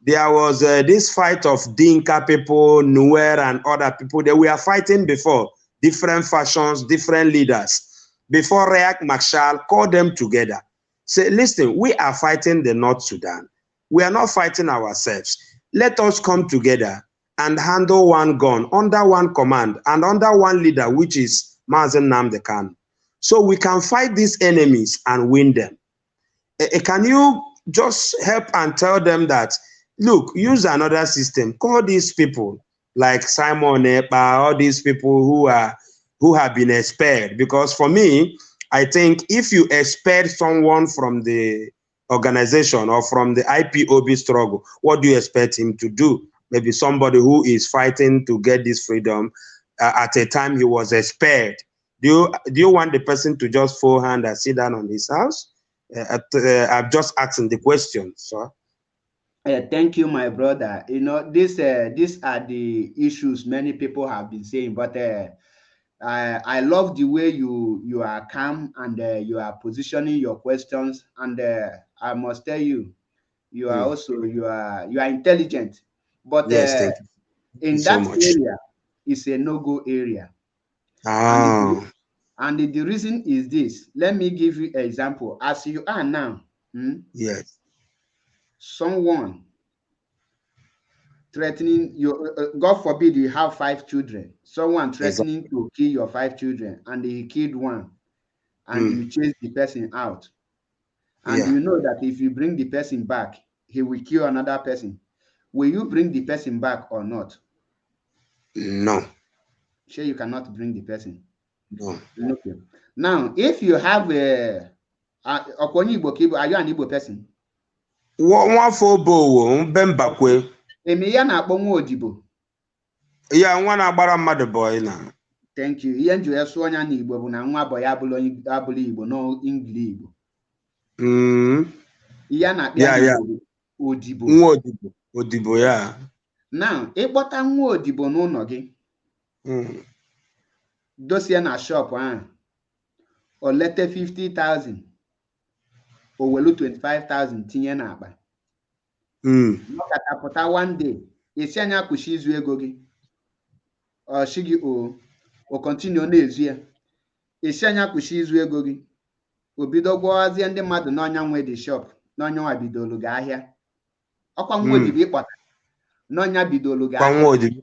Speaker 2: There was this fight of Dinka people, Nuer, and other people that we are fighting before, different factions, different leaders. Before Riek Machar called them together. Say, listen, we are fighting the North Sudan. We are not fighting ourselves. Let us come together and handle one gun under one command and under one leader, which is mazi Nnamdi Kanu. So we can fight these enemies and win them. Can you just help and tell them that, look, use another system, call these people like Simon Epa, all these people who have been expelled? Because for me, I think if you expel someone from the organization or from the IPOB struggle, what do you expect him to do? Maybe somebody who is fighting to get this freedom, at a time he was expelled. Do you want the person to just fold hand and sit down on his house? I'm just asking the question, sir.
Speaker 1: Thank you, my brother. You know, these are the issues many people have been saying, but I love the way you are calm and you are positioning your questions. And I must tell you, you are also you are intelligent. But
Speaker 2: Yes, thank you
Speaker 1: in
Speaker 2: so
Speaker 1: that
Speaker 2: much.
Speaker 1: area, it's a no-go area.
Speaker 2: Ah,
Speaker 1: And the reason is this. Let me give you an example. As you are now,
Speaker 2: yes,
Speaker 1: someone threatening you, God forbid you have 5 children, someone
Speaker 2: exactly.
Speaker 1: threatening to kill your 5 children, and he killed one, and you chase the person out, and
Speaker 2: Yeah,
Speaker 1: you know that if you bring the person back, he will kill another person. Will you bring the person back or not?
Speaker 2: no,
Speaker 1: Sure, you cannot bring the person.
Speaker 2: no.
Speaker 1: Okay. Now, if you have a Okonyi Igbo Kibo, are you an Igbo person?
Speaker 2: Nwafọ Obowo, Mbembakwe.
Speaker 1: Emi ya na-akpọ nwa odibo.
Speaker 2: Ya, nwa na-agbara mmadụ boy na.
Speaker 1: Thank you. Ihe nji esu onye na Igbo bụ na nwa boy abụla Igbo no Ngili Igbo. Ihe a na-akpọ ya
Speaker 2: Ya,
Speaker 1: n'Igbo bụ odibo.
Speaker 2: nwa odibo, odibo ya.
Speaker 1: Now, ịkpọta nwa odibo n'ụlọ gị, dosie na shop ahụ, o lete 50,000, o welu 25,000 tinye n'akpa. Nọkọtapụta one day, esi anya kwụsị izu ego gị. Ọ sị gị o continue na-ezu ya. Esi anya kwụsị izu ego gị. O bido gwazie ndị mmadụ n'ọnya nwe dị shop, n'ọnya nwa bidolu gị ahịa. Ọkwa nwa odibo ịkpọta, n'ọnya bidolu gị ahịa.
Speaker 2: Nwa odibo.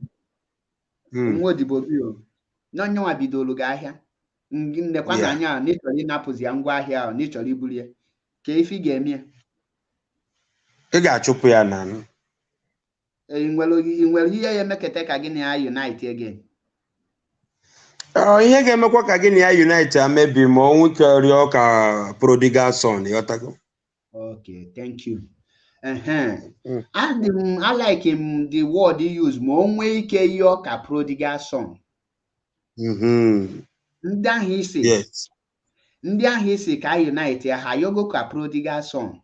Speaker 1: Nwa odibo gị n'ọnya nwa bidolu gị ahịa. Nnekwa na anya n'ịchọrọ ịnapụzi ya ngwa ahịa ahụ, n'ịchọrọ iburu ya, ka ife ga-eme ya.
Speaker 2: Ị ga-achụpụ ya na.
Speaker 1: Ị nwere ihe ya emekete ka gị na ya unite again.
Speaker 2: Ihe ga-emekwa ka gị na ya unite amebi ma ọ nwike rịọ ka prodigal son, ịghọtago?
Speaker 1: Okay, thank you. I like him the word he used, ma o nwee ike yọọ ka prodigal son. Ndị ahụ isi ka unite ya, ha yogo ka prodigal son.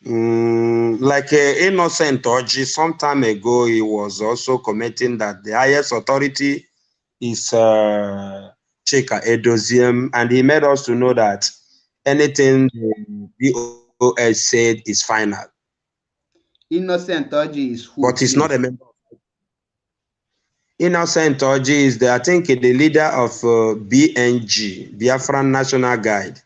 Speaker 2: Like Innocent Oji, some time ago, he was also commenting that the highest authority is Chika Edoziem, and he made us to know that anything the BOS said is final.
Speaker 1: Innocent Oji is who?
Speaker 2: But he's not a member. Innocent Oji is I think the leader of BNG, Biafran National Guide.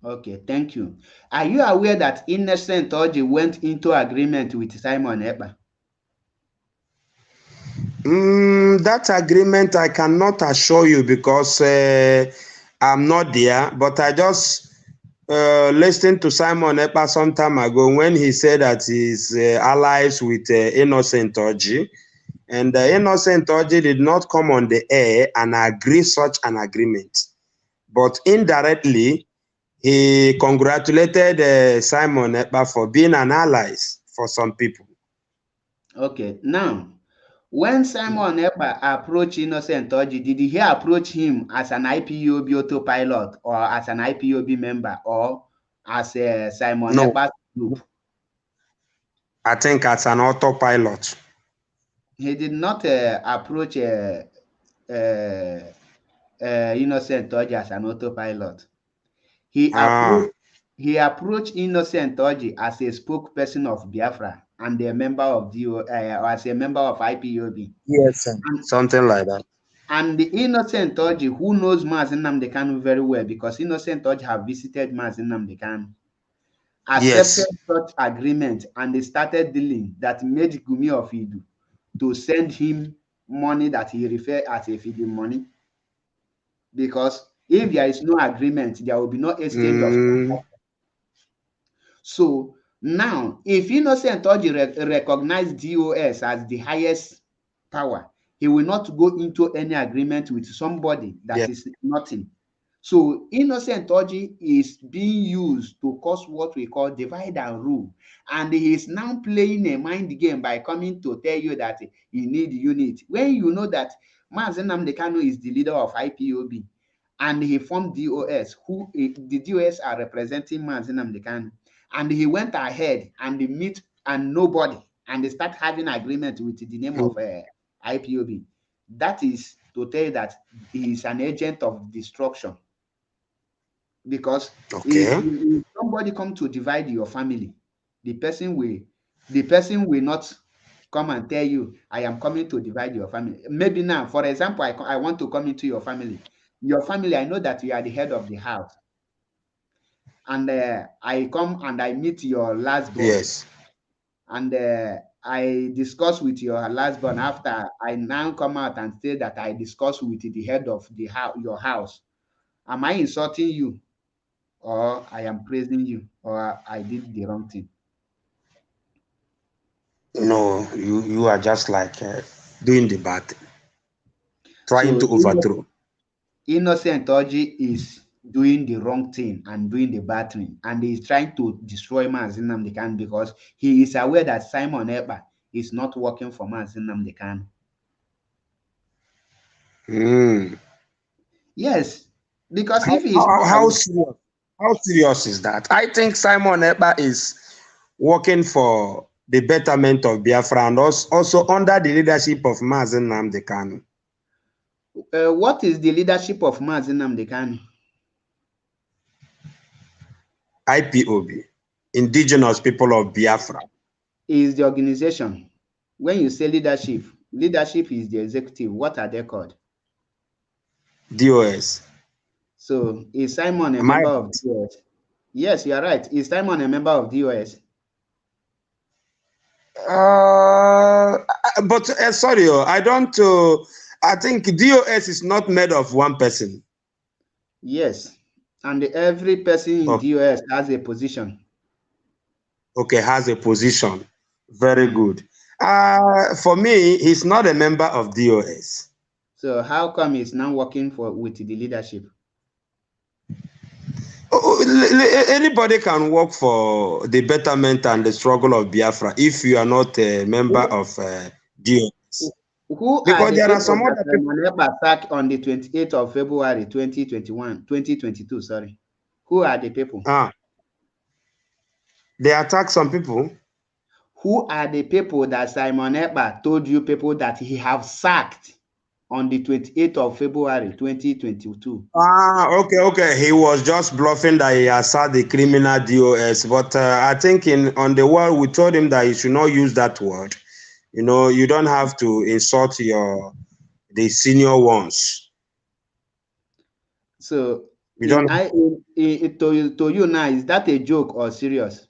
Speaker 1: Okay, thank you. Are you aware that Innocent Oji went into agreement with Simon Ekpa?
Speaker 2: That agreement I cannot assure you because I'm not there, but I just listened to Simon Ekpa some time ago when he said that he's allies with Innocent Oji, and Innocent Oji did not come on the air and agree such an agreement. But indirectly, he congratulated Simon Ekpa for being an ally for some people.
Speaker 1: Okay, now, when Simon Ekpa approached Innocent Oji, did he approach him as an IPOB autopilot or as an IPOB member or as a Simon
Speaker 2: No,
Speaker 1: Ekpa group?
Speaker 2: I think as an autopilot.
Speaker 1: He did not approach Innocent Oji as an autopilot. He
Speaker 2: Ah,
Speaker 1: approached Innocent Oji as a spokesperson of Biafra and a member of DO, or as a member of IPOB.
Speaker 2: yes, sir.
Speaker 1: And,
Speaker 2: Something like that.
Speaker 1: and the Innocent Oji, who knows Mazi Nnamdi Kanu very well, because Innocent Oji have visited Mazi Nnamdi Kanu, accepted
Speaker 2: Yes.
Speaker 1: such agreement, and they started dealing that made Gumi of Idu to send him money that he referred as a feeding money. Because if there is no agreement, there will be no exchange of. So now, if Innocent Oji recognize DOS as the highest power, he will not go into any agreement with somebody that
Speaker 2: Yeah.
Speaker 1: is nothing. So Innocent Oji is being used to cause what we call divide and rule. And he is now playing a mind game by coming to tell you that you need unit. When you know that Mazi Nnamdi Kanu is the leader of IPOB and he formed DOS, who the DOS are representing Mazi Nnamdi Kanu. And he went ahead and they meet and nobody, and they start having agreement with the name of IPOB. That is to tell you that he is an agent of destruction. Because if somebody come to divide your family, the person will not come and tell you, I am coming to divide your family. Maybe now, for example, I want to come into your family. Your family, I know that you are the head of the house. And I come and I meet your last born.
Speaker 2: Yes.
Speaker 1: And I discuss with your last born after I now come out and say that I discuss with the head of the your house. Am I insulting you, or I am praising you, or I did the wrong thing?
Speaker 2: No, you are just like doing the bad thing, trying to
Speaker 1: So
Speaker 2: overthrow.
Speaker 1: Innocent Oji is doing the wrong thing and doing the bad thing, and he is trying to destroy Mazi Nnamdi Kanu because he is aware that Simon Ekpa is not working for Mazi Nnamdi Kanu. Yes, because if he is not
Speaker 2: How serious is that? I think Simon Ekpa is working for the betterment of Biafra and also under the leadership of Mazi Nnamdi Kanu.
Speaker 1: What is the leadership of Mazi Nnamdi Kanu?
Speaker 2: IPOB, Indigenous People of Biafra.
Speaker 1: Is the organization. When you say leadership, leadership is the executive. What are they called?
Speaker 2: DOS.
Speaker 1: So is Simon a
Speaker 2: Am I
Speaker 1: member
Speaker 2: right?
Speaker 1: of DOS? Yes, you are right. Is Simon a member of DOS?
Speaker 2: But sorry, I don't. I think DOS is not made of one person.
Speaker 1: Yes, and every person in DOS has a position.
Speaker 2: Okay, has a position. Very good. For me, he's not a member of DOS.
Speaker 1: So how come he's now working with the leadership?
Speaker 2: Anybody can work for the betterment and the struggle of Biafra if you are not a member of DOS.
Speaker 1: Who are
Speaker 2: Because
Speaker 1: the
Speaker 2: there are
Speaker 1: people
Speaker 2: some
Speaker 1: that
Speaker 2: other people.
Speaker 1: Ekpa sacked on the 28th of February 2022, sorry? Who are the people?
Speaker 2: They attack some people.
Speaker 1: Who are the people that Simon Ekpa told you people that he have sacked on the 28th of February 2022?
Speaker 2: Okay. He was just bluffing that he has sacked the criminal DOS. But I think on the world, we told him that he should not use that word. You know, you don't have to insult the senior ones.
Speaker 1: So
Speaker 2: We don't.
Speaker 1: To you now, is that a joke or serious?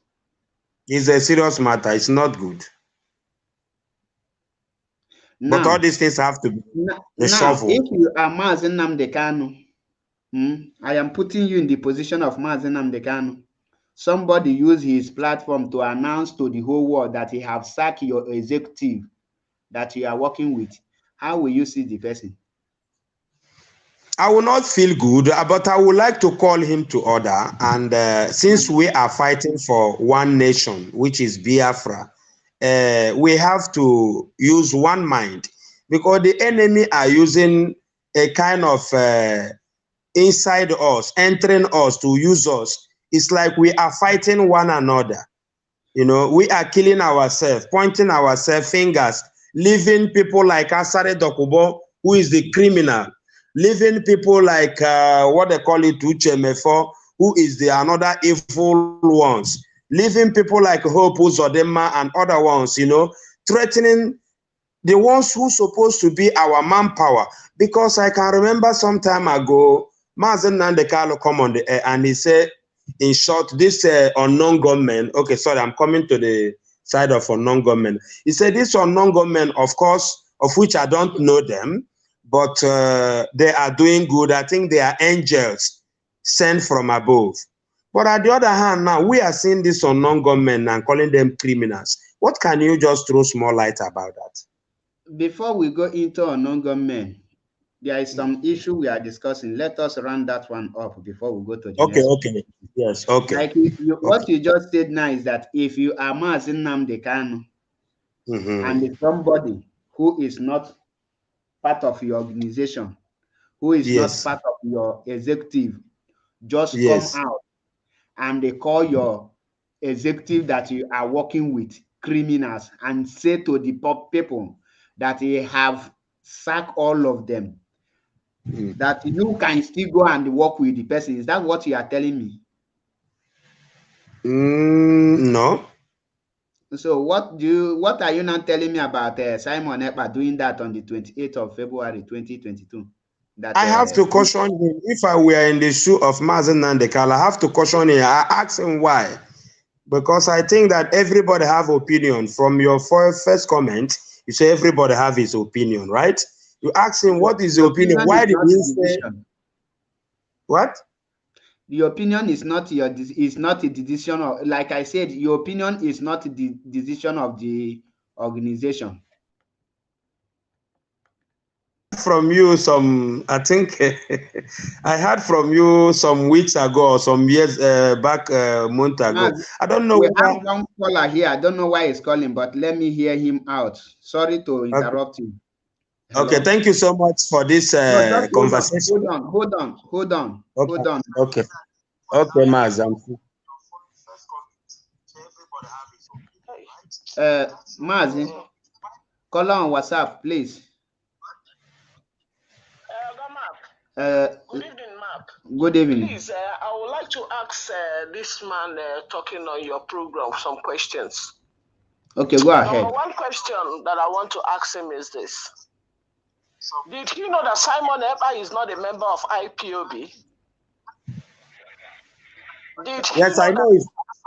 Speaker 2: It's a serious matter. It's not good. But all
Speaker 1: Now,
Speaker 2: these things have to be
Speaker 1: now,
Speaker 2: shuffled.
Speaker 1: if you are Mazi Nnamdi Kanu, I am putting you in the position of Mazi Nnamdi Kanu. Somebody used his platform to announce to the whole world that he have sacked your executive that you are working with. How will you see the person?
Speaker 2: I will not feel good, but I would like to call him to order. And since we are fighting for one nation, which is Biafra, we have to use one mind, because the enemy are using a kind of inside us, entering us to use us. It's like we are fighting one another. You know, we are killing ourselves, pointing ourselves fingers, leaving people like Asare Dokubo, who is the criminal, leaving people like what they call it, Uche Mefo, who is the another evil ones, leaving people like Hope Uzodema and other ones, you know, threatening the ones who supposed to be our manpower. Because I can remember some time ago, Mazen Nandekalo come on the air and he said, in short, this unknown government, okay, sorry, I'm coming to the side of unknown government. He said this unknown government, of course, of which I don't know them, but they are doing good. I think they are angels sent from above. But at the other hand, now we are seeing this unknown government and calling them criminals. What can you just throw small light about that?
Speaker 1: Before we go into unknown government, there is some issue we are discussing. Let us round that one up before we go to the
Speaker 2: Okay,
Speaker 1: next one.
Speaker 2: okay. Yes, okay.
Speaker 1: Like what you just said now is that if you are Mazi Nnamdi Kanu and somebody who is not part of your organization, who is not
Speaker 2: Yes,
Speaker 1: part of your executive, just come
Speaker 2: yes.
Speaker 1: out and they call your executive that you are working with criminals and say to the people that they have sacked all of them, that you can still go and work with the person. Is that what you are telling me?
Speaker 2: No.
Speaker 1: So what are you now telling me about Simon Ekpa doing that on the 28th of February 2022? That
Speaker 2: I have to caution him. If I were in the shoe of Mazen Nandekala, I have to caution him. I ask him why. Because I think that everybody have opinion. From your first comment, you say everybody have his opinion, right? You ask him what is
Speaker 1: the
Speaker 2: your opinion.
Speaker 1: opinion is
Speaker 2: Why did
Speaker 1: not
Speaker 2: he
Speaker 1: the
Speaker 2: say
Speaker 1: decision.
Speaker 2: what?
Speaker 1: The opinion is not a decision of, like I said, your opinion is not the decision of the organization.
Speaker 2: From you some, I think I heard from you some weeks ago or some years back, a month ago.
Speaker 1: Now,
Speaker 2: I don't know
Speaker 1: we have
Speaker 2: whether.
Speaker 1: one caller here. I don't know why he's calling, but let me hear him out. Sorry to
Speaker 2: Okay,
Speaker 1: interrupt you.
Speaker 2: okay.
Speaker 1: Hello?
Speaker 2: Thank you so much for this
Speaker 1: No, just hold on,
Speaker 2: conversation.
Speaker 1: hold on, hold on, hold on,
Speaker 2: Okay,
Speaker 1: hold on.
Speaker 2: okay, okay, Maz.
Speaker 1: Mazi, call on WhatsApp, please.
Speaker 3: Good evening, Mark.
Speaker 1: Good evening.
Speaker 3: Please, I would like to ask this man talking on your program some questions.
Speaker 1: Okay, go ahead.
Speaker 3: Number one question that I want to ask him is this. Did he know that Simon Ekpa is not a member of IPOB? Did he
Speaker 2: Yes, I know
Speaker 3: that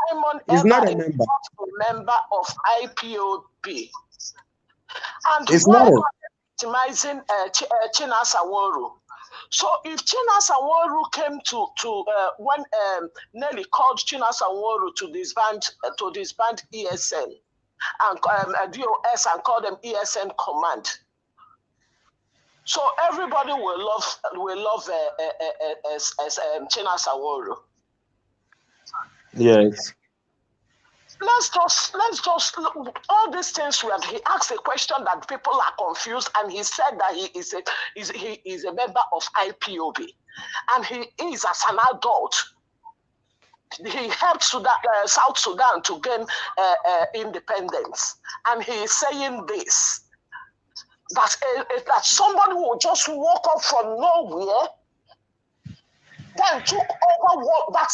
Speaker 3: Simon
Speaker 2: he's not
Speaker 3: Ekpa
Speaker 2: a
Speaker 3: is
Speaker 2: member.
Speaker 3: not a member of IPOB? And
Speaker 2: It's
Speaker 3: why
Speaker 2: not.
Speaker 3: are they victimizing Chinasa Nworu? So if Chinasa Nworu came to when Nelly called Chinasa Nworu to disband ESN and DOS and call them ESN command, so everybody will love Chinasa Nworu.
Speaker 2: Yes.
Speaker 3: Let's just look all these things. He asked a question that people are confused, and he said that he is a member of IPOB, and he is, as an adult, he helped South Sudan to gain independence, and he is saying this, that somebody will just walk up from nowhere, then took over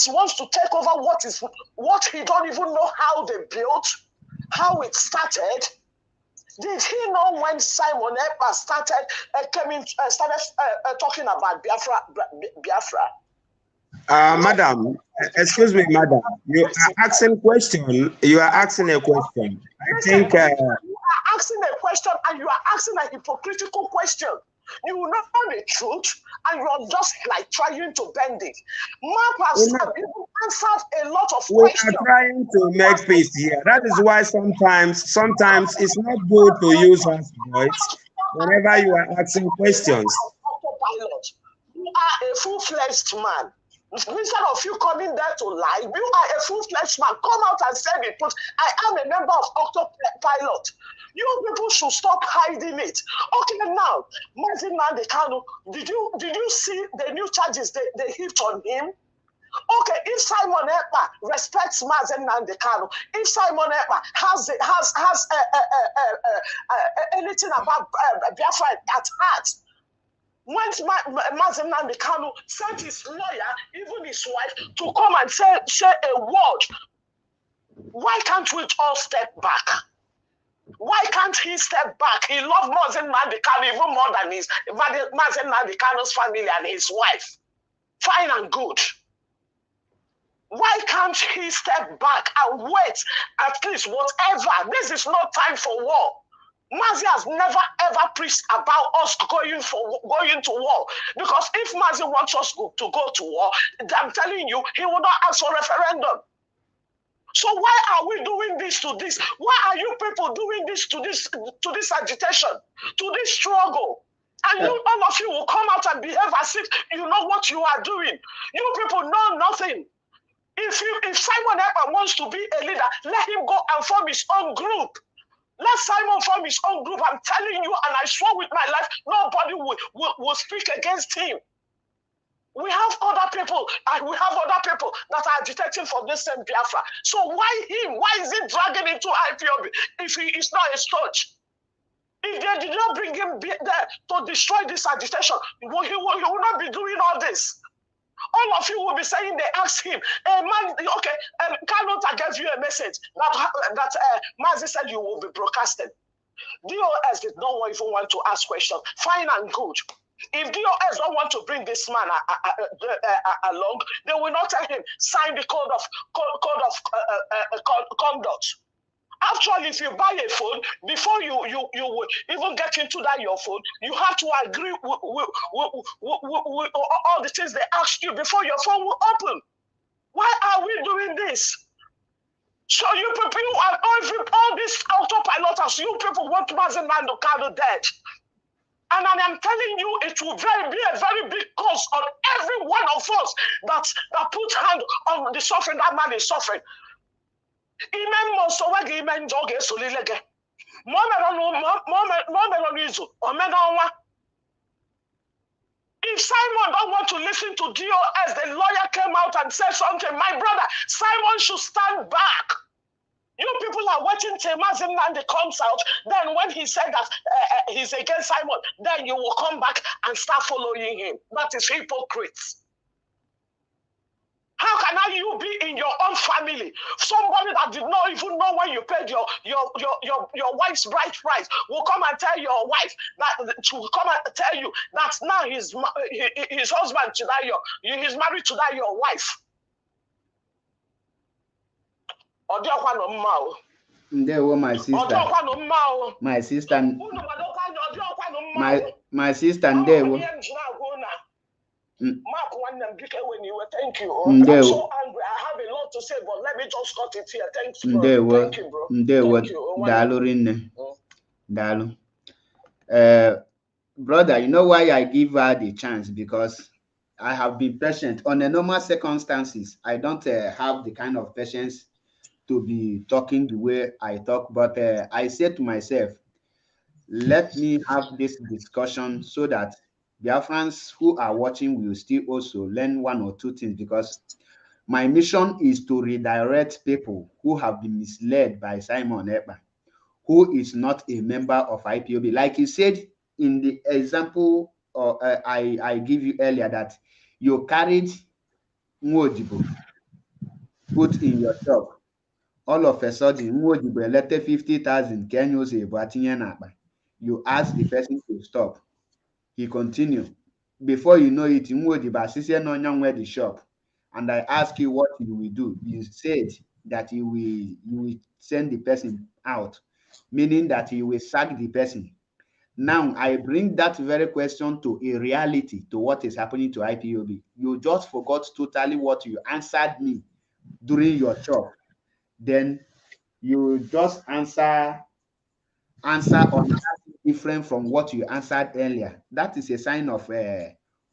Speaker 3: wants to take over what he don't even know how they built, how it started. Did he know when Simon Ekpa started talking about Biafra?
Speaker 2: Madam, excuse me, madam. You are asking question. You are asking a question. I think.
Speaker 3: You are asking a question and you are asking a hypocritical question. You know the truth and you're just like trying to bend it. Mark has answered a lot of
Speaker 2: we
Speaker 3: questions.
Speaker 2: are trying to make peace here. That is why sometimes it's not good to use our voice whenever you are asking questions.
Speaker 3: Autopilot. You are a full-fledged man. Instead of you coming there to lie, you are a full-fledged man. Come out and say the truth. I am a member of Autopilot. You people should stop hiding it. Okay, now, Nnamdi Kanu, did you see the new charges they heaped on him? Okay, if Simon Ekpa respects Nnamdi Kanu, if Simon Ekpa has anything about Biafra at heart, when Nnamdi Kanu sent his lawyer, even his wife, to come and say a word, why can't we all step back? Why can't he step back? He loved Nnamdi Kanu even more than Nnamdi Kanu's family and his wife. Fine and good. Why can't he step back and wait at least whatever? This is not time for war. Mazi has never ever preached about us going to war. Because if Mazi wants us to go to war, I'm telling you, he will not ask for referendum. So why are we doing this to this? Why are you people doing this to this agitation, to this struggle? And you, all of you will come out and behave as if you know what you are doing. You people know nothing. If Simon Ekpa wants to be a leader, let him go and form his own group. Let Simon form his own group. I'm telling you, and I swear with my life, nobody will speak against him. We have other people, and we have other people that are agitating for this same Biafra. So why him? Why is he dragging into IPOB if he is not a stooge? If they did not bring him there to destroy this agitation, he will not be doing all this. All of you will be saying they asked him, man, okay, Kanota gave you a message that Mazi said you will be broadcasted. DOS did not even want to ask questions. Fine and good. If DOS don't want to bring this man along, they will not tell him sign the code of conduct. Actually, if you buy a phone, before you will even get into that your phone, you have to agree with all the things they asked you before your phone will open. Why are we doing this? So you people are all these autopiloters, you people want Nnamdi Kanu dead. And I'm telling you, it will be a very big cost on every one of us that put hand on the suffering that man is suffering. If Simon don't want to listen to DOS, the lawyer came out and said something. My brother, Simon should stand back. You people are waiting till Nnamdi comes out. Then when he said that he's against Simon, then you will come back and start following him. That is hypocrites. How can you be in your own family? Somebody that did not even know when you paid your wife's bride price will come and tell your wife that to come and tell you that now his husband to that he's married to that your wife.
Speaker 1: Ndewo, my sister. My sister. My sister Ndewo.
Speaker 3: Thank you. I'm so angry. I have a lot to say, but let me just cut it here. Thanks, bro. Thank you, bro.
Speaker 1: Dalu. Brother, you know why I give her the chance? Because I have been patient. On the normal circumstances, I don't have the kind of patience to be talking the way I talk. But I said to myself, let me have this discussion so that Biafrans who are watching will still also learn one or two things, because my mission is to redirect people who have been misled by Simon Ekpa, who is not a member of IPOB. Like you said in the example I give you earlier, that you carried Nwodibo, put in your shop. All of a sudden, Nwodibo elected 50,000 Kenyos. You ask the person to stop. He continued. Before you know it, Nwodibo assisted on the shop. and I ask you what you will do, you said that you will send the person out, meaning that you will sack the person. Now I bring that very question to a reality, to what is happening to IPOB. You just forgot totally what you answered me during your talk. Then you just answer on different from what you answered earlier. That is a sign of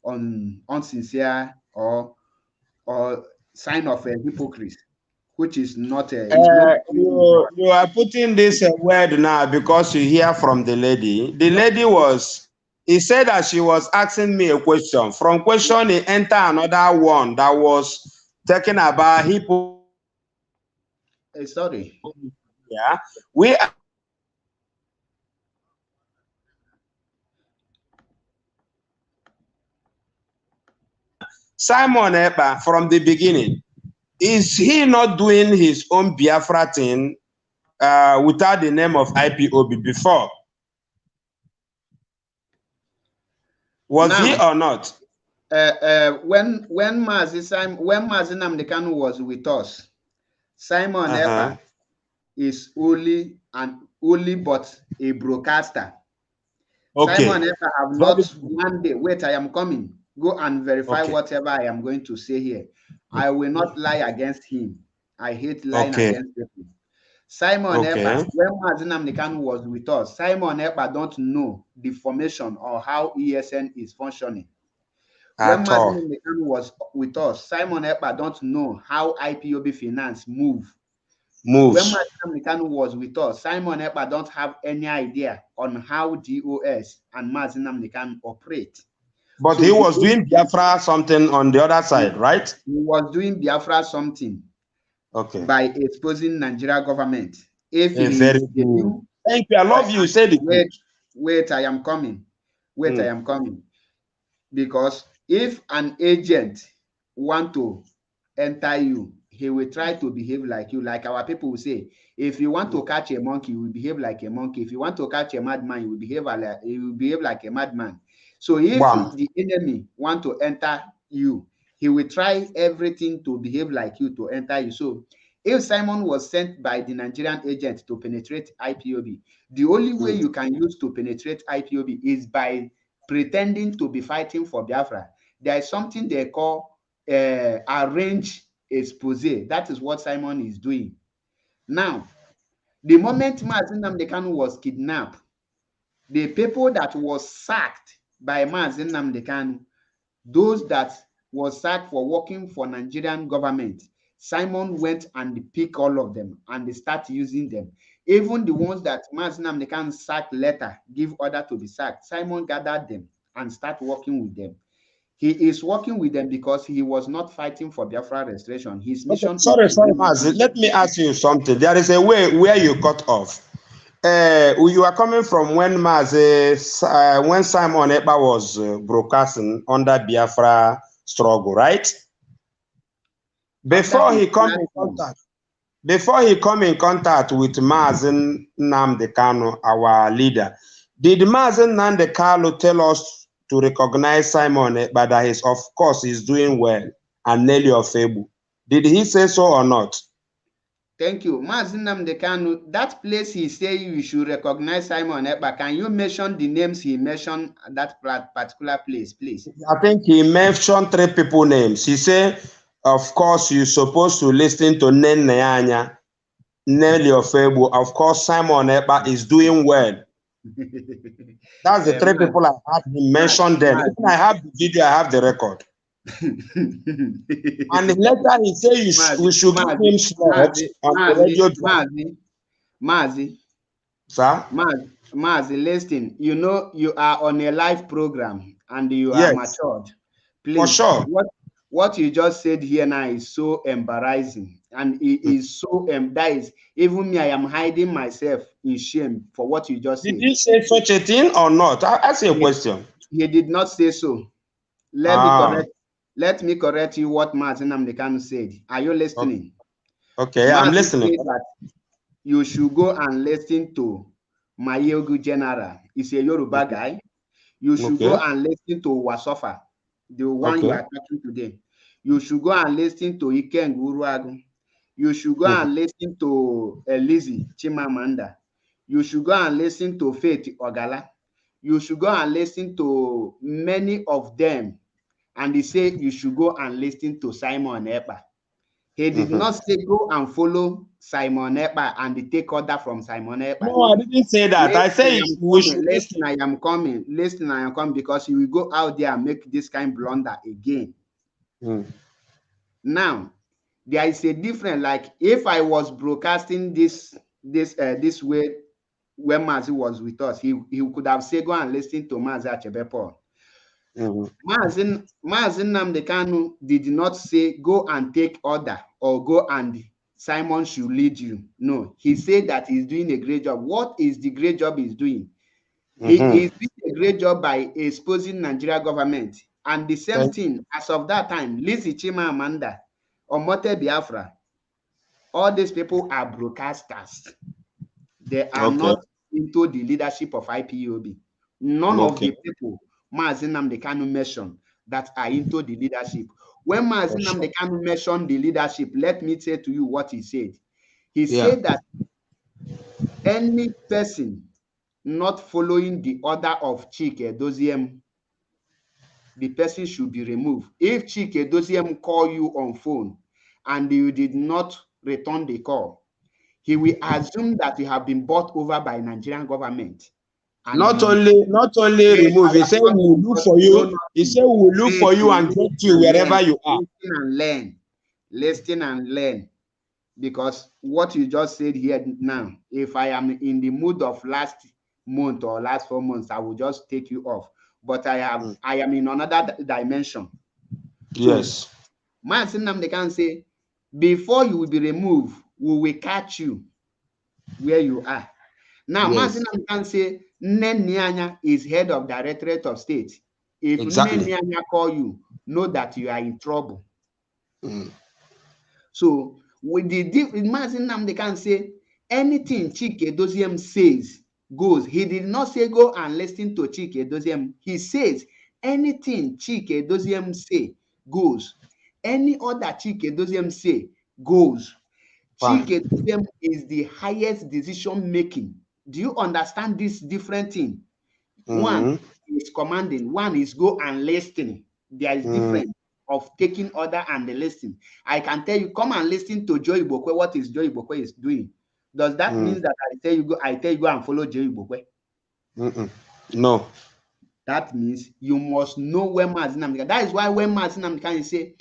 Speaker 1: unsincere or sign of a hypocrite, which is not is not.
Speaker 2: You are putting this word now because you hear from the lady. The lady was, he said that she was asking me a question. From question, he entered another one that was talking about
Speaker 1: Sorry.
Speaker 2: Yeah, we Simon Ekpa from the beginning. Is he not doing his own Biafra thing without the name of IPOB before? Was
Speaker 1: Now,
Speaker 2: he or not?
Speaker 1: when Mazi Nnamdi Kanu was with us, Simon Ekpa is only but a broadcaster.
Speaker 2: Okay.
Speaker 1: Simon Ekpa have not one day. Wait, I am coming. Go and verify whatever I am going to say here. I will not lie against him. I hate lying against people. Simon Ekpa, when Mazi Nnamdi Kanu was with us, Simon Ekpa don't know the formation or how ESN is functioning. When Mazi Nnamdi Kanu was with us, Simon Ekpa don't know how IPOB finance moves. When Mazi Nnamdi Kanu was with us, Simon Ekpa don't have any idea on how DOS and Mazi Nnamdi Kanu operate.
Speaker 2: But so he was doing Biafra something on the other side, right?
Speaker 1: He was doing Biafra something. By exposing Nigeria government. If he
Speaker 2: very
Speaker 1: is
Speaker 2: good. Thank you. I love you. Say it.
Speaker 1: Wait, I am coming. Wait, I am coming. Because if an agent want to enter you, he will try to behave like you. Like our people will say, if you want to catch a monkey, you will behave like a monkey. If you want to catch a madman, you will behave like a madman. So if the enemy want to enter you, he will try everything to behave like you to enter you. So if Simon was sent by the Nigerian agent to penetrate IPOB, the only way you can use to penetrate IPOB is by pretending to be fighting for Biafra. There is something they call arrange expose. That is what Simon is doing. Now, the moment Mazi Nnamdi Kanu was kidnapped, the people that was sacked by Mazi Nnamdi Kanu, those that was sacked for working for Nigerian government, Simon went and picked all of them and they start using them. Even the ones that Mazi Nnamdi Kanu sacked later, give order to be sacked, Simon gathered them and start working with them. He is working with them because he was not fighting for Biafra restoration. His mission.
Speaker 2: Sorry, Mazi. Let me ask you something. There is a way where you cut off. You are coming from when Mazi, when Simon Ekpa was broadcasting under Biafra struggle, right? Before he come in contact with Mazi Nnamdi Kanu, our leader, did Mazi Nnamdi Kanu tell us to recognize Simon Ekpa that he's doing well and Nelly Ofebu? Did he say so or not?
Speaker 1: Thank you. Mazi Nnamdi Kanu, that place he say you should recognize Simon Ekpa. Can you mention the names he mentioned at that particular place, please?
Speaker 2: I think he mentioned 3 people names. He said, of course, you're supposed to listen to Neneanya, Nelly Ofebu. Of course, Simon Ekpa is doing well. That's the 3 people I had him mention them. Even I have the video, I have the record. And later he said we should give him slots on the radio.
Speaker 1: Mazi.
Speaker 2: Sir?
Speaker 1: Mazi, listen, you know you are on a live program and you are matured. Please,
Speaker 2: for sure.
Speaker 1: What you just said here now is so embarrassing. And it is so, that is, even me, I am hiding myself in shame for what you just said.
Speaker 2: Did he say such a thing or not? I ask you a question.
Speaker 1: He did not say so. Let me correct you what Mazi Nnamdi Kanu said. Are you listening?
Speaker 2: Okay, I'm listening.
Speaker 1: Said that you should go and listen to Mayogu General. He's a Yoruba guy. You should go and listen to Wasofa, the one you are talking today. You should go and listen to Ikenga Uruagu. You should go and listen to Lizzie Chimamanda. You should go and listen to Faith Ogala. You should go and listen to many of them. And they say you should go and listen to Simon Ekpa. He did not say go and follow Simon Ekpa and take order from Simon Ekpa.
Speaker 2: No, I didn't say that. I say we should
Speaker 1: listen. I am coming. Listen, I am coming because you will go out there and make this kind of blunder again. Now, there is a difference. Like if I was broadcasting this way when Mazi was with us, he could have said go and listen to Mazi Achebe Paul. Mazi Nnamdi Kanu did not say go and take order or go and Simon should lead you. No, he said that he's doing a great job. What is the great job he's doing? He is doing a great job by exposing Nigeria government. And the same thing, as of that time, Lizzie Chimamanda, Omote Biafra, all these people are broadcasters. They are not into the leadership of IPOB. None of the people Mazi Nnamdi Kanu mentioned that are into the leadership. When Mazi Nnamdi Kanu mentioned the leadership, let me say to you what he said. He said that any person not following the order of Chike Doziem, the person should be removed. If Chike Doziem call you on phone and you did not return the call, he will assume that you have been bought over by Nigerian government. And
Speaker 2: not only remove, he said we will look for you. He said we will look for you and get you wherever you are.
Speaker 1: Listen and learn. Because what you just said here now, if I am in the mood of last month or last 4 months, I will just take you off. But I am in another dimension.
Speaker 2: Yes.
Speaker 1: Mazi Nnamdi Kanu say, before you will be removed, we will catch you where you are. Now, Mazi Nnamdi Kanu say, Nnenianya is head of Directorate of State. If Nnenianya call you, know that you are in trouble. So, with the Mazi Nnamdi Kanu say, anything Chike Doziem says goes. He did not say go and listen to Chike Doziem. He says anything Chike Doziem say goes. Any other Chike Doziem say goes. Chike Doziem is the highest decision making. Do you understand this different thing? One is commanding, one is go and listen. There is difference of taking order and the listening. I can tell you, come and listen to Joe Ibokwe. What is Joe Ibokwe is doing? Does that mean that I tell you go and follow Joe Ibokwe?
Speaker 2: No.
Speaker 1: That means you must know where Mazi Nnamdi Kanu. That is why when Mazi Nnamdi Kanu say,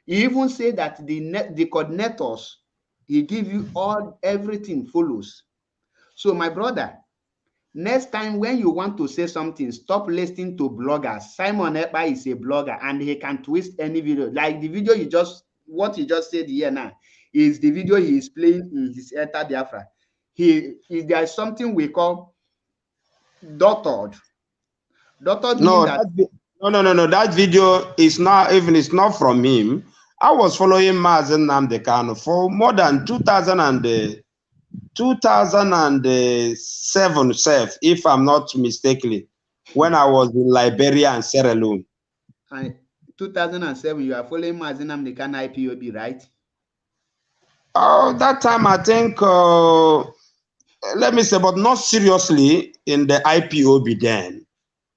Speaker 1: he even say that the coordinators, he give you everything follows. So my brother, next time when you want to say something, stop listening to bloggers. Simon Ekpa is a blogger and he can twist any video. Like the video what he just said here now is the video he is playing in his Eta Biafra. There's something we call doctored.
Speaker 2: No, that video is not from him. I was following Mazi Nnamdi Kanu for more than 2007, if I'm not mistaken, when I was in Liberia and Sierra Leone.
Speaker 1: And 2007, you are following Mazi Nnamdi Kanu IPOB, right?
Speaker 2: Oh, that time I think, let me say, but not seriously in the IPOB then,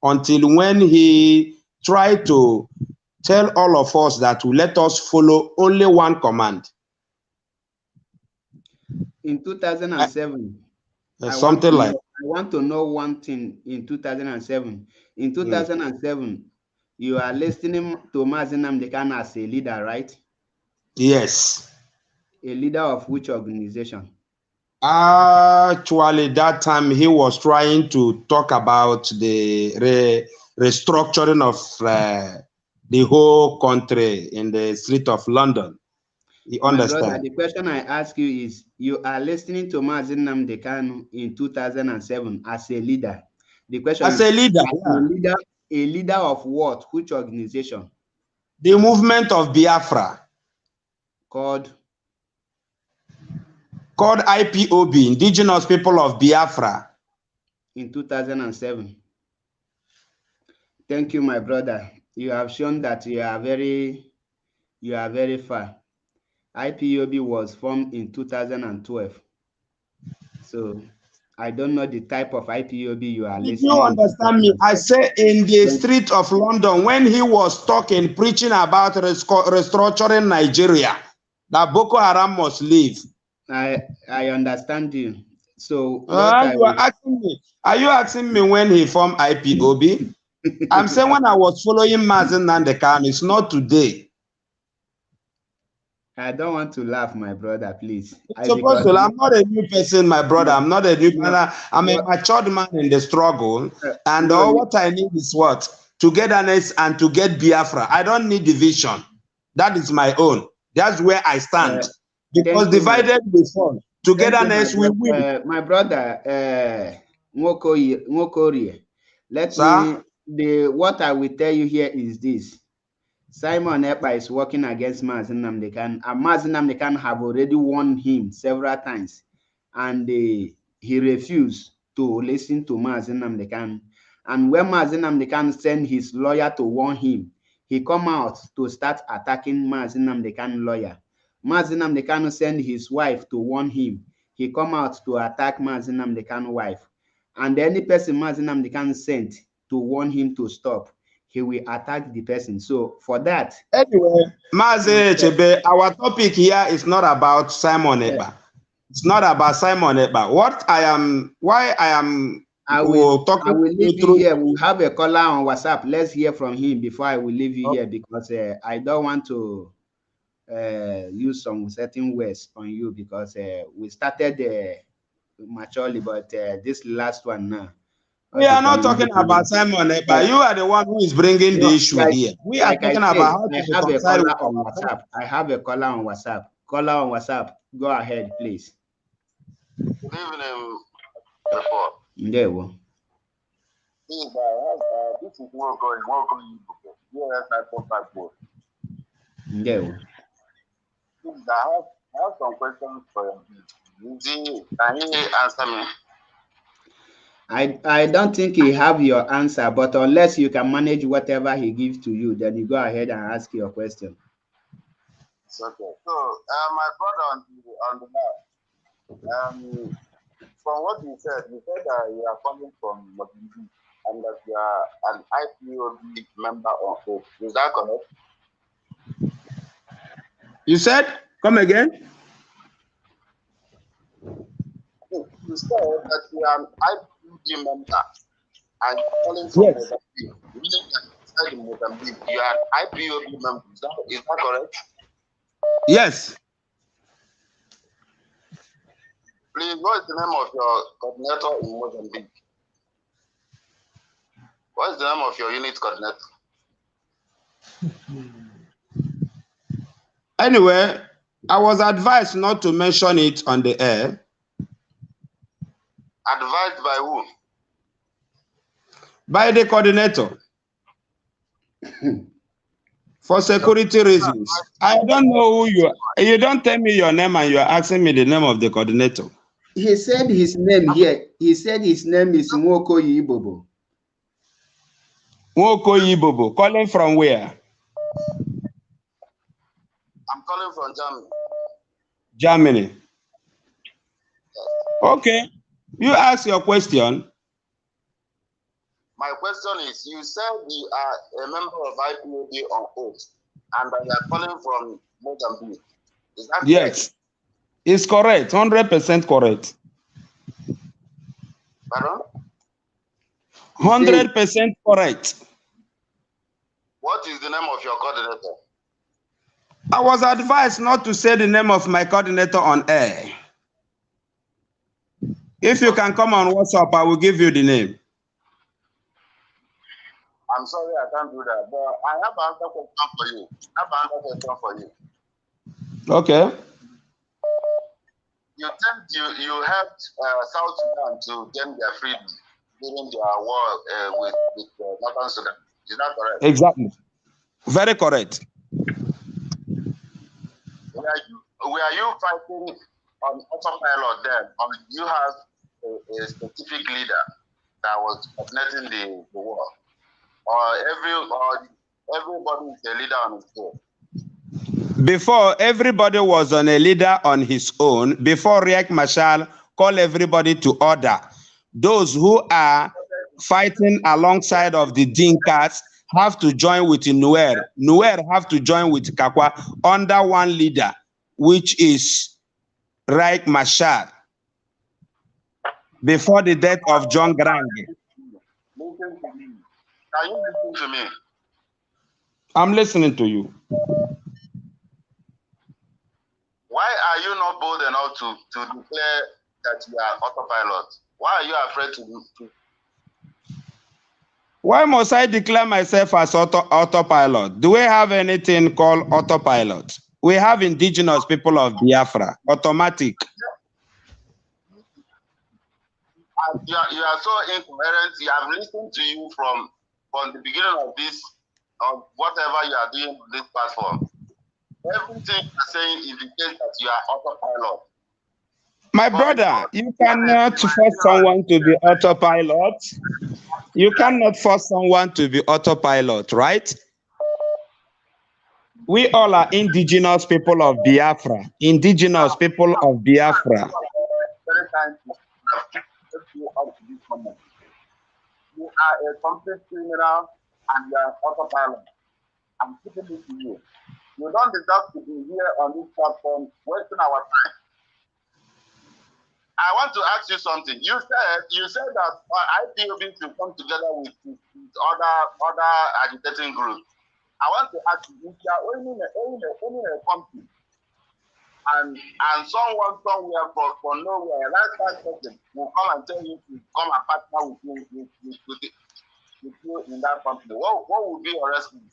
Speaker 2: until when he tried to tell all of us that to let us follow only one command.
Speaker 1: In 2007, I want to know one thing in 2007. In 2007, you are listening to Mazi Nnamdi Kanu as a leader, right?
Speaker 2: Yes.
Speaker 1: A leader of which organization?
Speaker 2: Actually, that time he was trying to talk about the restructuring of the whole country in the street of London. You understand?
Speaker 1: My brother, the question I ask you is, you are listening to Mazi Nnamdi Kanu in 2007 as a leader. The question
Speaker 2: as a leader,
Speaker 1: a leader of what? Which organization?
Speaker 2: The movement of Biafra.
Speaker 1: Called
Speaker 2: IPOB, Indigenous People of Biafra.
Speaker 1: In 2007. Thank you, my brother. You have shown that you are very You are very far. IPOB was formed in 2012. So I don't know the type of IPOB you are
Speaker 2: Did you
Speaker 1: listening.
Speaker 2: understand me? I say in the street of London, when he was talking, preaching about restructuring Nigeria, that Boko Haram must leave.
Speaker 1: I understand you. So what I
Speaker 2: You are asking me? Are you asking me when he formed IPOB? I'm saying when I was following mazi Nnamdi Kanu, it's not today.
Speaker 1: I don't want to laugh, my brother, please.
Speaker 2: It's supposed to. I'm not a new person, my brother. I'm not a new person. I'm a matured man in the struggle. And all what I need is what? Togetherness and to get Biafra. I don't need division. That is my own. That's where I stand. Because divided we fall. Togetherness we win.
Speaker 1: My brother, Nwokorie, what I will tell you here is this. Simon Ekpa is working against mazi Nnamdi Kanu, and mazi Nnamdi Kanu have already warned him several times, and he refused to listen to mazi Nnamdi Kanu. And when mazi Nnamdi Kanu sent his lawyer to warn him, he come out to start attacking mazi Nnamdi Kanu lawyer. Mazi Nnamdi Kanu sent his wife to warn him. He come out to attack mazi Nnamdi Kanu wife. And any person mazi Nnamdi Kanu sent to warn him to stop, he will attack the person. So for that.
Speaker 2: Anyway, Mazi Chebe, our topic here is not about Simon Ekpa. It's not about Simon Ekpa.
Speaker 1: I will leave you here. We'll have a caller on WhatsApp. Let's hear from him before I will leave you here, because I don't want to use some certain words on you, because we started maturely, but this last one now.
Speaker 2: We are not talking about Simon Ekpa. You are the one who is bringing the issue here. We are talking about how to reconcile with
Speaker 1: on WhatsApp. I have a caller on WhatsApp. Caller on WhatsApp. Go ahead, please.
Speaker 4: Good evening.
Speaker 1: There we go.
Speaker 4: This is welcome. Yes, I come back.
Speaker 1: There we go.
Speaker 4: I have some questions for you. Can you answer me?
Speaker 1: I don't think he have your answer, but unless you can manage whatever he gives to you, then you go ahead and ask your question.
Speaker 4: It's okay. So, my brother on the left, from what you said that you are coming from Mozambique and that you are an IPOB member on oath. Is that correct?
Speaker 2: You said? Come again?
Speaker 4: You said that you are an IPOB member and calling from Mozambique. Meaning that inside in Mozambique, you are an IPOB member. Is that correct?
Speaker 2: Yes.
Speaker 4: Please, what is the name of your coordinator in Mozambique? What is the name of your unit coordinator?
Speaker 2: Anyway, I was advised not to mention it on the air.
Speaker 4: Advised by who?
Speaker 2: By the coordinator. For security reasons. I don't know who you are. You don't tell me your name and you are asking me the name of the coordinator.
Speaker 1: He said his name here. He said his name is Nwokorie Ibobo.
Speaker 2: Nwokorie Ibobo. Calling from where?
Speaker 4: I'm calling from Germany.
Speaker 2: Germany. Okay. You ask your question.
Speaker 4: My question is, you said you are a member of IPOB on oath and that you are calling from Mozambique. Is that correct?
Speaker 2: Yes. It's correct. 100% correct.
Speaker 4: Pardon?
Speaker 2: 100% correct.
Speaker 4: What is the name of your coordinator?
Speaker 2: I was advised not to say the name of my coordinator on air. If you can come on WhatsApp, I will give you the name.
Speaker 4: I'm sorry, I can't do that, but I have another question for you.
Speaker 2: Okay.
Speaker 4: You think you helped South Sudan to gain their freedom during their war with Northern Sudan. Is that correct?
Speaker 2: Exactly. Very correct.
Speaker 4: Were you fighting on autopilot then, or did you have a specific leader that was coordinating the war? Or everybody is a leader on his own?
Speaker 2: Before, everybody was on a leader on his own. Before Riek Machar call everybody to order. Those who are fighting alongside of the Dinkas have to join with Nuer. Nuer have to join with Kakwa under one leader, which is Riek Machar. Before the death of John Garang.
Speaker 4: Listen to me. Can you listen to me?
Speaker 2: I'm listening to you.
Speaker 4: Why are you not bold enough to declare that you are autopilot? Why are you afraid to do?
Speaker 2: Why must I declare myself as autopilot? Do we have anything called autopilot? We have indigenous people of Biafra, automatic.
Speaker 4: You are so incoherent. You have listened to you from the beginning of this, of whatever you are doing on this platform. Everything you are saying indicates that you are autopilot.
Speaker 2: My brother, you cannot force someone to be autopilot. You cannot force someone to be autopilot, right? We all are indigenous people of Biafra. Indigenous people of Biafra.
Speaker 4: You are a complete criminal and you are autopilot. I'm putting it to you. You don't deserve to be here on this platform wasting our time. I want to ask you something. You said that IPOB should come together with other agitating groups. I want to ask you, if you are owning a company and someone somewhere from nowhere, that person will come and tell you to come and partner with you in that company, what would be your response?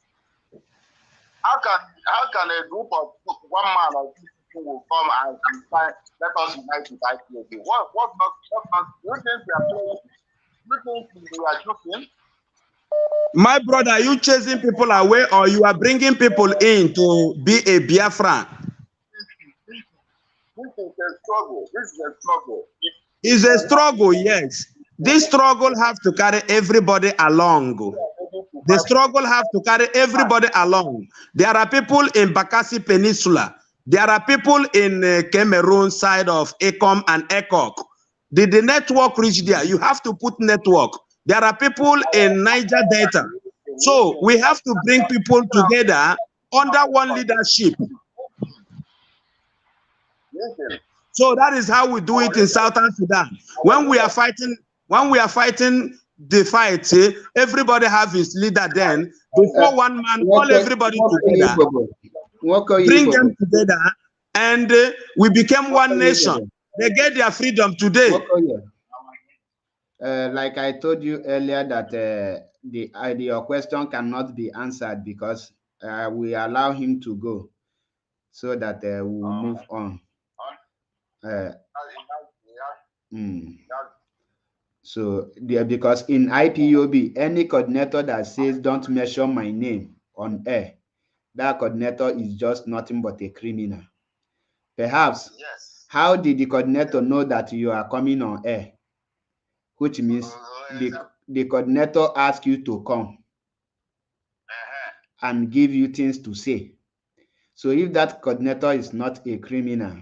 Speaker 4: How can a group of one man or two people will come and find, let us unite with IPOB? What not? You think we are playing? You think we are joking?
Speaker 2: My brother, are you chasing people away or you are bringing people in to be a Biafran?
Speaker 4: This is a struggle. This is a struggle.
Speaker 2: It's a struggle, yes. This struggle have to carry everybody along. The struggle have to carry everybody along. There are people in Bakassi Peninsula. There are people in Cameroon side of Ekom and Ekok. Did the network reach there? You have to put network. There are people in Niger Delta. So we have to bring people together under one leadership. So that is how we do it in Southern Sudan. When we are fighting the fight, everybody have his leader then. Before one man, call everybody together, bring them together, and we became one nation. They get their freedom today.
Speaker 1: Like I told you earlier that your question cannot be answered because we allow him to go so that we will move on. So because in IPOB, any coordinator that says don't mention my name on air, that coordinator is just nothing but a criminal. Perhaps, how did the coordinator know that you are coming on air? Which means the coordinator asked you to come and give you things to say. So if that coordinator is not a criminal,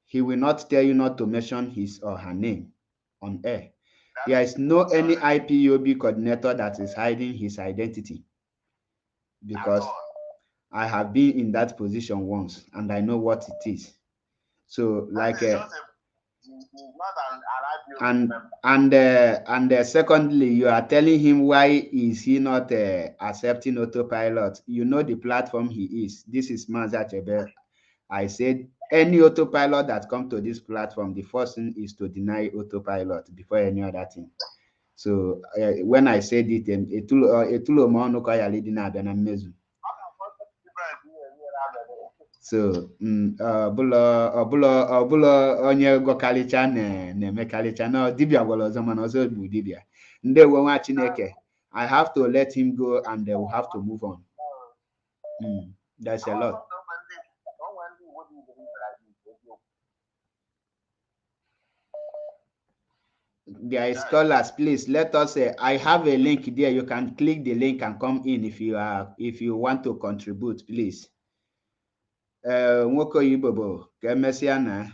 Speaker 1: he will not tell you not to mention his or her name on air. There is no any IPOB coordinator that is hiding his identity, because I have been in that position once and I know what it is. So like secondly, you are telling him why is he not accepting autopilot? You know the platform he is. This is Mazi. I said any autopilot that comes to this platform, the first thing is to deny autopilot before any other thing. So when I said it, so ọbụla onye gọkalicha na-emekalicha na dibịa gwara ọzọ mana ọzọ bụ dibịa. Ndewo nwa Chineke, I have to let him go and they will have to move on. That's a lot. There is scholars, please let us say I have a link there. You can click the link and come in if you want to contribute, please. nwoke oyibo bụ ka emesịa na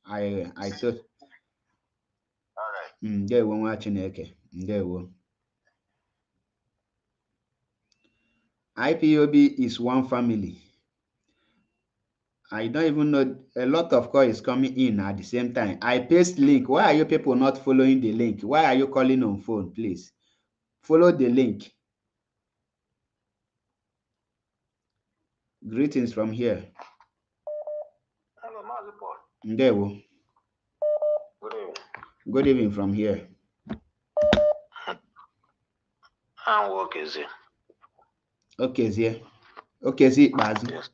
Speaker 1: I thought.
Speaker 4: All right.
Speaker 1: Ndewo nwa Chineke, ndewo. IPOB is one family. I don't even know, a lot of calls coming in at the same time. I paste link. Why are you people not following the link? Why are you calling on phone, please? Follow the link. Greetings from here.
Speaker 3: Hello, Mazi Paul.
Speaker 1: Ndewo.
Speaker 3: Good evening.
Speaker 1: Good evening from here.
Speaker 3: And work is it?
Speaker 1: Okay, Zia. Okay, Zia, Bazu.
Speaker 3: Yes.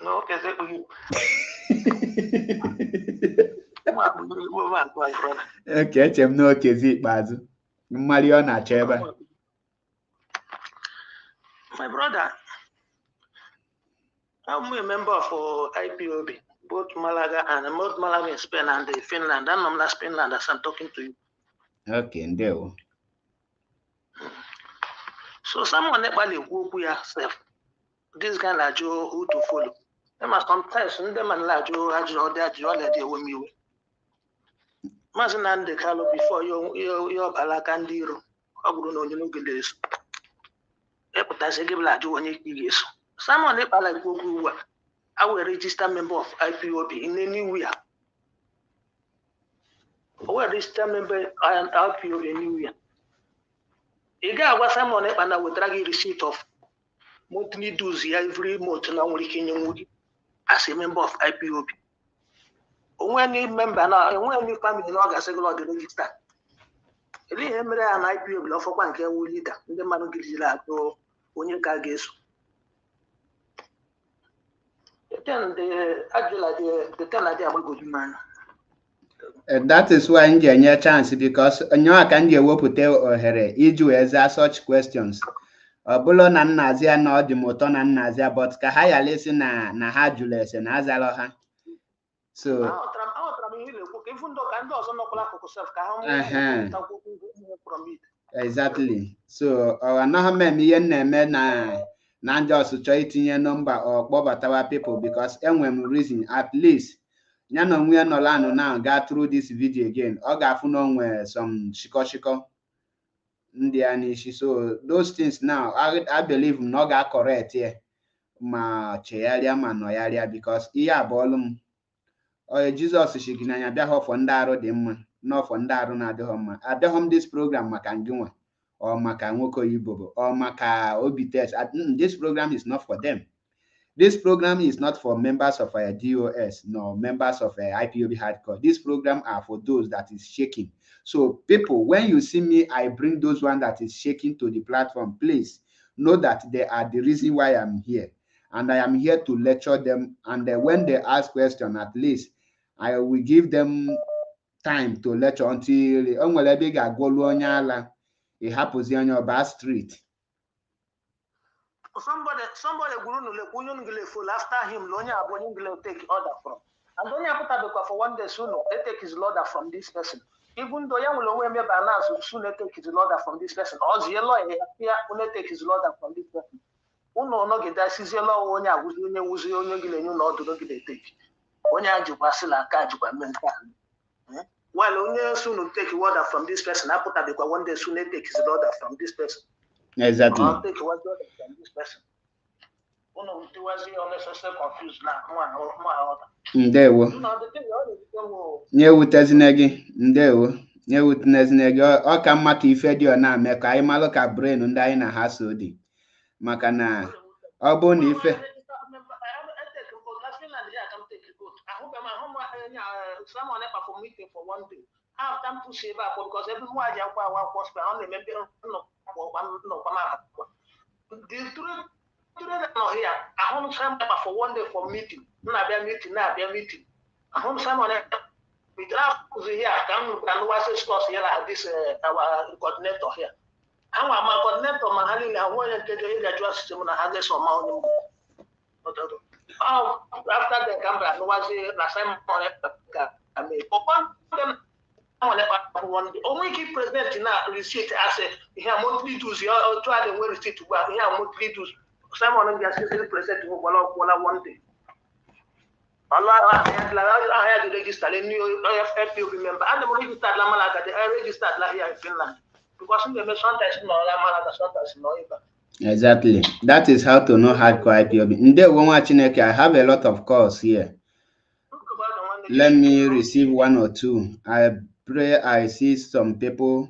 Speaker 3: No, okay, Zia.
Speaker 1: Okay, chem no okay, Zia, Bazu. Mariona Cheba.
Speaker 3: My brother, I'm a member for IPOB, both Malaga and both Malaga in Spain and Finland. And I'm not Finland as I'm talking to you.
Speaker 1: Okay, ndewo.
Speaker 3: So someone yourself, this guy like Joe who to follow. Them are sometimes them and like Joe already with me. Nnamdi Kanu before your Balakandiro. I don't know you know this. Someone like I will register member of IPOB in anywhere. I will register member of IPOB anywhere. You got someone and I will drag a receipt of monthly dues every month now as a member of IPOB. When you member now, when you family now got the register. If you remember an IPOB law for one care leader, the man gives you that when you can guess. Then the good man.
Speaker 1: That is why you get a chance because you can get what put or here. You answer such questions. Bulo na Nazia no the motor na Nazia, but kahaya listen na ha Julius and Azaloha. So exactly. So na just try itinye number or kpọbatawa people because enwem reason at least ya na onwe no land now go through this video again. Ọ ga-afụ na onwe some shiko ndị a n'ishi. So those things now I believe no ga correct here ma chegharịa ma nọgharịa because ihe abụọlụ m Jesus shigina anya bịa for ndị arụ dị mma no for ndị arụ na-adịghị mma. Abịaghị m this program maka ngịnwa or maka nwoke oyibo or maka obites. This program is not for them. This program is not for members of DOS nor members of IPOB hardcore. This program are for those that is shaking. So people, when you see me, I bring those one that is shaking to the platform. Please know that they are the reason why I'm here. And I am here to lecture them. And when they ask questions, at least I will give them time to lecture until it happens on your back street.
Speaker 3: Somebody full after him, Lonya take order from. And Lonya put for one day soon, they take his order from this person. Even though you will me balance soon take his order from this person. Or yellow here, when take his order from this person. Uno no get that is yellow when you was you know to take. When you basila catch by mental. While only soon take order from this person, I put one day soon take his order from this person.
Speaker 1: Exactly.
Speaker 3: I'll take one order from this person. Was unnecessarily confused now.
Speaker 1: Ndewo. Nyewutezinegi. Ndewo. Nyewutezinegi. Ọ ka mma ka ife dị ọ na-ame ka anyị malụ ka brain ndị anyị na ha so dị. Maka na ọ bụ na ife.
Speaker 3: Someone for meeting for one day. I have time to save up because everyone I here. I want some for one day for meeting. Not be meeting. I want someone we draft here. Come and watch this course here like this. Our coordinator here. How am I coordinator? My handling. I want to get the address to my address or my. After they come back, no was the same I mean, only keep president now receipt as a monthly dues or try to receipt to work here monthly dues. Someone gets present to one day. Allah had registered a new FFU member. And the registered La Malaga, I registered La here in Finland. Because the sometimes no La Malaga, sometimes no either.
Speaker 1: Exactly. That is how to know hardcore IPOB. Nde Wonwa Chineke, I have a lot of calls here. Let me receive one or two. I pray I see some people.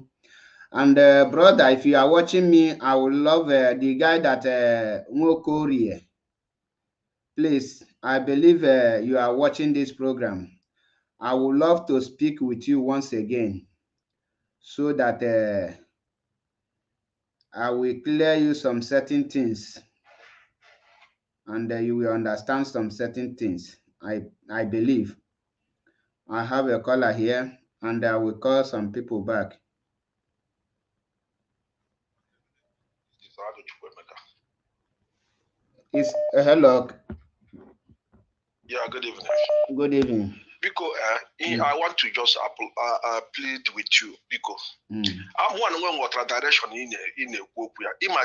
Speaker 1: And brother, if you are watching me, I would love the guy that Nwokorie. Please, I believe you are watching this program. I would love to speak with you once again so that I will clear you some certain things and you will understand some certain things. I believe. I have a caller here and I will call some people back. It's hello.
Speaker 5: Yeah, good evening.
Speaker 1: Good evening.
Speaker 5: Because I want to just plead with you because I'm one when water direction in a group.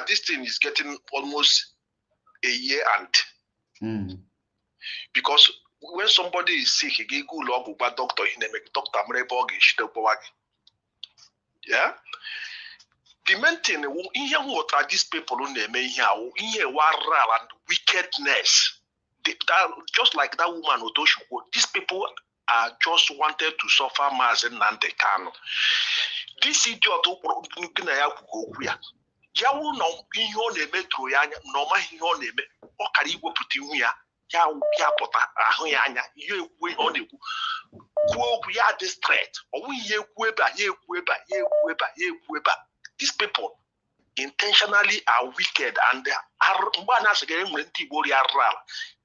Speaker 5: This thing is getting almost a year and because when somebody is sick, he go log about doctor in a doctor yeah. The main thing in here water these people on the main here and wickedness. Just like that woman Otoshuko, these people are just wanted to suffer mazi Nnamdi Kanu. This idiot ya wụ na ihe ọ na-eme tụrụ ya anya na ọma ihe ọ na-eme ọ kara iwepụta ihu ya ya pụta ahụ ya anya ihe ekwu ọ na-ekwu kwuo okwu ya dị straight ọ nweghị ihe ekwu ebe a ya ekwu ebe a ya ekwu ebe a ya ekwu ebe a. These people intentionally are wicked and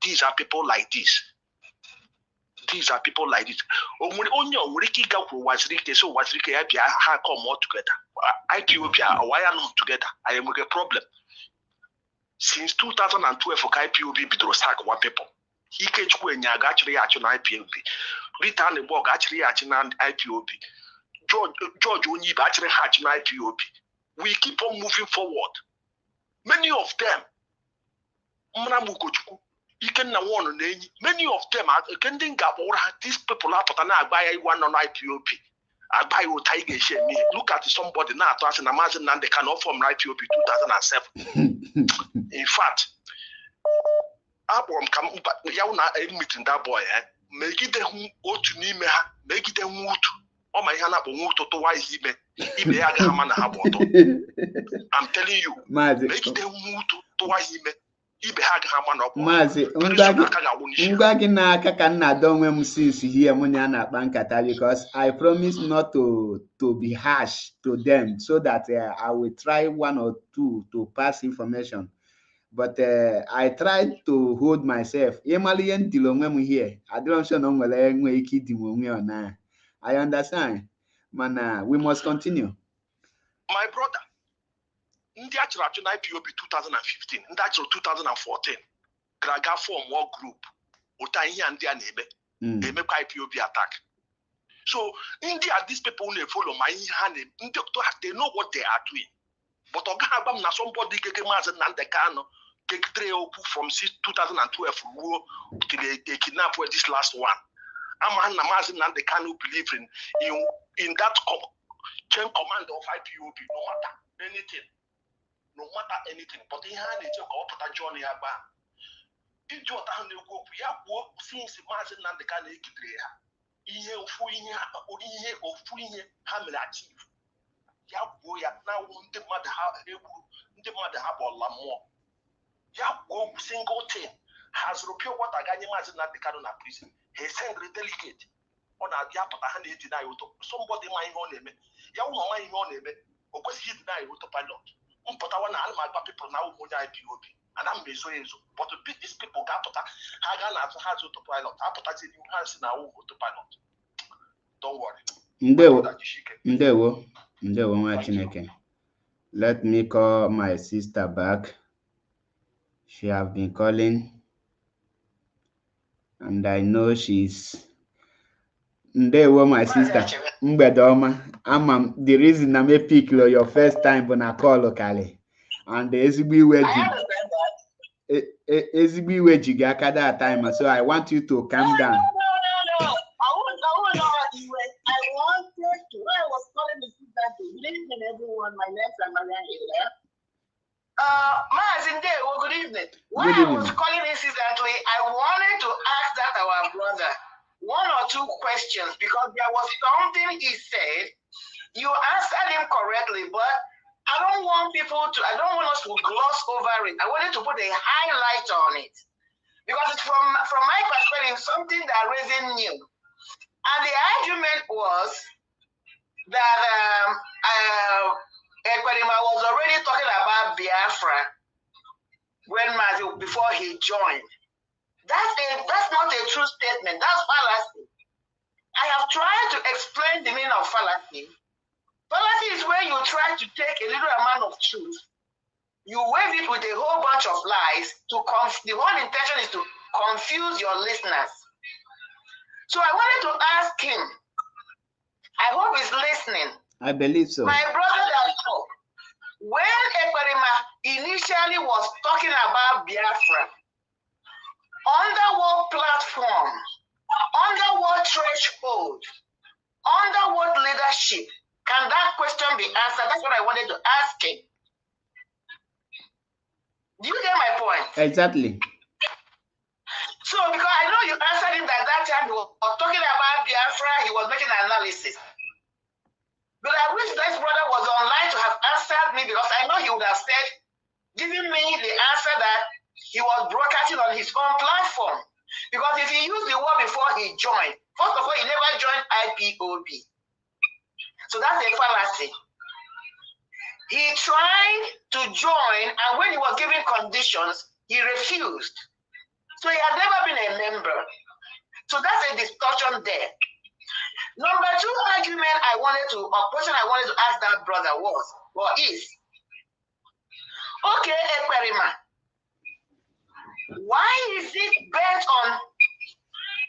Speaker 5: these are people like this. These are people like this. So how come all together? IPOB, why are not together? I am with a problem. Since 2012, for IPOB, be sack one people. He can't go and actually IPOB. Return the work actually IPOB. George Onib actually hatching IPOB. We keep on moving forward. Many of them, many of them are these people are one on IPOB. Look at somebody now to ask Nnamdi Kanu from IPOB 2007. In fact, meeting that boy, make it make it oh my hand up to why he may I'm telling you, make them move to why he may
Speaker 1: Mazi, ngwagi na aka ka nna donwe m since here munya na bankata because I promise not to be harsh to them so that I will try one or two to pass information. But I tried to hold myself. Emalian dilongwe here. I don't know whether I understand. Man, we must continue.
Speaker 5: My brother, in the actual IPOB 2015, in the actual 2014, Graga form war group, Otahi and their neighbor, they make IPOB attack. So, India, these people they follow my hand, they know what they are doing. But Ogabam na somebody get mazi Nnamdi Kanu, get from 2012 to they kidnap this last one. I'm mazi Nnamdi Kanu believe in that chain command of IPOB, no matter anything. No matter anything, but he had a joke up at Johnny Abba. If you are the group, you have worked since mazi Nnamdi Kanu. He or free Hamil achieve. Yabu now the mother have all more. Yabu single thing has repealed what I got mazi Nnamdi Kanu in prison. He sent the delegate on a Yapata hand deny somebody my own name. Yawu my own name, or was he deny autopilot? But I want to people now IPOB, and I'm but to beat these people, Hagan has autopilot. Has now autopilot. Don't worry.
Speaker 1: Let me call my sister back. She have been calling, and I know she's. My sister. The reason I may pick your first time when I call locally. And the SB
Speaker 3: I understand that.
Speaker 1: that time, so I want you to calm down.
Speaker 3: No. I wanted to. When I was calling the sister, good evening, everyone. My name is Maria Hiller. Well, good evening. When I was calling insistently, I wanted to ask that our brother one or two questions because there was something he said. You answered him correctly, but I don't want us to gloss over it. I wanted to put a highlight on it because it's from my perspective, something that raising new. And the argument was that Ekwerima was already talking about Biafra before he joined. That's not a true statement. That's fallacy. I have tried to explain the meaning of fallacy. Fallacy is where you try to take a little amount of truth, you wave it with a whole bunch of lies. The whole intention is to confuse your listeners. So I wanted to ask him. I hope he's listening.
Speaker 1: I believe so.
Speaker 3: My brother that spoke. When Ekwerima initially was talking about Biafra, under what platform, under what threshold, under what leadership can that question be answered? That's what I wanted to ask him. Do you get my point?
Speaker 1: Exactly.
Speaker 3: So, because I know you answered him that time he was talking about Biafra, he was making an analysis. But I wish this brother was online to have answered me because I know he would have said, giving me the answer that he was broadcasting on his own platform. Because if he used the word before he joined, first of all, he never joined IPOB. So that's a fallacy. He tried to join, and when he was given conditions, he refused. So he had never been a member. So that's a discussion there. Number two question I wanted to ask that brother is, okay, Ekwerima, why is it bent on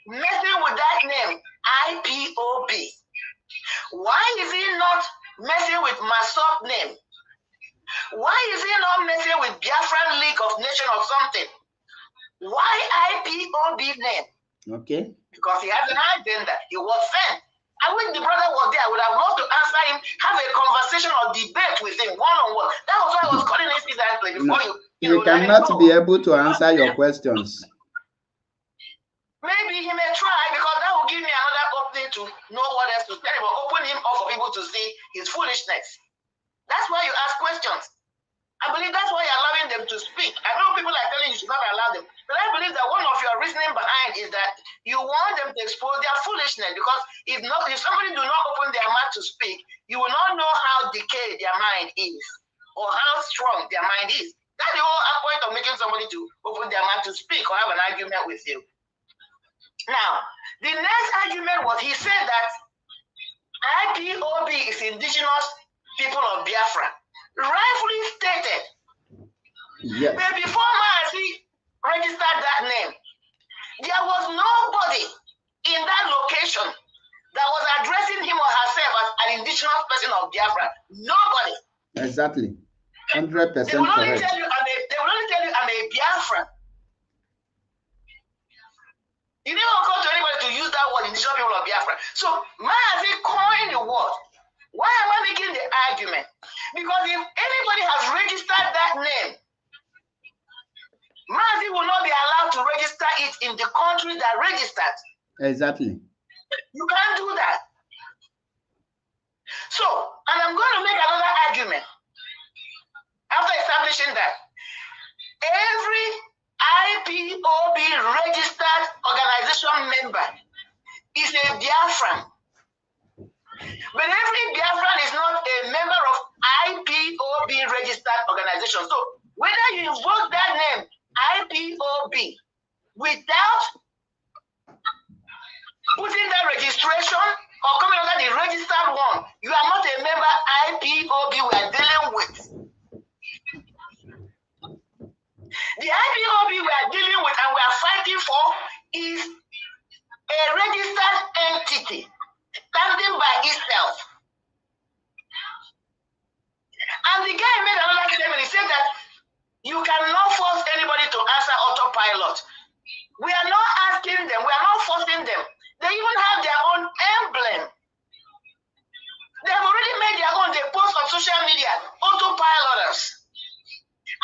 Speaker 3: messing with that name, IPOB? Why is he not messing with Masop name? Why is he not messing with Biafran League of Nations or something? Why IPOB name?
Speaker 1: Okay.
Speaker 3: Because he has an agenda. He was sent. I wish the brother was there. I would have loved to answer him, have a conversation or debate with him one-on-one. That was why I was calling incidentally before
Speaker 1: He cannot be able to answer your questions.
Speaker 3: Maybe he may try because that will give me another opening to know what else to tell him or open him up for people to see his foolishness. That's why you ask questions. I believe that's why you're allowing them to speak. I know people are telling you should not allow them, but I believe that one of your reasoning behind is that you want them to expose their foolishness because if somebody do not open their mouth to speak, you will not know how decayed their mind is or how strong their mind is. That's the whole point of making somebody to open their mouth to speak or have an argument with you. Now, the next argument was he said that IPOB is indigenous people of Biafra. Rightfully stated.
Speaker 1: Yes.
Speaker 3: But before Mazi registered that name, there was nobody in that location that was addressing him or herself as an indigenous person of Biafra. Nobody.
Speaker 1: Exactly. 100% correct.
Speaker 3: They will only tell you I'm a Biafran. You never occurred to anybody to use that word, indigenous people of Biafra. So Mazi coined the word. Why am I making the argument? Because if anybody has registered that name, Mazi will not be allowed to register it in the country that registered.
Speaker 1: Exactly.
Speaker 3: You can't do that. So, and I'm going to make another argument after establishing that every IPOB registered organization member is a Biafran. But every Biafran is not a member of IPOB registered organization. So whether you invoke that name, IPOB, without putting that registration or coming under the registered one, you are not a member IPOB we are dealing with. The IPOB we are dealing with and we are fighting for is a registered entity standing by itself. using them. They even have their own emblem. They have already made their own. They post on social media, autopiloters.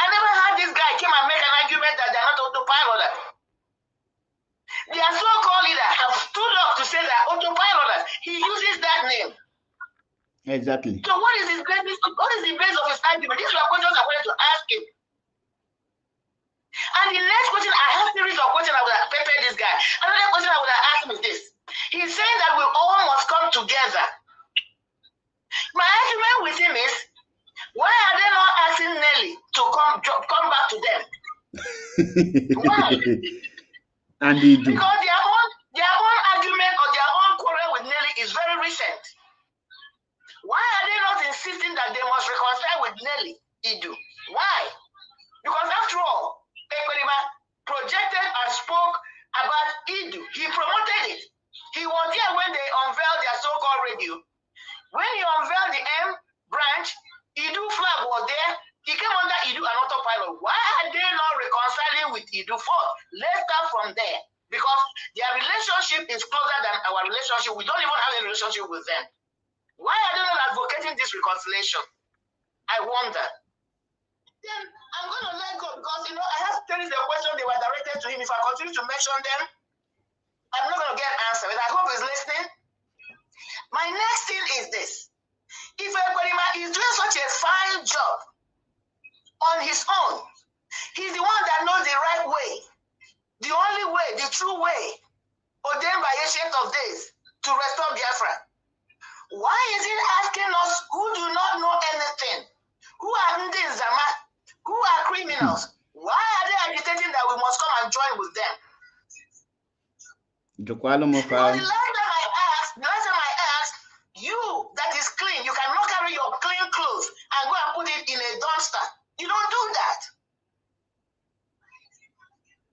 Speaker 3: I never heard this guy came and make an argument that they're not autopiloters. Their so-called leader have stood up to say that autopiloters. He uses that name.
Speaker 1: Exactly.
Speaker 3: So what is his basis? What is the base of his argument? These are questions I wanted to ask him. And the next question, I have a series of questions I would have prepared this guy. Another question I would have asked him is this. He's saying that we all must come together. My argument with him is, why are they not asking Nelly to come back to them? Why?
Speaker 1: And they do.
Speaker 3: Because their own argument or their own quarrel with Nelly is very recent. Why are they not insisting that they must reconcile with Nelly Idu? Why? Because after all, Ekwerima projected and spoke about Idu. He promoted it. He was here when they unveiled their so-called radio. When he unveiled the M branch, Idu flag was there. He came under Idu and autopilot. Why are they not reconciling with Idu first? Let's start from there. Because their relationship is closer than our relationship. We don't even have a relationship with them. Why are they not advocating this reconciliation? I wonder. Then I'm going to let go because, I have series of questions they were directed to him. If I continue to mention them, I'm not going to get answers. I hope he's listening. My next thing is this. If Ekwerima is doing such a fine job on his own, he's the one that knows the right way, the only way, the true way, ordained by Ancient of Days to restore Biafra. Why is he asking us who do not know anything, who are Ndi Zama, who are criminals? Why are they agitating that we must come and join with them? Because the last time I asked, you that is clean, you cannot carry your clean clothes and go and put it in a dumpster. You don't do that.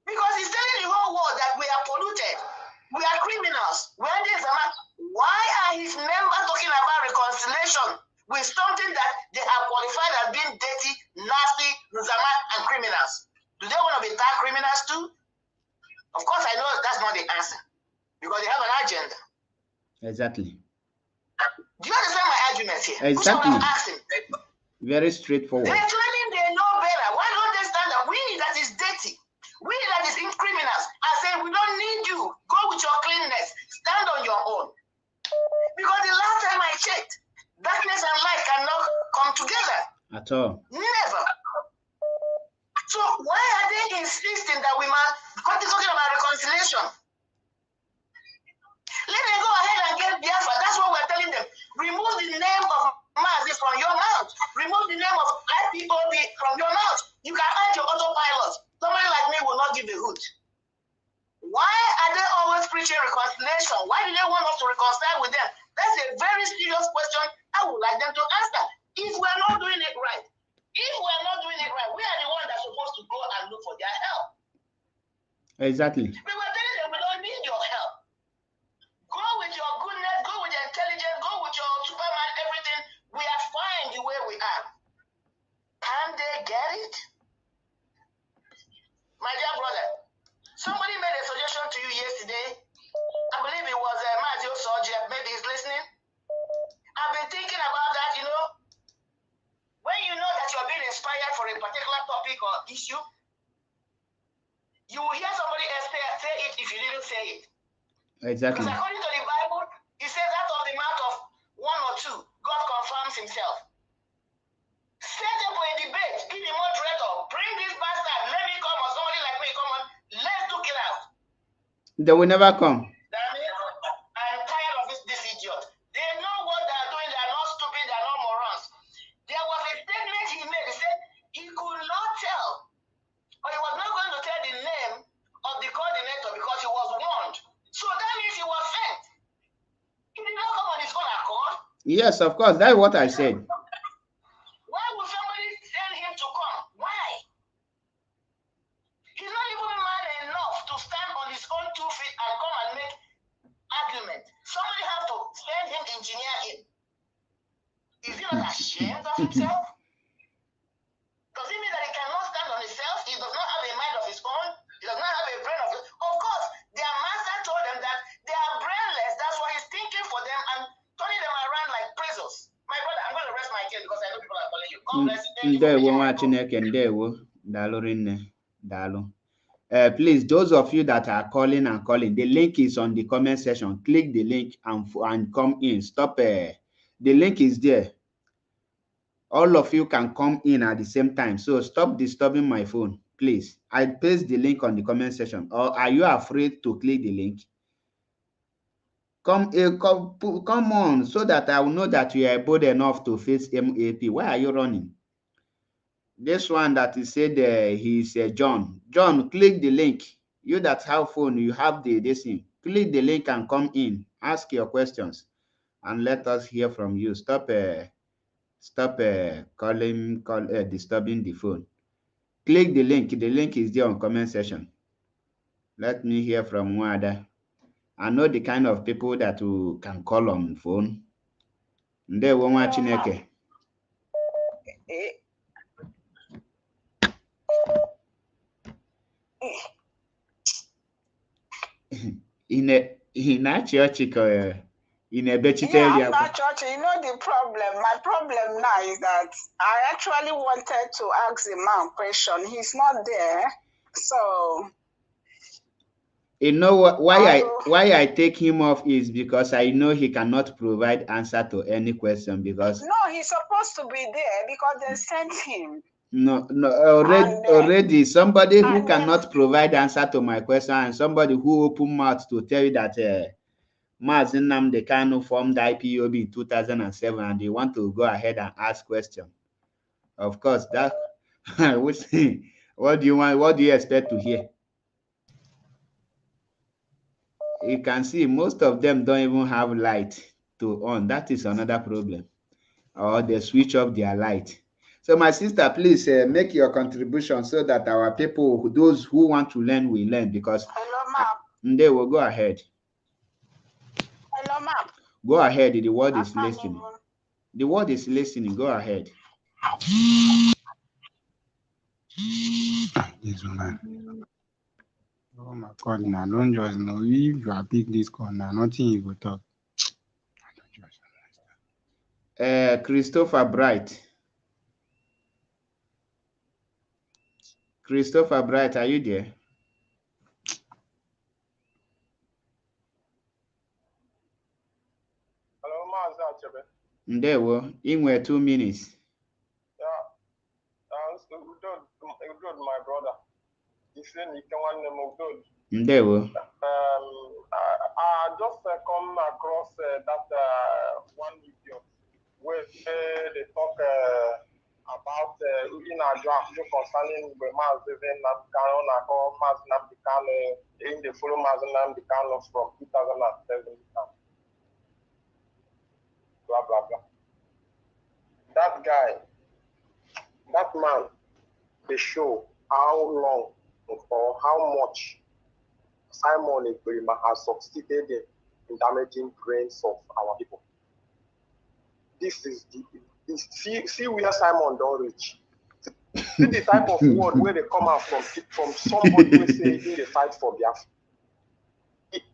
Speaker 3: Because he's telling the whole world that we are polluted, we are criminals. Why are his members talking about reconciliation with something that they have qualified as being dirty, nasty, Zama, and criminals? Do they want to be tag criminals too? Of course, I know that's not the answer. Because they have an agenda.
Speaker 1: Exactly.
Speaker 3: Do you understand my argument here?
Speaker 1: Exactly.
Speaker 3: Asking.
Speaker 1: Very straightforward.
Speaker 3: They're claiming they know better. Why don't they stand up? We that is dirty, we that is in criminals, I say we don't need you. Go with your cleanness. Stand on your own. Because the last time I checked, darkness and light cannot come together.
Speaker 1: At all.
Speaker 3: Never. So why are they insisting that we must, because they're talking about reconciliation? Let them go ahead and get Biafra. That's what we're telling them. Remove the name of Mazi from your mouth. Remove the name of IPOB from your mouth. You can add your autopilot. Somebody like me will not give a hoot. Why are they always preaching reconciliation? Why do they want us to reconcile with them? That's a very serious question I would like them to answer. If we're not doing it right, we are the ones that are supposed to go and look for their help.
Speaker 1: Exactly.
Speaker 3: We were telling them we don't need your help. Go with your goodness, go with your intelligence, go with your Superman, everything. We are fine the way we are. Can they get it? My dear brother, somebody made a suggestion to you yesterday. I believe it was Mazi Osoji, maybe he's listening. I've been thinking about that, when you know that you're being inspired for a particular topic or issue, you will hear somebody else say it if you didn't say it.
Speaker 1: Exactly.
Speaker 3: Because according to the Bible, it says out of the mouth of one or two, God confirms himself. Set up a debate, be the moderator, bring this bastard, let me come, or somebody like me come on, let's duke it out.
Speaker 1: They will never come.
Speaker 3: That means I'm tired of this idiot. They know what they're doing, they're not stupid, they're not morons. There was a statement he made, he said he could not tell, or he was not going to tell the name of the coordinator because he was warned. So that means he was sent. He did not come on his own accord.
Speaker 1: Yes, of course. That's what I said.
Speaker 3: Why would somebody send him to come? Why? He's not even man enough to stand on his own 2 feet and come and make argument. Somebody has to send him, engineer him. Is he not ashamed of himself? Does it mean that he cannot stand on himself? He does not have a mind of his own? He does not have a brain of his own? Of course, their master told them that
Speaker 4: again because I know people are calling you. God bless you. Thank you.
Speaker 1: Ndewo nwa Chineke, ndewo. Daalụ rinne. Daalụ. Please, those of you that are calling and calling, the link is on the comment section. Click the link and come in. Stop. The link is there. All of you can come in at the same time. So stop disturbing my phone, please. I paste the link on the comment section. Or are you afraid to click the link? Come on, so that I will know that you are bold enough to face MAP. Why are you running? This one that is said he's John. John, click the link. You that have phone, you have this thing. Click the link and come in. Ask your questions and let us hear from you. Stop disturbing the phone. Click the link. The link is there on comment section. Let me hear from Wada. I know the kind of people that you can call on phone. Ndewo nwa Chineke. In a church, in a vegetarian.
Speaker 3: Yeah, I'm not church. You know the problem. My problem now is that I actually wanted to ask the man question. He's not there, so.
Speaker 1: You know what? Why I take him off is because I know he cannot provide answer to any question because.
Speaker 3: No, he's supposed to be there because they sent him.
Speaker 1: No, already somebody who cannot provide answer to my question and somebody who open mouth to tell you that mazi Nnamdi Kanu formed IPOB in 2007 and they want to go ahead and ask question. Of course, that what do you want? What do you expect to hear? You can see most of them don't even have light to on. That is another problem. Or they switch off their light. So my sister, please make your contribution so that our people, those who want to learn, will learn because they will go ahead.
Speaker 3: Hello, ma'am.
Speaker 1: Go ahead. The word is listening. The word is listening. Go ahead.
Speaker 6: This woman. Oh my God, now don't just know if you are big this corner, nothing you go talk.
Speaker 1: Christopher Bright. Christopher Bright, are you there?
Speaker 4: Hello, Mazi Achebe.
Speaker 1: Ndewo, in 2 minutes.
Speaker 4: Yeah, good, my brother. You say you can want them good.
Speaker 1: Ndewo.
Speaker 4: I just come across that one video where they talk about in our draft concerning the Mazi Nnamdi Kanu in the follow Mazi Nnamdi Kanu from 2007. Blah blah blah. That guy, that man, they show how long or how much Simon Ekperima has succeeded in damaging brains of our people. This is see where Simon don't reach. See the type of word where they come out from somebody who say in the fight for Biafra.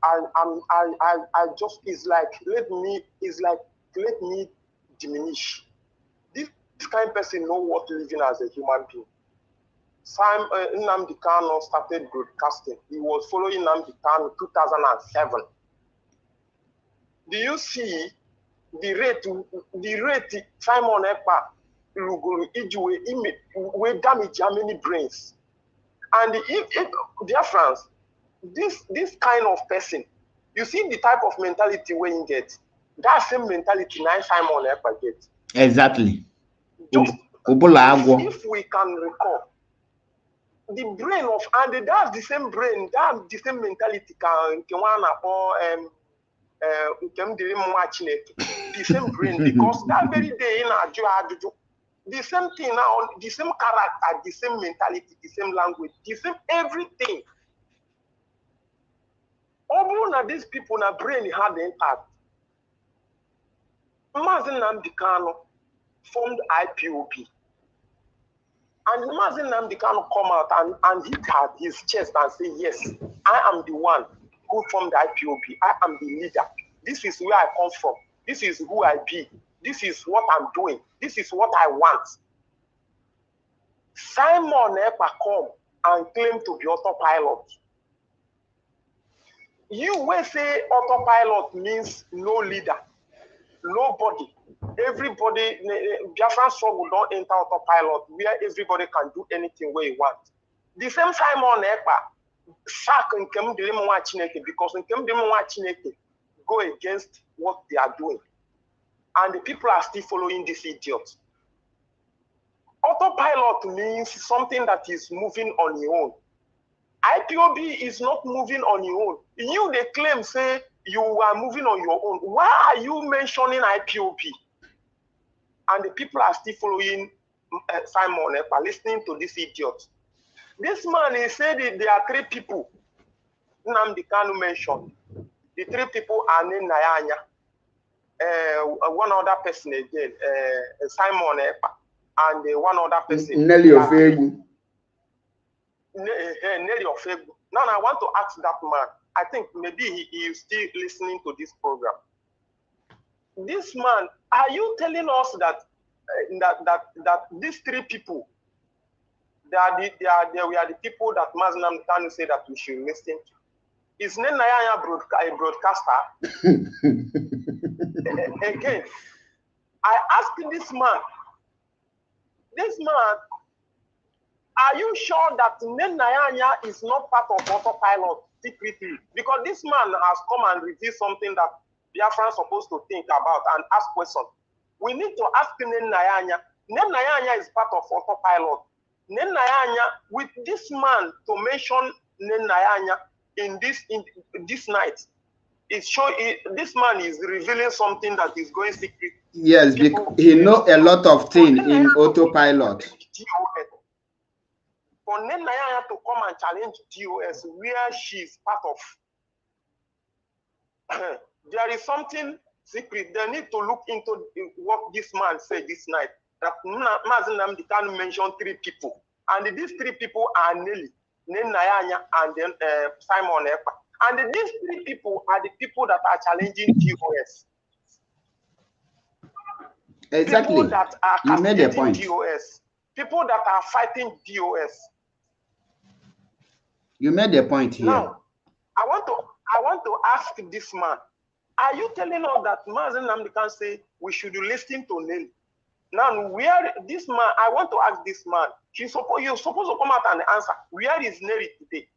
Speaker 4: I just let me diminish. This kind of person know what living as a human being. Nnamdi Kanu started broadcasting. He was following Nnamdi Kanu 2007. Do you see the rate Simon Ekpa Luguru Ijuwe will damage how many brains? And if dear friends, this kind of person, you see the type of mentality when you get, that same mentality now Simon Ekpa get.
Speaker 1: Exactly.
Speaker 4: Just if we can recall the brain of, and that's the same brain, that's the same mentality the same brain, because that very day in our the same thing now, the same character, the same mentality, the same language, the same everything. All of these people na brain had the impact. Mazi Nnamdi Kanu formed IPOB. And Mazi Nnamdi Kanu come out and hit his chest and say, yes, I am the one who formed the IPOB. I am the leader. This is where I come from. This is who I be.
Speaker 3: This is what I'm doing. This is what I want. Simon Ekpa come and claim to be autopilot. You will say autopilot means no leader, nobody. Everybody, Biafran struggle don't enter autopilot where everybody can do anything where you want. The same Simon Ekpa sack Nkem Dilimuwa Chineke because Nkem Dilimuwa Chineke go against what they are doing. And the people are still following this idiot. Autopilot means something that is moving on your own. IPOB is not moving on your own. You, they claim, say, you are moving on your own. Why are you mentioning IPOB? And the people are still following Simon Ekpa, listening to this idiot. This man, he said that there are three people Nnamdi Kanu mentioned. The three people are named Nayanya. One other person again, Simon Ekpa, and one other person.
Speaker 1: Nelly Ofegu.
Speaker 3: Nelly Ofegu. Now I want to ask that man. I think maybe he is still listening to this program. This man, are you telling us that that these three people, they are the people that Mazi Nnamdi Kanu say that we should listen to? Is Nenayanya a broadcaster? Again, I asked this man, are you sure that Nenayanya is not part of autopilot secretly? Because this man has come and revealed something that Biafran is supposed to think about and ask questions. We need to ask Nenayanya. Nenayanya is part of autopilot. Nenayanya, with this man to mention Nenayanya in this night, this man is revealing something that is going secret.
Speaker 1: Yes, because he knows a lot of things in autopilot.
Speaker 3: For Nenayanya to come and challenge DOS where she is part of, there is something secret. They need to look into what this man said this night. That Mazi Nnamdi Kanu mentioned three people, and these three people are Nelly, Nenayanya, and then Simon Ekpa. And these three people are the people that are challenging DOS.
Speaker 1: Exactly.
Speaker 3: People that are
Speaker 1: you made a point.
Speaker 3: DOS. People that are fighting DOS.
Speaker 1: You made a point here.
Speaker 3: Now, I want to ask this man, are you telling us that Mazi Nnamdi Kanu say we should listen to Nelly? Now, where this man, I want to ask this man, you're supposed to come out and answer. Where is Nelly today?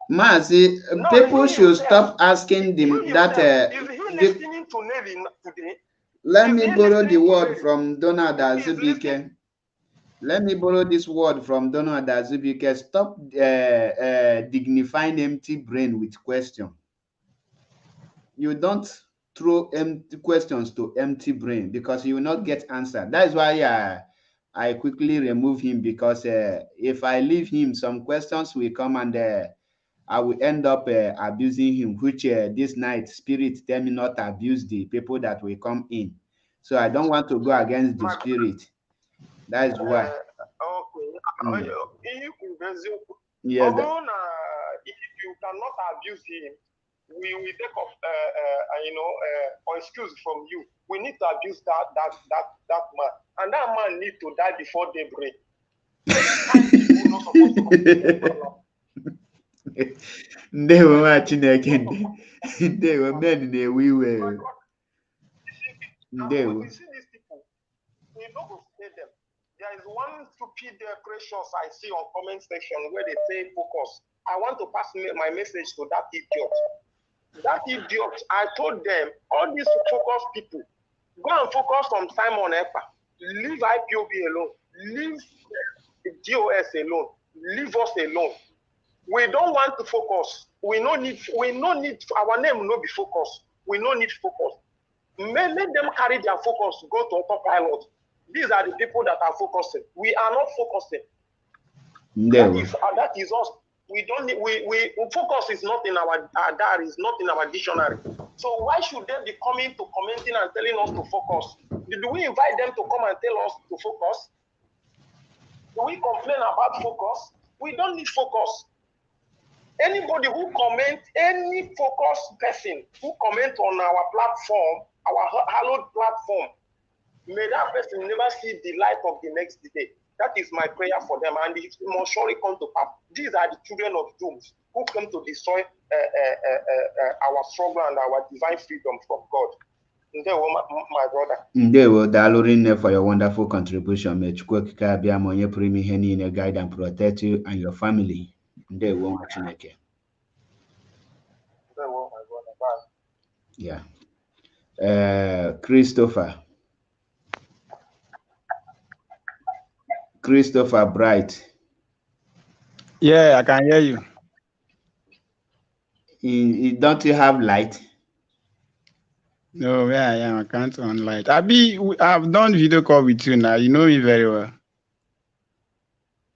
Speaker 1: Mazi,
Speaker 3: No,
Speaker 1: people should stop asking them that.
Speaker 3: Is he listening to Nelly today?
Speaker 1: Let me borrow the word from Donald Azubike. Let me borrow this word from Donald Azubike. Stop dignifying empty brain with question. You don't throw empty questions to empty brain because you will not get answer. That's why I quickly remove him, because if I leave him, some questions will come and I will end up abusing him, which this night spirit tell me not to abuse the people that will come in. So I don't want to go against the spirit. That is why.
Speaker 3: Okay.
Speaker 1: Yes.
Speaker 3: If you cannot abuse him, we will take off, or excuse from you. We need to abuse that man, and that man need to die before daybreak.
Speaker 1: They were watching again. They were men in a wee way. They were.
Speaker 3: We see these people. We don't go say them. There is one stupid precious I see on comment section where they say focus. I want to pass my message to that idiot. That idiot, I told them, all these focus people, go and focus on Simon Ekpa. Leave IPOB alone. Leave DOS alone. Leave us alone. We don't want to focus. We no need our name will not be focused. We no need focus. Let them carry their focus, go to autopilot. These are the people that are focusing. We are not focusing. That is us. We don't need, we focus is not in our diary, is not in our dictionary. So why should they be coming to commenting and telling us to focus? Do we invite them to come and tell us to focus? Do we complain about focus? We don't need focus.
Speaker 5: Anybody who comment, any focused person who comment on our platform, our hallowed platform, may that person never see the light of the next day. That is my prayer for them, and it must surely come to pass. These are the children of dooms who come to destroy our struggle and our divine freedom from God. My brother.
Speaker 1: Ndewo, daalụ rinne for your wonderful contribution. May Chukwu okike abịa ma onye pụrụ ime ihe niile guide and protect you and your family. Ndewo nwa Chineke.
Speaker 5: Ndewo, my brother. Bye.
Speaker 1: Yeah. Christopher Bright.
Speaker 6: Yeah, I can hear you.
Speaker 1: Don't you have light?
Speaker 6: No, where I am, I can't on light. I've done video call with you now. You know me very well.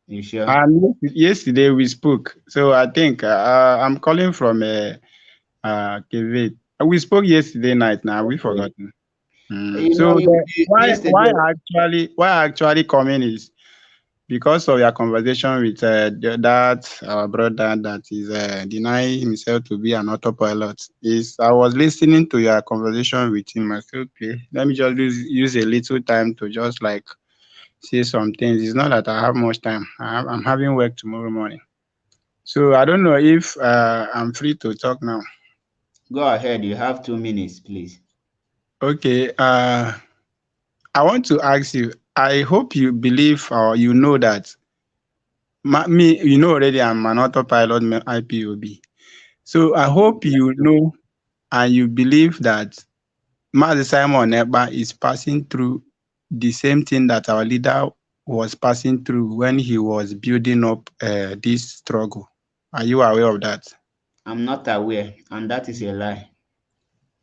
Speaker 1: You sure?
Speaker 6: And yesterday we spoke. So I think I'm calling from Kevin. We spoke yesterday night. Now we forgotten. So why I actually coming is because of your conversation with that our brother that is denying himself to be an autopilot. I was listening to your conversation with him. I said, okay, let me just use a little time to just like say some things. It's not that I have much time. I'm having work tomorrow morning. So I don't know if I'm free to talk now.
Speaker 1: Go ahead. You have 2 minutes, please.
Speaker 6: Okay. I want to ask you, I hope you believe or you know that me, you know already I'm an autopilot IPOB. So I hope you know and you believe that Mazi Simon Ekpa is passing through the same thing that our leader was passing through when he was building up this struggle. Are you aware of that?
Speaker 1: I'm not aware, and that is a lie.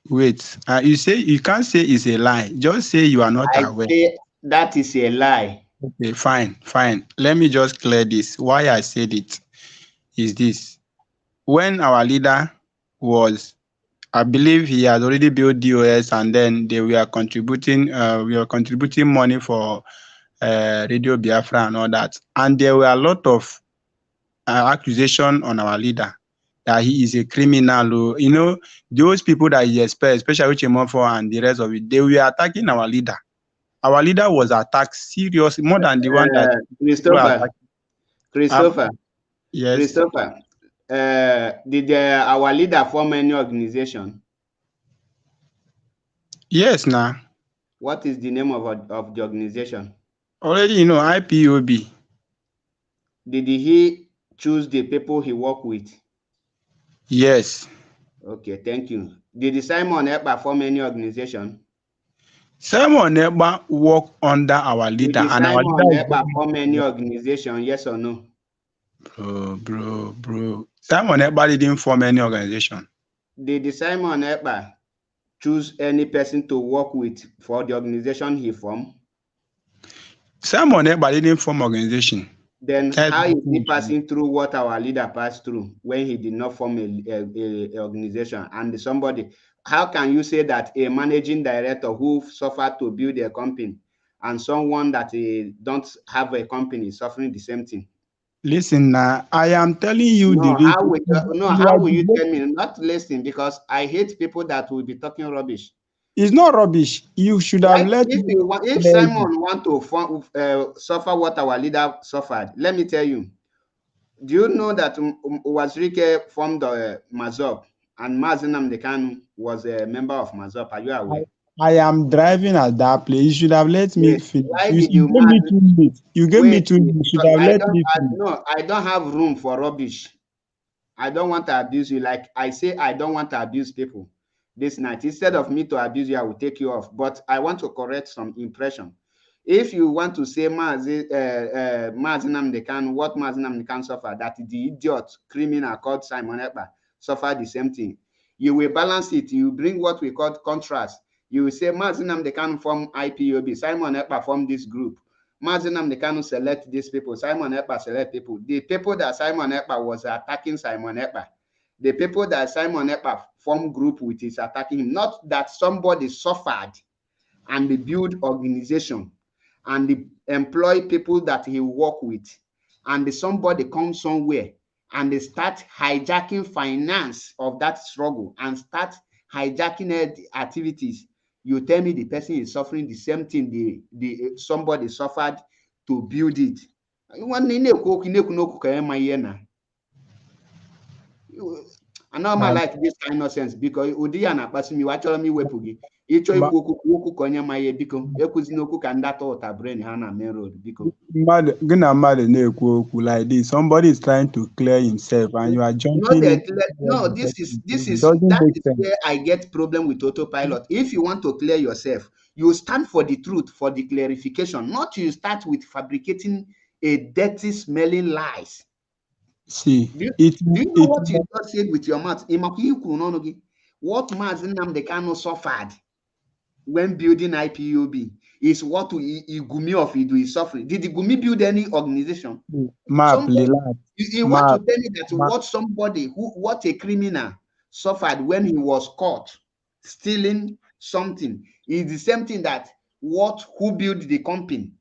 Speaker 6: Wait, you can't say it's a lie. Just say you are not aware.
Speaker 1: Say that is a lie.
Speaker 6: Okay, fine. Let me just clear this. Why I said it is this. When our leader was, I believe he had already built DOS, and then we were contributing money for Radio Biafra and all that. And there were a lot of accusation on our leader that he is a criminal. You know, those people that he expects, especially Chemofo and the rest of it, they were attacking our leader. Our leader was attacked seriously, more than the one that
Speaker 1: Christopher.
Speaker 6: Yes.
Speaker 1: Christopher, did our leader form any organization?
Speaker 6: Yes, now.
Speaker 1: What is the name of the organization?
Speaker 6: Already, you know, IPOB.
Speaker 1: Did he choose the people he worked with?
Speaker 6: Yes.
Speaker 1: Okay, thank you. Did Simon Ekpa form any organization?
Speaker 6: Simon Ekpa work under our leader.
Speaker 1: Did Simon Ekpa form any organization, yes or no?
Speaker 6: Bro. Simon Ekpa didn't form any organization.
Speaker 1: Did Simon Ekpa choose any person to work with for the organization he formed? Simon
Speaker 6: Ekpa didn't form organization.
Speaker 1: Then how is he passing through what our leader passed through when he did not form a organization? And somebody, how can you say that a managing director who suffered to build a company and someone that don't have a company is suffering the same thing?
Speaker 6: Listen, now I am telling you the reason.
Speaker 1: How will you tell me not listen? Because I hate people that will be talking rubbish.
Speaker 6: It's not rubbish. You should have let
Speaker 1: if Simon want to suffer what our leader suffered, let me tell you. Do you know that Wazirike formed Mazop and mazi Nnamdi Kanu was a member of Mazop? Are you aware?
Speaker 6: I am driving at that place. You should have let me finish.
Speaker 1: Why did you
Speaker 6: gave me 2 minutes. You gave me 2 minutes. You should have let me finish.
Speaker 1: No, I don't have room for rubbish. I don't want to abuse you. Like I say, I don't want to abuse people this night. Instead of me to abuse you, I will take you off. But I want to correct some impression. If you want to say Mazi Nnamdi Kanu, what Mazi Nnamdi Kanu suffered, that the idiot criminal called Simon Ekpa suffered the same thing. You will balance it. You bring what we call contrast. You will say Mazi Nnamdi Kanu form IPOB, Simon Ekpa form this group. Mazi Nnamdi Kanu select these people, Simon Ekpa select people. The people that Simon Ekpa was attacking Simon Ekpa, the people that Simon Ekpa form group with is attacking him. Not that somebody suffered and they build organization and they employ people that he work with, and somebody comes somewhere and they start hijacking finance of that struggle and start hijacking activities, you tell me the person is suffering the same thing somebody suffered to build it. I know I like this kind of nonsense because ụdị ya na-akpasị m iwe, achọrọ m iwepụ gị ịchọ ikwu okwu ka onye ma ihe, biko ekwuzi n'okwu ka ndata ụta brain ha na main road, biko.
Speaker 6: Gị na mmadụ na-ekwu okwu like this, somebody is trying to clear himself and you are jumping
Speaker 1: that is where I get problem with autopilot. If you want to clear yourself, you stand for the truth, for the clarification, not you start with fabricating a dirty smelling lies.
Speaker 6: See,
Speaker 1: do you know what you just said with your mouth? What mazi Nnamdi Kanu suffered when building IPOB is what Gumi of Idu is suffering. Did the Gumi build any organization?
Speaker 6: You want to
Speaker 1: tell me that what a criminal suffered when he was caught stealing something is the same thing that who built the company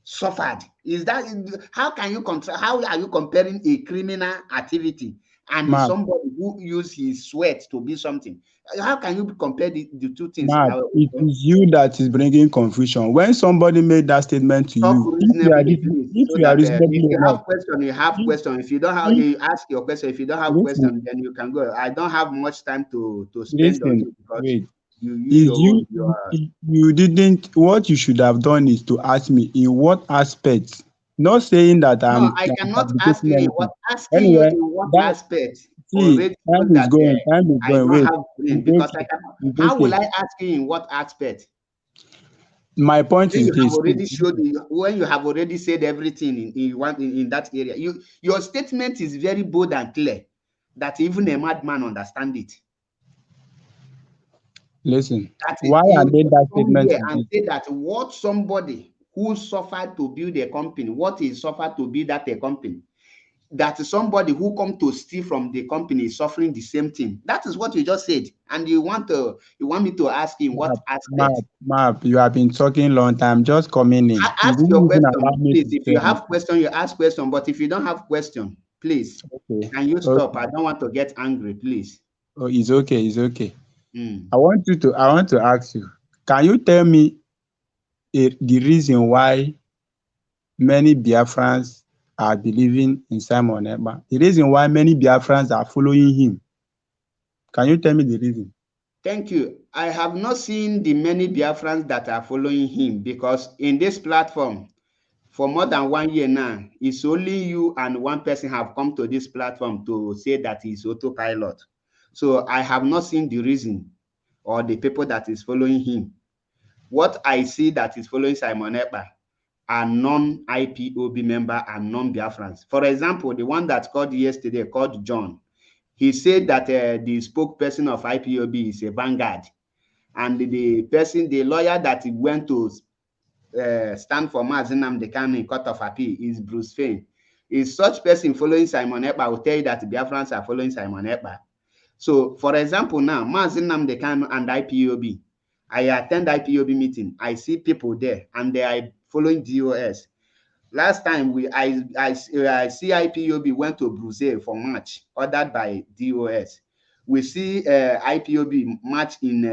Speaker 1: suffered? Is that how are you comparing a criminal activity and somebody who used his sweat to be something? How can you compare the two things?
Speaker 6: It is you that is bringing confusion. When somebody made that statement to you, if you
Speaker 1: have question, you have question. If you don't have, you ask your question. If you don't have question, then you can go. I don't have much time to spend on you because
Speaker 6: you didn't. What you should have done is to ask me in what aspect. Not saying that
Speaker 1: I cannot ask you in what. Asking you in what aspect.
Speaker 6: See, time is going. Wait,
Speaker 1: because I cannot. How will I ask you in what aspect?
Speaker 6: My point is this:
Speaker 1: when you have already said everything in that area, your statement is very bold and clear that even a madman understands it.
Speaker 6: Listen, why I made that statement
Speaker 1: and say that what somebody who suffered to build a company, what he suffered to build a company, that somebody who come to steal from the company is suffering the same thing. That is what you just said, and you want me to ask him what aspect?
Speaker 6: Map, you have been talking long time. Just coming in.
Speaker 1: Ask your question, please. If you have question, you ask question. But if you don't have question, please, can you stop? I don't want to get angry, please.
Speaker 6: Oh, it's okay. It's okay. I want to ask you, can you tell me the reason why many Biafrans are believing in Simon Ekpa? The reason why many Biafrans are following him? Can you tell me the reason?
Speaker 1: Thank you. I have not seen the many Biafrans that are following him because in this platform, for more than 1 year now, it's only you and one person have come to this platform to say that he's autopilot. So I have not seen the reason or the people that is following him. What I see that is following Simon Ekpa are non-IPOB member and non-Biafrans. For example, the one that called yesterday, called John, he said that the spokesperson of IPOB is a vanguard. And the lawyer that went to stand for mazi Nnamdi Kanu in Court of Appeal is Bruce Fain. Is such person following Simon Ekpa will tell you that Biafrans are following Simon Ekpa. So, for example, now, mazi Nnamdi Kanu and IPOB, I attend IPOB meeting. I see people there, and they are following DOS. Last time I see IPOB went to Brussels for march ordered by DOS. We see IPOB march in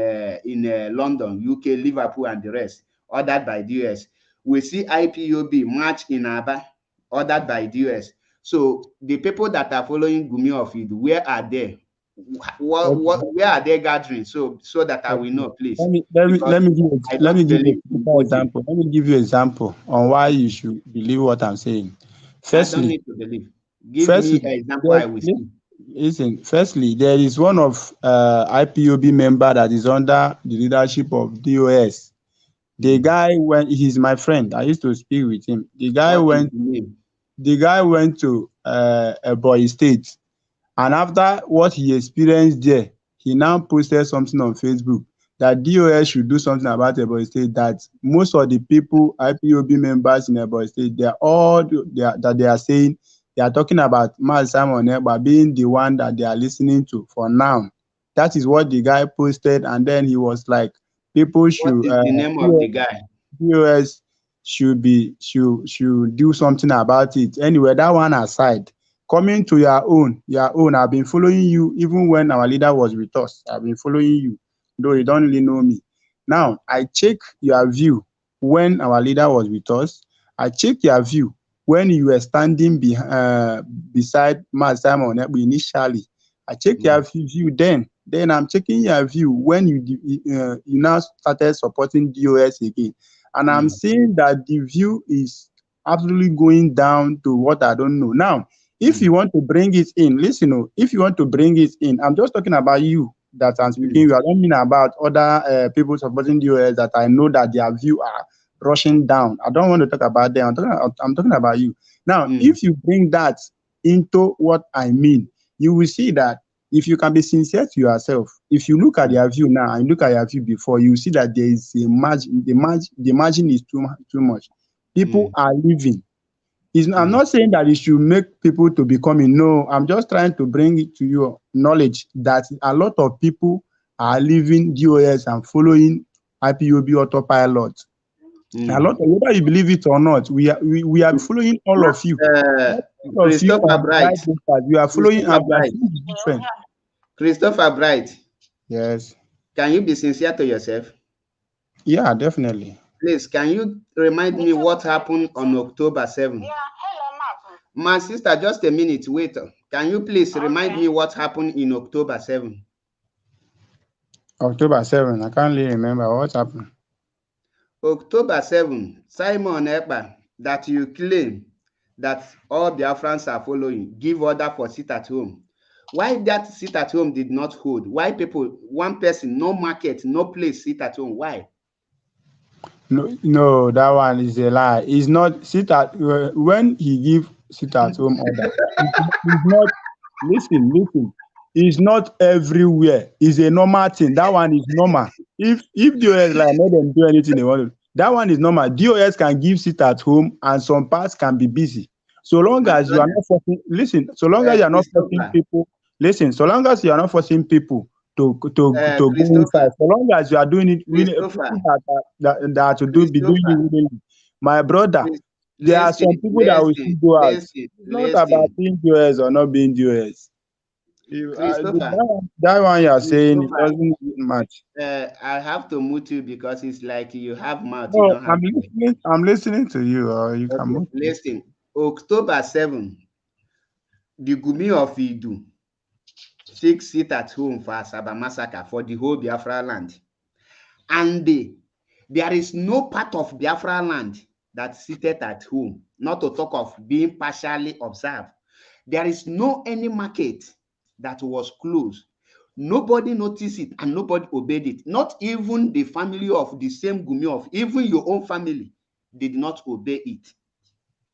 Speaker 1: London, UK, Liverpool, and the rest ordered by DOS. We see IPOB march in Aba ordered by DOS. So the people that are following Gumi of Idu, where are they? Where are they gathering? So that I will know, please.
Speaker 6: Let me give you an example on why you should believe what I'm saying. Firstly,
Speaker 1: I don't need to believe. Give me an example. I will see.
Speaker 6: Listen. Firstly, there is one of IPOB member that is under the leadership of DOS. The guy he's my friend. I used to speak with him. The guy went to Ebonyi State. And after what he experienced there, he now posted something on Facebook that DOS should do something about Ebonyi State, that most of the people, IPOB members in Ebonyi State, they are saying, they are talking about mazi Simon Ekpa being the one that they are listening to for now. That is what the guy posted, and then he was like, people should...
Speaker 1: What is the name of the guy?
Speaker 6: DOS should do something about it. Anyway, that one aside, coming to your own. I've been following you even when our leader was with us. I've been following you, though you don't really know me. Now, I check your view when our leader was with us. I check your view when you were standing beside Simon initially. I check your view then. Then I'm checking your view when you now started supporting DOS again. And I'm seeing that the view is absolutely going down to what I don't know. Now, if you want to bring it in, listen, if you want to bring it in, I'm just talking about you that I'm speaking. I don't mean about other people supporting DOS that I know that their view are rushing down. I don't want to talk about them. I'm talking about you. Now, if you bring that into what I mean, you will see that if you can be sincere to yourself, if you look at your view now and look at your view before, you see that there is a margin. The margin is too much. People are leaving. I'm not saying that it should make people to becoming. No, I'm just trying to bring it to your knowledge that a lot of people are leaving DOS and following IPOB autopilot. A lot of, whether you believe it or not, we are following all of you. All of you
Speaker 1: Christopher Bright.
Speaker 6: We are following and we are seeing different.
Speaker 1: Christopher Bright.
Speaker 6: Yes.
Speaker 1: Can you be sincere to yourself?
Speaker 6: Yeah, definitely.
Speaker 1: Please, can you remind me what happened on October 7th?
Speaker 3: Yeah, hello, Mark.
Speaker 1: My sister, just a minute, wait. Can you please remind me what happened in October 7th?
Speaker 6: October 7th, I can't really remember what happened.
Speaker 1: October 7th, Simon Ekpa, that you claim that all Biafrans are following, give order for sit at home. Why that sit at home did not hold? Why people, one person, no market, no place, sit at home? Why?
Speaker 6: No, that one is a lie. It's not sit at when he give sit at home order. It's not. Listen. It's not everywhere. It's a normal thing. That one is normal. If DOS like let them do anything they want to, that one is normal. DOS can give sit at home and some parts can be busy. So long as you are not forcing. Listen. So long as you are not forcing people. Listen. So long as you are not forcing people to go inside. So long as you are doing it really, that to do be doing it really. My brother, there are some people that will still go out. It's not about being DOS or not being DOS. That one you are saying it doesn't match.
Speaker 1: I have to mute you because it's like you have mouth.
Speaker 6: No,
Speaker 1: you don't have
Speaker 6: I'm listening to you, or you can move.
Speaker 1: Listen, October 7th, the Gumi of Idu fix it at home for Asaba massacre for the whole Biafra land. And there is no part of Biafra land that seated at home, not to talk of being partially observed. There is no any market that was closed. Nobody noticed it and nobody obeyed it. Not even the family of the same Gumi of, even your own family did not obey it.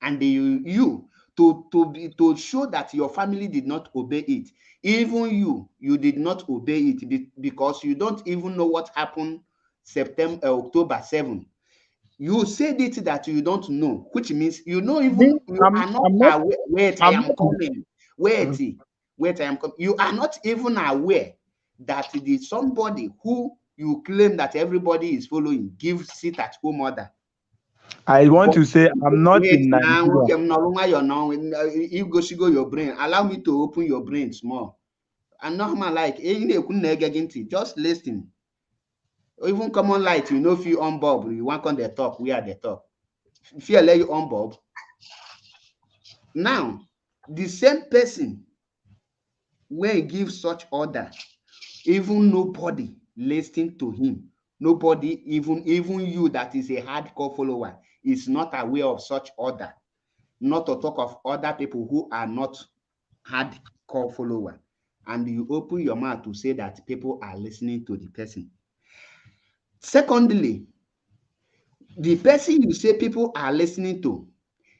Speaker 1: And you to show that your family did not obey it, even you did not obey it because you don't even know what happened October 7th. You said it that you don't know, which means you know even you are not aware. Wait, I am coming. Wait, I am coming. You are not even aware that the somebody who you claim that everybody is following give sit at home order.
Speaker 6: I want to say I'm not in Nigeria.
Speaker 1: You go your brain. Allow me to open your brain small. And normal like just listen. Even common light, you know, if you on bulb, you want on the talk, we are the talk. If you let you on bulb. Now, the same person when he gives such order, even nobody listening to him, nobody, even you that is a hardcore follower, is not aware of such order. Not to talk of other people who are not hardcore follower. And you open your mouth to say that people are listening to the person. Secondly, the person you say people are listening to,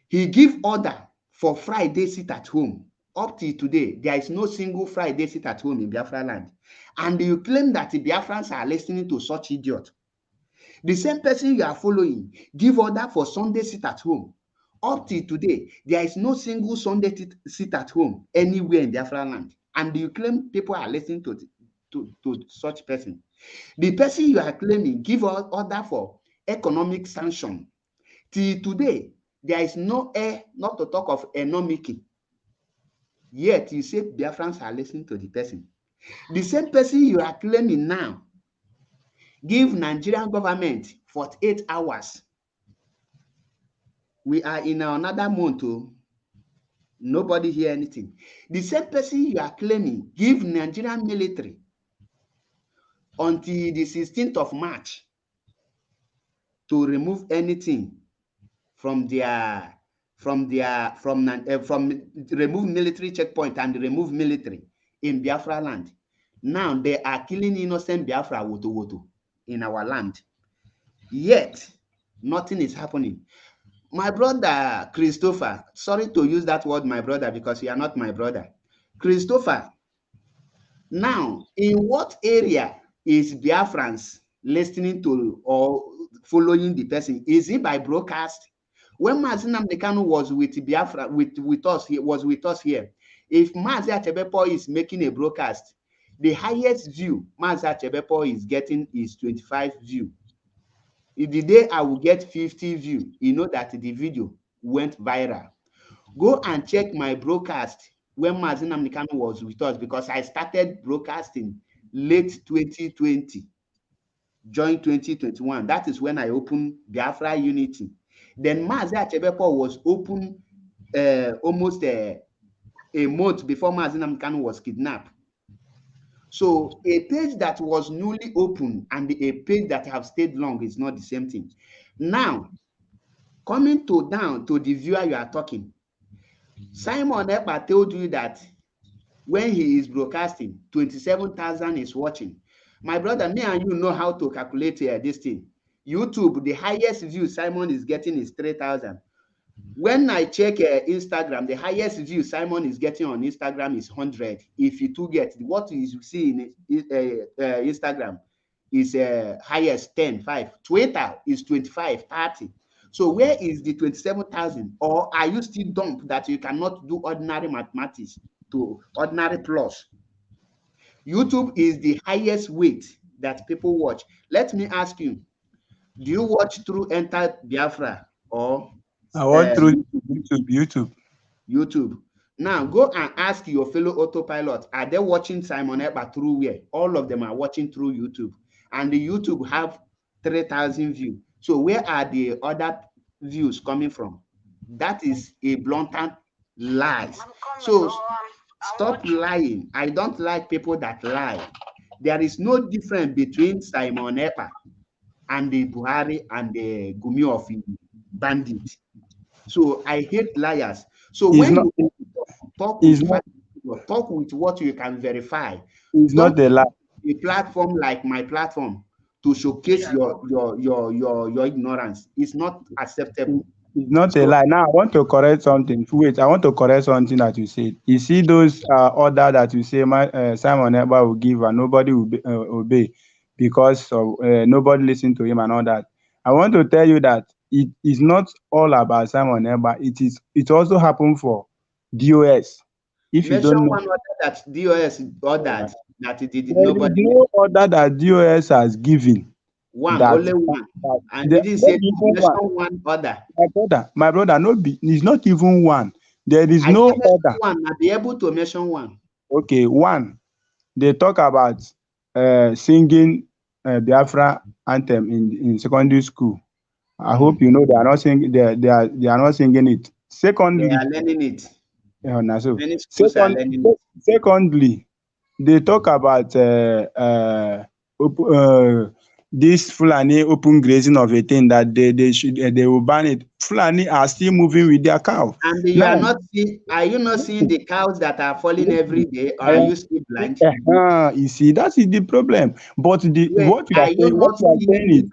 Speaker 1: he give order for Friday sit at home. Up till today, there is no single Friday sit at home in Biafra land. And you claim that the Biafrans are listening to such idiot. The same person you are following give order for Sunday sit at home. Up till today, there is no single Sunday sit at home anywhere in Biafra land. And you claim people are listening to such person. The person you are claiming give order for economic sanction. Till today, there is no not to talk of economic. Yet you say Biafrans are listening to the person. The same person you are claiming now give Nigerian government 48 hours. We are in another month. Nobody hear anything. The same person you are claiming give Nigerian military until the 16th of March to remove anything from remove military checkpoint and remove military in Biafra land. Now they are killing innocent Biafra woto in our land. Yet nothing is happening. My brother Christopher, sorry to use that word my brother because you are not my brother. Christopher, now in what area is Biafrans listening to or following the person? Is it by broadcast? When mazi Nnamdi Kanu was with Biafra, with us, he was with us here. If Mazi Achebepo is making a broadcast, the highest view Mazi Achebepo is getting is 25 view. If the day I will get 50 view, you know that the video went viral. Go and check my broadcast when mazi Nnamdi Kanu was with us, because I started broadcasting late 2020, joined 2021. That is when I opened Biafra Unity. Then Mazi Achebepo was open almost a month before mazi Nnamdi Kanu was kidnapped. So a page that was newly open and a page that have stayed long is not the same thing. Now, coming down to the viewer you are talking, Simon Ekpa told you that when he is broadcasting, 27,000 is watching. My brother, me and you know how to calculate this thing. YouTube, the highest view Simon is getting is 3,000. When I check Instagram, the highest view Simon is getting on Instagram is 100. If you do get what you see in Instagram is highest 10, 5. Twitter is 25, 30. So where is the 27,000? Or are you still dumb that you cannot do ordinary mathematics to ordinary plus? YouTube is the highest weight that people watch. Let me ask you, do you watch through Enter Biafra or
Speaker 6: I watch through YouTube.
Speaker 1: Now go and ask your fellow autopilot, are they watching Simon Ekpa through where? All of them are watching through YouTube. And the YouTube have 3,000 views. So where are the other views coming from? That is a blatant lie. So stop lying. I don't like people that lie. There is no difference between Simon Ekpa and the Buhari and the Gumi of bandit. So I hate liars. So when you talk with what you can verify.
Speaker 6: It's not a lie.
Speaker 1: A platform like my platform to showcase your ignorance is not acceptable.
Speaker 6: It's not a lie. Now I want to correct something. Wait, I want to correct something that you said. You see those order that you say Simon Ekpa will give and nobody will obey because of nobody listen to him and all that. I want to tell you that it is not all about Simon Ekpa. It also happened for DOS. If you don't know
Speaker 1: one order that DOS ordered that it did
Speaker 6: there
Speaker 1: nobody.
Speaker 6: is no order that DOS has given.
Speaker 1: Only one. And didn't say one order.
Speaker 6: My brother, it's not even one. There is no order.
Speaker 1: One, I'll be able to mention one.
Speaker 6: Okay, one. They talk about singing Biafra anthem in secondary school. I hope you know they are not singing. They are not singing it. Secondly,
Speaker 1: they are learning it.
Speaker 6: Secondly, they talk about this Fulani open grazing of a thing that they will ban it. Fulani are still moving with their cow.
Speaker 1: And you are you not seeing the cows that are falling every day, or are you still blind?
Speaker 6: You see, that is the problem. But what you are saying is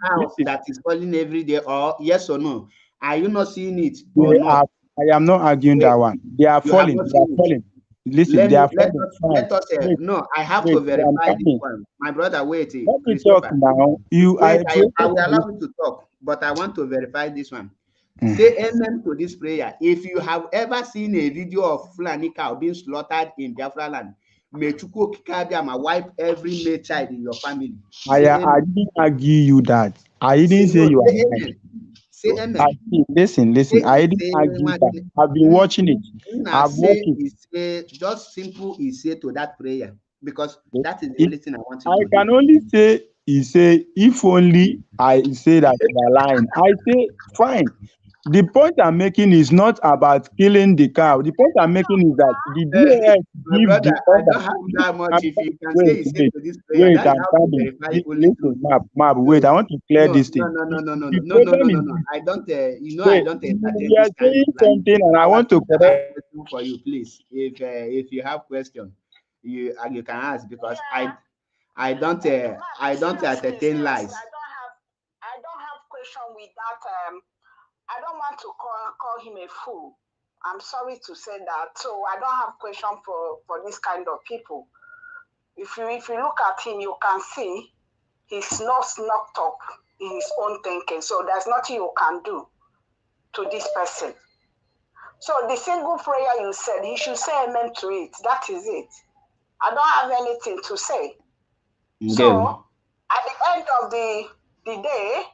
Speaker 1: that is falling every day, or yes or no? Are you not seeing it or not?
Speaker 6: I am not arguing that one. They are falling. They are falling. Listen, they are falling.
Speaker 1: Let us no, I have to verify this one. My brother, wait.
Speaker 6: Let me talk now.
Speaker 1: I will allow you to talk, but I want to verify this one. Say amen to this prayer. If you have ever seen a video of Fulani cow being slaughtered in Biafra land, may Chukwu Kikabiyama wipe every male child in your family.
Speaker 6: I didn't argue you that. I didn't say you are.
Speaker 1: Say amen.
Speaker 6: Listen. I didn't argue that. I've been watching it. I've watched it.
Speaker 1: Say, just simple is say to that prayer, because that is the only thing I want you to
Speaker 6: I can only say, he say, if only I say that you are lying. I say, fine. The point I'm making is not about killing the cow. The point I'm making is that the DOS
Speaker 1: my
Speaker 6: give
Speaker 1: brother,
Speaker 6: the
Speaker 1: I
Speaker 6: order.
Speaker 1: don't have that much. If you can say
Speaker 6: Wait,
Speaker 1: you say to this prayer,
Speaker 6: wait,
Speaker 1: that's
Speaker 6: I'm
Speaker 1: how to
Speaker 6: coming.
Speaker 1: verify only truth.
Speaker 6: Listen, map, wait, I want to clear this thing.
Speaker 1: No. I don't, I don't entertain
Speaker 6: You are
Speaker 1: this kind
Speaker 6: saying
Speaker 1: of lie.
Speaker 6: something and I want to correct.
Speaker 1: I have a question for you, please. If you have question, you can ask, because I don't entertain lies.
Speaker 3: I don't have question with that. I don't want to call him a fool. I'm sorry to say that. So I don't have question for this kind of people. If you look at him, you can see he's not knocked up in his own thinking. So there's nothing you can do to this person. So the single prayer you said, he should say amen to it. That is it. I don't have anything to say.
Speaker 1: Okay.
Speaker 3: So at the end of the day,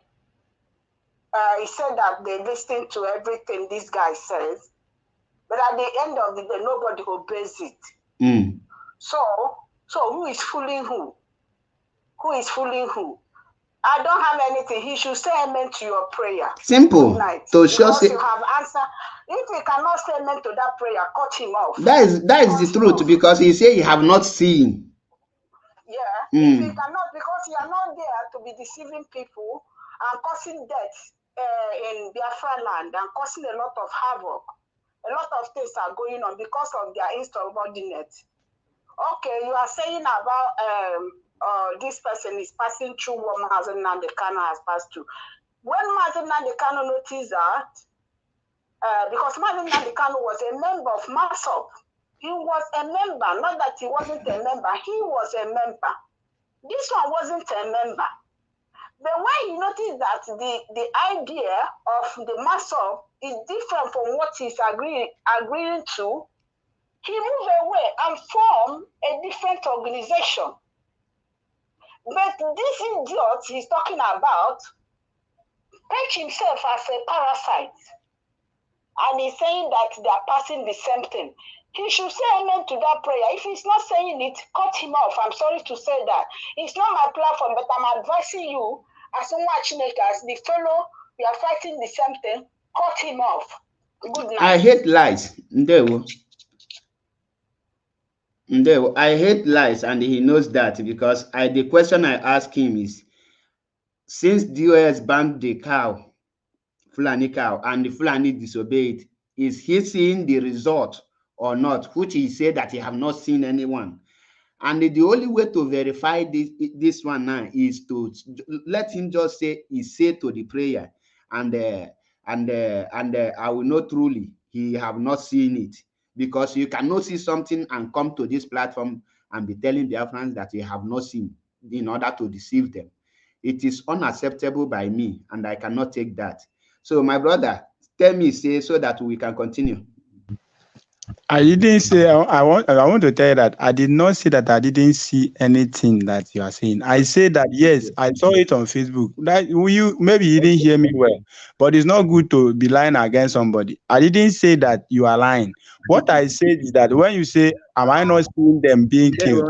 Speaker 3: he said that they listen to everything this guy says, but at the end of the day, nobody obeys it. So who is fooling who? Who is fooling who? I don't have anything. He should say amen to your prayer.
Speaker 1: Simple.
Speaker 3: Good night.
Speaker 1: So
Speaker 3: because you have answered. If he cannot say amen to that prayer, cut him off.
Speaker 1: That is the truth, because he say you have not seen.
Speaker 3: Yeah. If he cannot, because you are not there to be deceiving people and causing death in Biafra land and causing a lot of havoc. A lot of things are going on because of their insubordinate. Okay, you are saying about this person is passing through what Mazi Nnamdi Kanu has passed through. When Mazi Nnamdi Kanu noticed that, because Mazi Nnamdi Kanu was a member of MASOP, he was a member, not that he wasn't a member, he was a member. This one wasn't a member. But when he noticed that the idea of the MASOP is different from what he's agreeing to, he moved away and formed a different organization. But this idiot he's talking about takes himself as a parasite. And he's saying that they are passing the same thing. He should say amen to that prayer. If he's not saying it, cut him off. I'm sorry to say that. It's not my platform, but I'm advising you as watchmakers, the fellow, we are fighting the same thing, cut him off. Good night.
Speaker 1: I hate lies. I hate lies, and he knows that, because the question I ask him is, since DOS banned the cow, Fulani cow, and the Fulani disobeyed, is he seeing the result or not? Which he said that he have not seen anyone. And the only way to verify this one now is to let him just say he said to the prayer, and I will know truly he have not seen it, because you cannot see something and come to this platform and be telling the Biafrans that you have not seen in order to deceive them. It is unacceptable by me, and I cannot take that. So my brother, tell me, say, so that we can continue.
Speaker 6: I didn't say, I want to tell you that I did not say that I didn't see anything that you are saying. I said that, yes, I saw it on Facebook. That maybe you didn't hear me well, but it's not good to be lying against somebody. I didn't say that you are lying. What I said is that when you say, am I not seeing them being killed?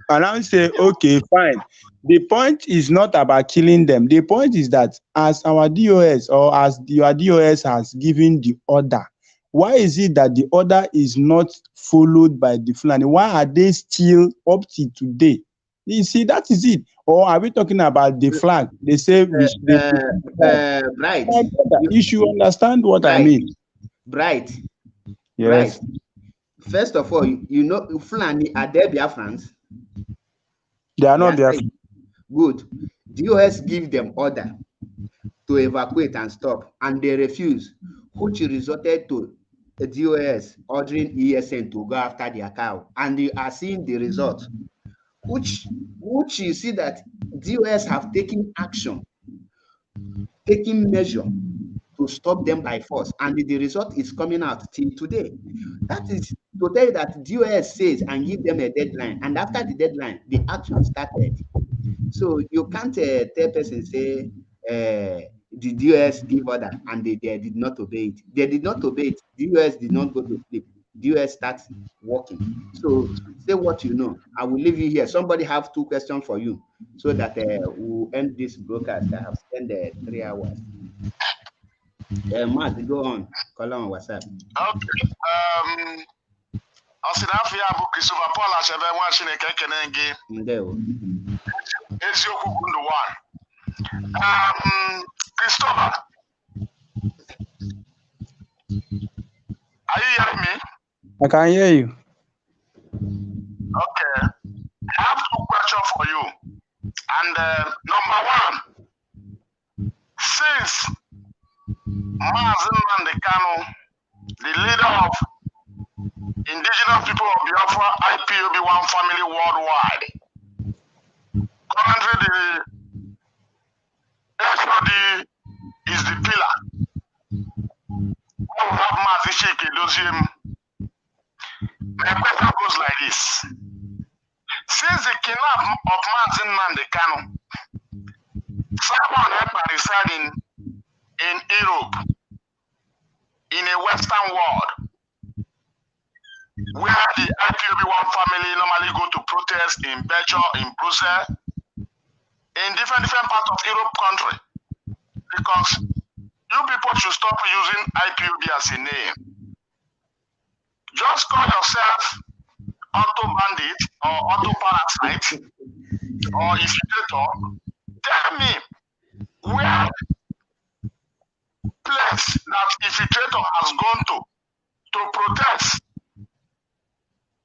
Speaker 6: And I say, okay, fine. The point is not about killing them. The point is that as our DOS or as your DOS has given the order, why is it that the order is not followed by the Fulani? Why are they still up to today? You see, that is it. Or are we talking about the flag? They say
Speaker 1: right.
Speaker 6: You should understand what I mean.
Speaker 1: Right.
Speaker 6: Yes.
Speaker 1: Right. First of all, you know, Fulani, are they Biafrans?
Speaker 6: They are not Biafrans.
Speaker 1: Good. DOS give them order to evacuate and stop, and they refuse, which resulted to the DOS ordering ESN to go after their cow, and you are seeing the result, which you see that DOS have taken action, taking measure to stop them by force, and the result is coming out till today. That is to tell you that DOS says and give them a deadline, and after the deadline, the action started. So you can't tell person say the US give order and they did not obey it. They did not obey it. The US did not go to sleep. The US starts working. So say what you know. I will leave you here. Somebody have 2 questions for you so that we'll end this broadcast. I have spent 3 hours. Matt, go on. Call on WhatsApp.
Speaker 5: Okay. Ọsịnafịa bụ Christopher Paul Achebe nwa Chineke ekene gị.
Speaker 1: Ndewo.
Speaker 5: Eziokwu bụ ndụ one. Christopher, are you hearing me?
Speaker 6: I can hear you.
Speaker 5: Okay. I have 2 questions for you. And number 1, since mazi Nnamdi Kanu, the leader of indigenous people of Biafra, IPOB One Family worldwide, currently the HOD is the pillar. We have Mazi Sheikh Edoziem. My question goes like this. Since the kidnapping of mazi Nnamdi Kanu, someone had residing in Europe, in a Western world, where the IPOB One Family normally go to protest in Belgium, in Brussels, in different parts of Europe country, because you people should stop using IPOB as a name. Just call yourself auto bandit or auto parasite or infiltrator. Tell me where place that infiltrator has gone to protest,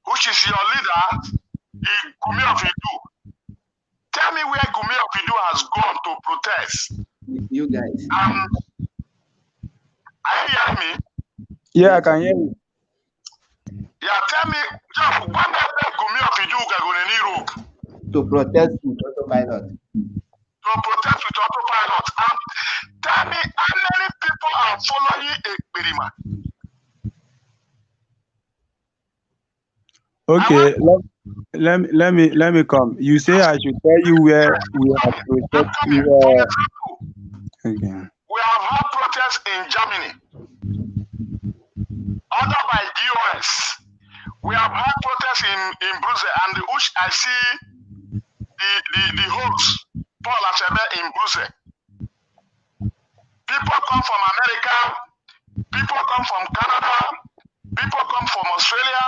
Speaker 5: which is your leader, Gumi of Idu. Tell me where Gumi of Idu has gone to protest.
Speaker 1: You guys.
Speaker 5: Are you hearing me?
Speaker 6: Yeah, I can hear you.
Speaker 5: Yeah, tell me, when did Gumi of Idu go in Europe?
Speaker 1: To protest with autopilot.
Speaker 5: To protest with autopilot. And tell me how many people are following Ekperima?
Speaker 6: Okay, let me come. You say I should tell you where we are protesting. Okay.
Speaker 5: We have had protests in Germany, ordered by DOS. We have had protests in Brussels, and which I see the host, Paul Achebe, in Brussels. People come from America, people come from Canada, people come from Australia,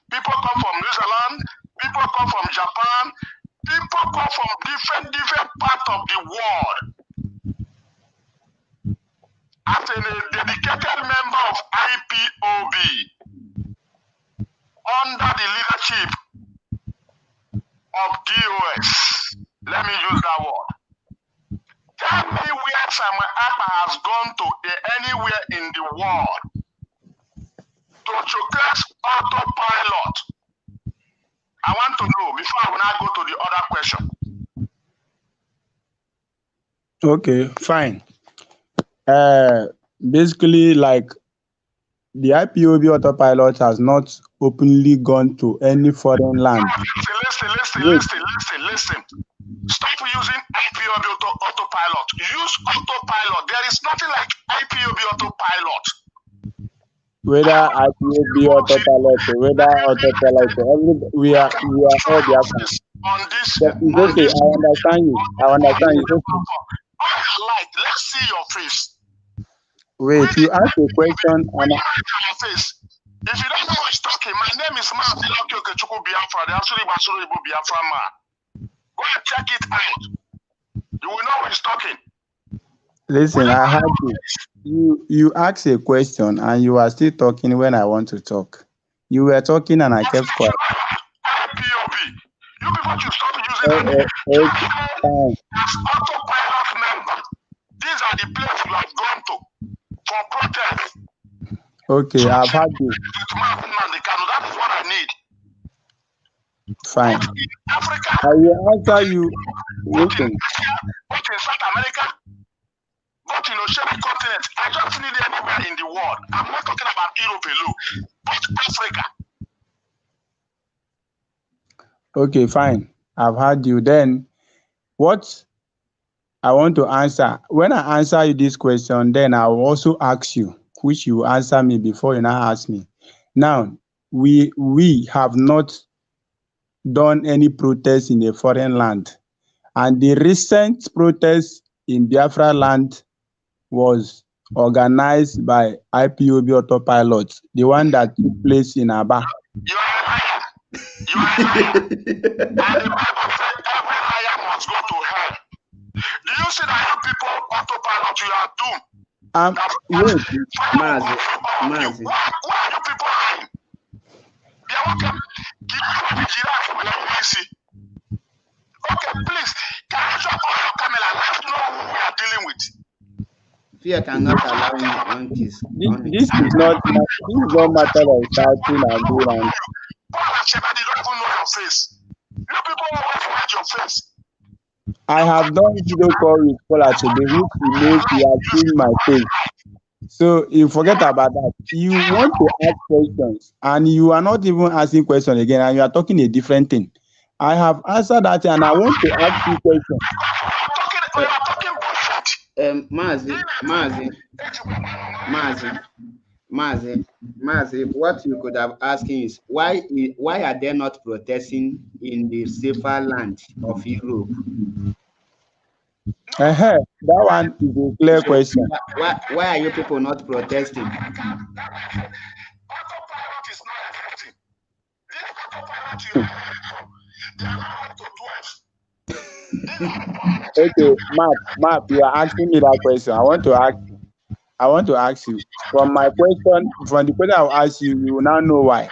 Speaker 5: people come from New Zealand, people come from Japan, people come from different parts of the world. As a dedicated member of IPOB, under the leadership of DOS, let me use that word. Tell me where Samuel Akpa has gone to anywhere in the world to showcase autopilot. I want to know before I will now go to the other question.
Speaker 6: Okay, fine. Basically, like the IPOB autopilot has not openly gone to any foreign land.
Speaker 5: Listen. Stop using IPOB autopilot. Use autopilot. There is nothing like IPOB autopilot.
Speaker 6: Whether IPOB autopilot, whether autopilot, we are all the actions.
Speaker 5: On this,
Speaker 6: okay, I understand you.
Speaker 5: Like, let's see your face.
Speaker 6: Wait, you asked a question and
Speaker 5: your face. If you don't know who is talking, my name is Mazi Biafra, the Asuri Biafra man. Go and check it out. You will know who is talking.
Speaker 6: Listen, I heard you. You asked a question and you are still talking when I want to talk. You were talking and I kept quiet.
Speaker 5: IPOB. You people should stop using it. As autopilot member. These are the places you have gone to for protest.
Speaker 6: Okay, I've had you.
Speaker 5: That is what I need.
Speaker 6: Fine.
Speaker 5: Both in Africa,
Speaker 6: I will answer you.
Speaker 5: both in Asia, both in South America, both in Oceanic continent. I just need it anywhere in the world. I'm not talking about Europe alone. Both Africa.
Speaker 6: Okay, fine. I've heard you. Then, what I want to answer. When I answer you this question, then I will also ask you, which you answer me before you now ask me. Now, we have not done any protest in a foreign land, and the recent protest in Biafra land was organized by IPOB autopilots, the one that took place in Aba.
Speaker 5: You are a liar. You are a liar. And the Bible said every liar must go to hell. Do you see that you people autopilot, you are doomed?
Speaker 6: Wait.
Speaker 1: Mazi.
Speaker 5: Why are you people lying? They are welcome. Okay, please, can you drop on your camera? Let's know who we are dealing with.
Speaker 1: Fear cannot allow him on his.
Speaker 6: This is not matter of shouting and doing.
Speaker 5: Paul and Shebadi don't even know your face. You people always hide your face.
Speaker 6: I have done video call with Paul Achebe, which he knows he has seen my face. So you forget about that. You want to ask questions, and you are not even asking questions again, and you are talking a different thing. I have answered that, and I want to ask you questions.
Speaker 5: You are talking bullshit.
Speaker 1: Mazi, what you could have asked is why are they not protesting in the safer land of Europe?
Speaker 6: That one is a clear question.
Speaker 1: Why are you people not protesting?
Speaker 5: Autopilot is not effective. This autopilot
Speaker 6: Okay, Mark, you are asking me that question. I want to ask you. From the question I'll ask you, you will now know why.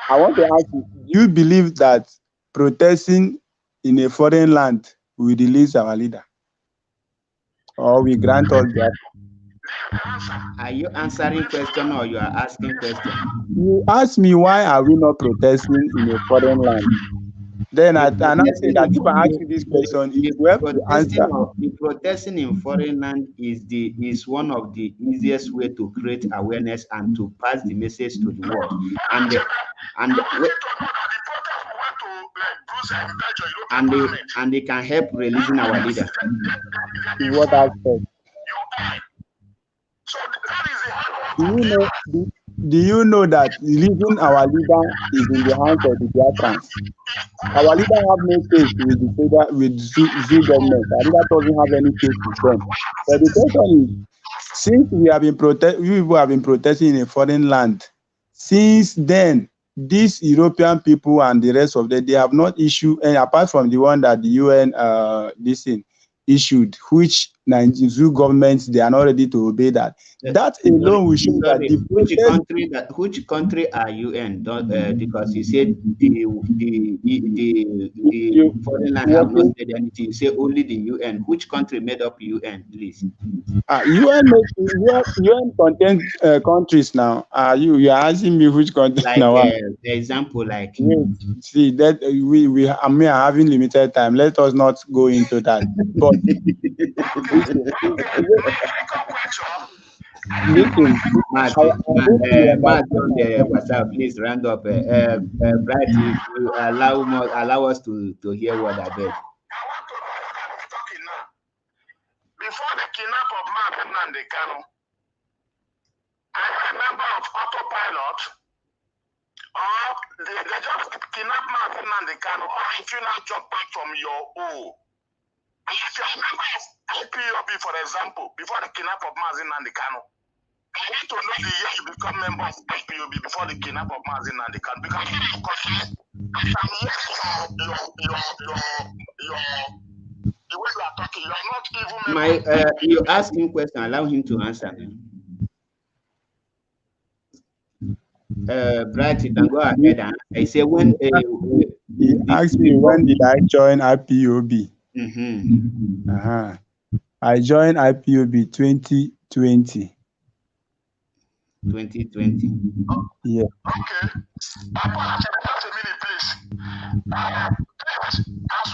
Speaker 6: I want to ask you, do you believe that protesting in a foreign land will release our leader? Or we grant all that?
Speaker 1: Are you answering question or you are asking question?
Speaker 6: You ask me why are we not protesting in a foreign land? Then I say that if I ask you this question, it will help to answer.
Speaker 1: The protesting in foreign land is one of the easiest way to create awareness and to pass the message to the world. And they can help releasing our leader.
Speaker 6: What I said. Do you know that releasing our leader is in the hands of the Biafrans? Our leader have no case with Zoo government. Our leader doesn't have any case with them. But the question is, since we people have been protesting in a foreign land, since then, these European people and the rest of them, they have not issued, and apart from the one that the UN issued, which Zoo governments, they are not ready to obey that. That alone will show that
Speaker 1: which country are UN? Because you said the foreign land have not said anything. You say only the UN. Which country made up UN, please?
Speaker 6: UN contains countries now. You are asking me which country now?
Speaker 1: Example, like.
Speaker 6: See that we are having limited time. Let us not go into that. But listen,
Speaker 1: WhatsApp, please round up. Bright, allow us to hear what I beg.
Speaker 5: Before the kidnap of Nnamdi Kanu, I'm a member of autopilot, or they just kidnap Nnamdi Kanu, or if you now jump back from your O. If you're a member of IPOB, for example, before the kidnap of Nnamdi Kanu, I need to know the year you become member of IPOB before the kidnap of Nnamdi Kanu, because I can hear the way you are talking, you are not even
Speaker 1: you ask him question, allow him to answer. Bright, you can go ahead and I say when
Speaker 6: he asked me when did I join IPOB? I joined IPOB 2020.
Speaker 1: 2020.
Speaker 6: Yeah.
Speaker 5: Okay. Just a minute, please. As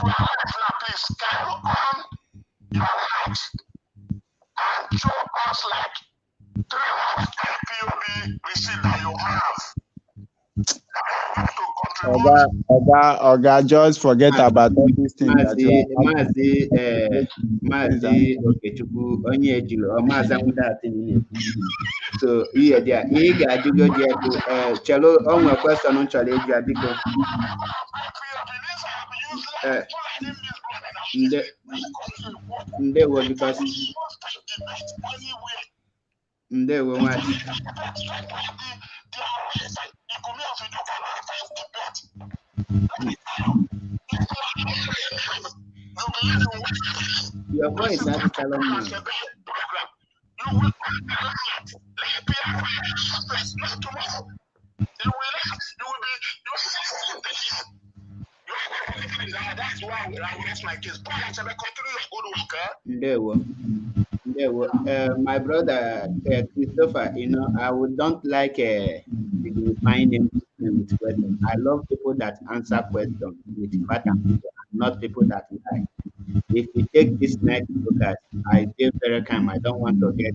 Speaker 5: we are now, please, can you on your lights and show us like 3 IPOB receipt that you have to
Speaker 6: Oga, just forget about all these things that you
Speaker 1: Mazi Okechukwu onye ejiri ọmaza nwụdatị na-ekwu. So ihe dị a ị ga-ajụgo dị ya bụ chelo onwe question m chọrọ ịjụ ya biko. Ndewo because ndewo nwachi. Your voice has to tell me. My brother Christopher, I would don't like signifying him with questions. I love people that answer questions with fact and not people that lie. If we take this next focus, I feel very calm. I don't want to get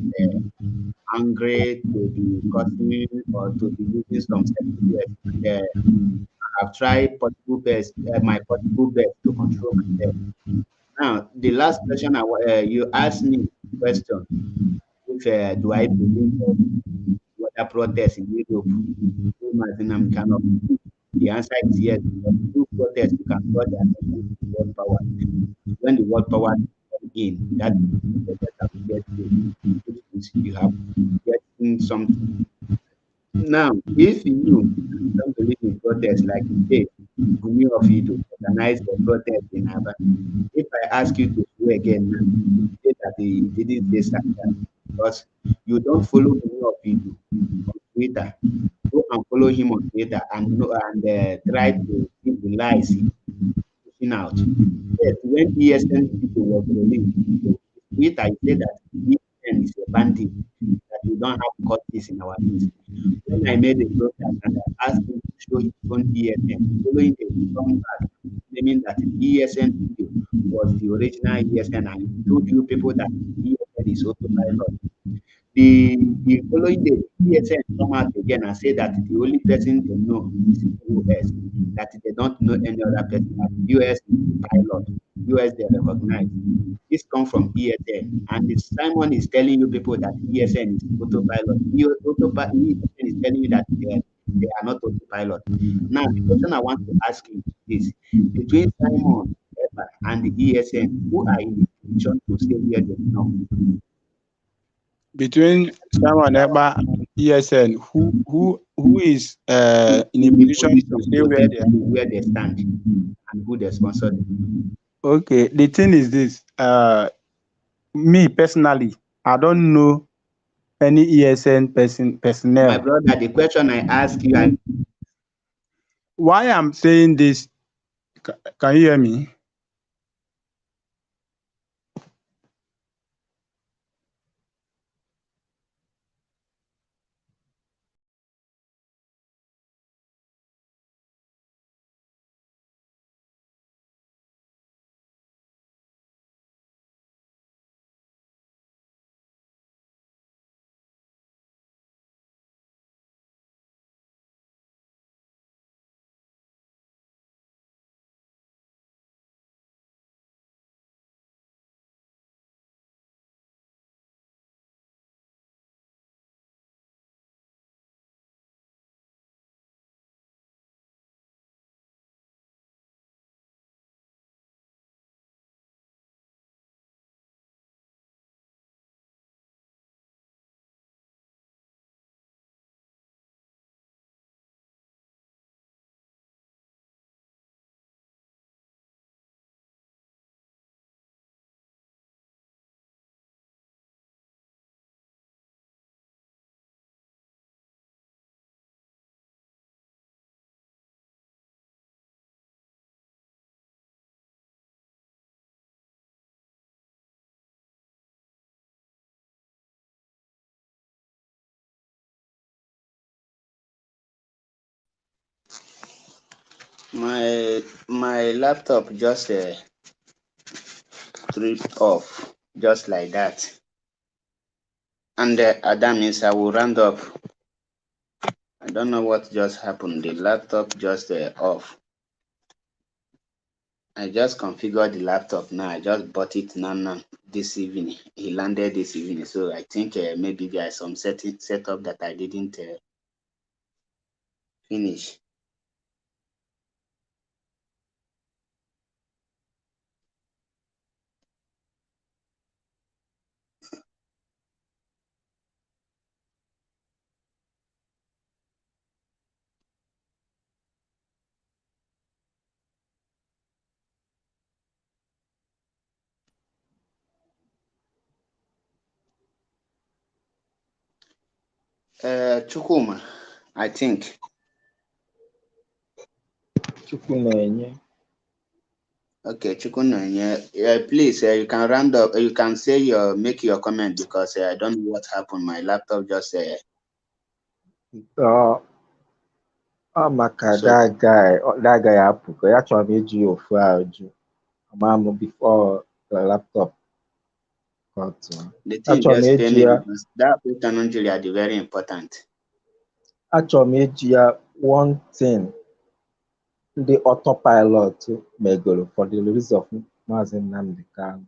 Speaker 1: angry to be cursing or to be using some words. I've tried possible best, my possible best to control myself. Now, the last question you asked me question, if do I believe water protests in Europe? Nnamdi Kanu. The answer is yes. Through protests, you can draw the attention to world power. When the world power comes in, that you have getting something. Now, if you don't believe in protests like you say, you of you to organize the protest in Aba, if I ask you to do again, you say that he didn't say something because you don't follow many of you on Twitter. Go and follow him on Twitter and try to keep the lies pushing out. Yes, when ESN people was released, Twitter said that ESN is a bandit, that we don't have courts in our midst. When I made a broadcast and I asked him to show his own ESN, following the come back, claiming that ESN video was the original ESN, and he told you people that ESN is autopilot. The following day, ESN come out again and say that the only person they know is US, that they don't know any other person. That US is the pilot, US they recognize. This comes from ESN, and Simon is telling you people that ESN is autopilot. ESN is telling you that they are not autopilot. Now, the question I want to ask you is between Simon and the ESN, who are in the position to say where they belong?
Speaker 6: Between Simon Ekpa and ESN, who is in a position to say
Speaker 1: where they stand and who they sponsor them?
Speaker 6: Okay, the thing is this. Me personally, I don't know any ESN personnel.
Speaker 1: My brother, the question I ask you.
Speaker 6: Why I'm saying this? Can you hear me?
Speaker 1: My laptop just tripped off just like that, and that means I will round up I don't know what just happened. The laptop just off. I just configured the laptop now. I just bought it now this evening. He landed this evening. So I think maybe there is some setup that I didn't finish. Chukuma, I think.
Speaker 7: Chukwunenye.
Speaker 1: Okay, Chukunenye, please, you can round up. You can say make your comment because I don't know what happened. My laptop just.
Speaker 7: Maka
Speaker 1: So
Speaker 7: that guy apụgo ya chọrọ m iji ya ofu ajụ ama m before the laptop got
Speaker 1: the thing
Speaker 7: achọrọ m
Speaker 1: just pain
Speaker 7: eji
Speaker 1: me
Speaker 7: ya
Speaker 1: because that question actually are very important.
Speaker 7: achọrọ m eji ya one thing ndị autopilot megoro for the release of Mazi Nnamdi Kanu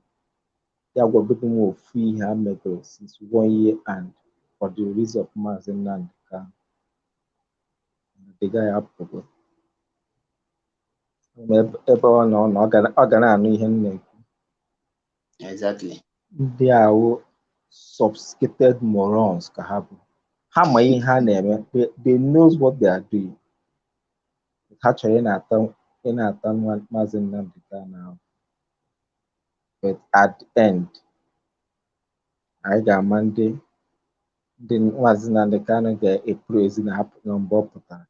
Speaker 7: ya gwagodo m ofu ihe ha megoro since 1 year and for the release of Mazi Nnamdi Kanu the guy apụgo ebe ọ nọ ọ ga na-anụ ihe m na-ekwu.
Speaker 1: Exactly.
Speaker 7: Ndị ahụ sophisticated morons ka ha bụ ha ma ihe ha na-eme they knows what they are doing ha chọrọ ị na-ata Mazi Nnamdi Kanu ahụ but at the end anyị ga-ama ndị Mazi Nnamdi Kanu ga-epuru ezi na hapụ mgbe ọ pụtara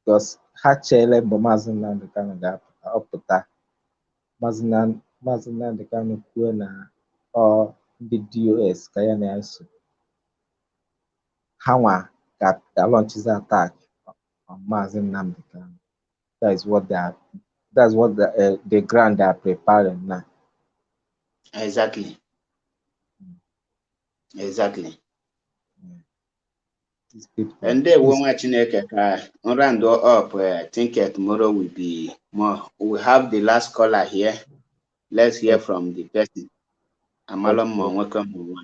Speaker 7: because ha cheele mgbe Mazi Nnamdi Kanu ga-apụta ọ pụta Mazi Nnamdi Kanu kwuo na ndị DOS ka ya na-eso ha nwa ga-launchize attack on Mazi Nnamdi Kanu. That's what the ground they are preparing now.
Speaker 1: Exactly. Exactly.
Speaker 7: These people.
Speaker 1: And they won't watch round up. I think tomorrow will be more. We have the last caller here. Let's hear from the person. Amalom, welcome.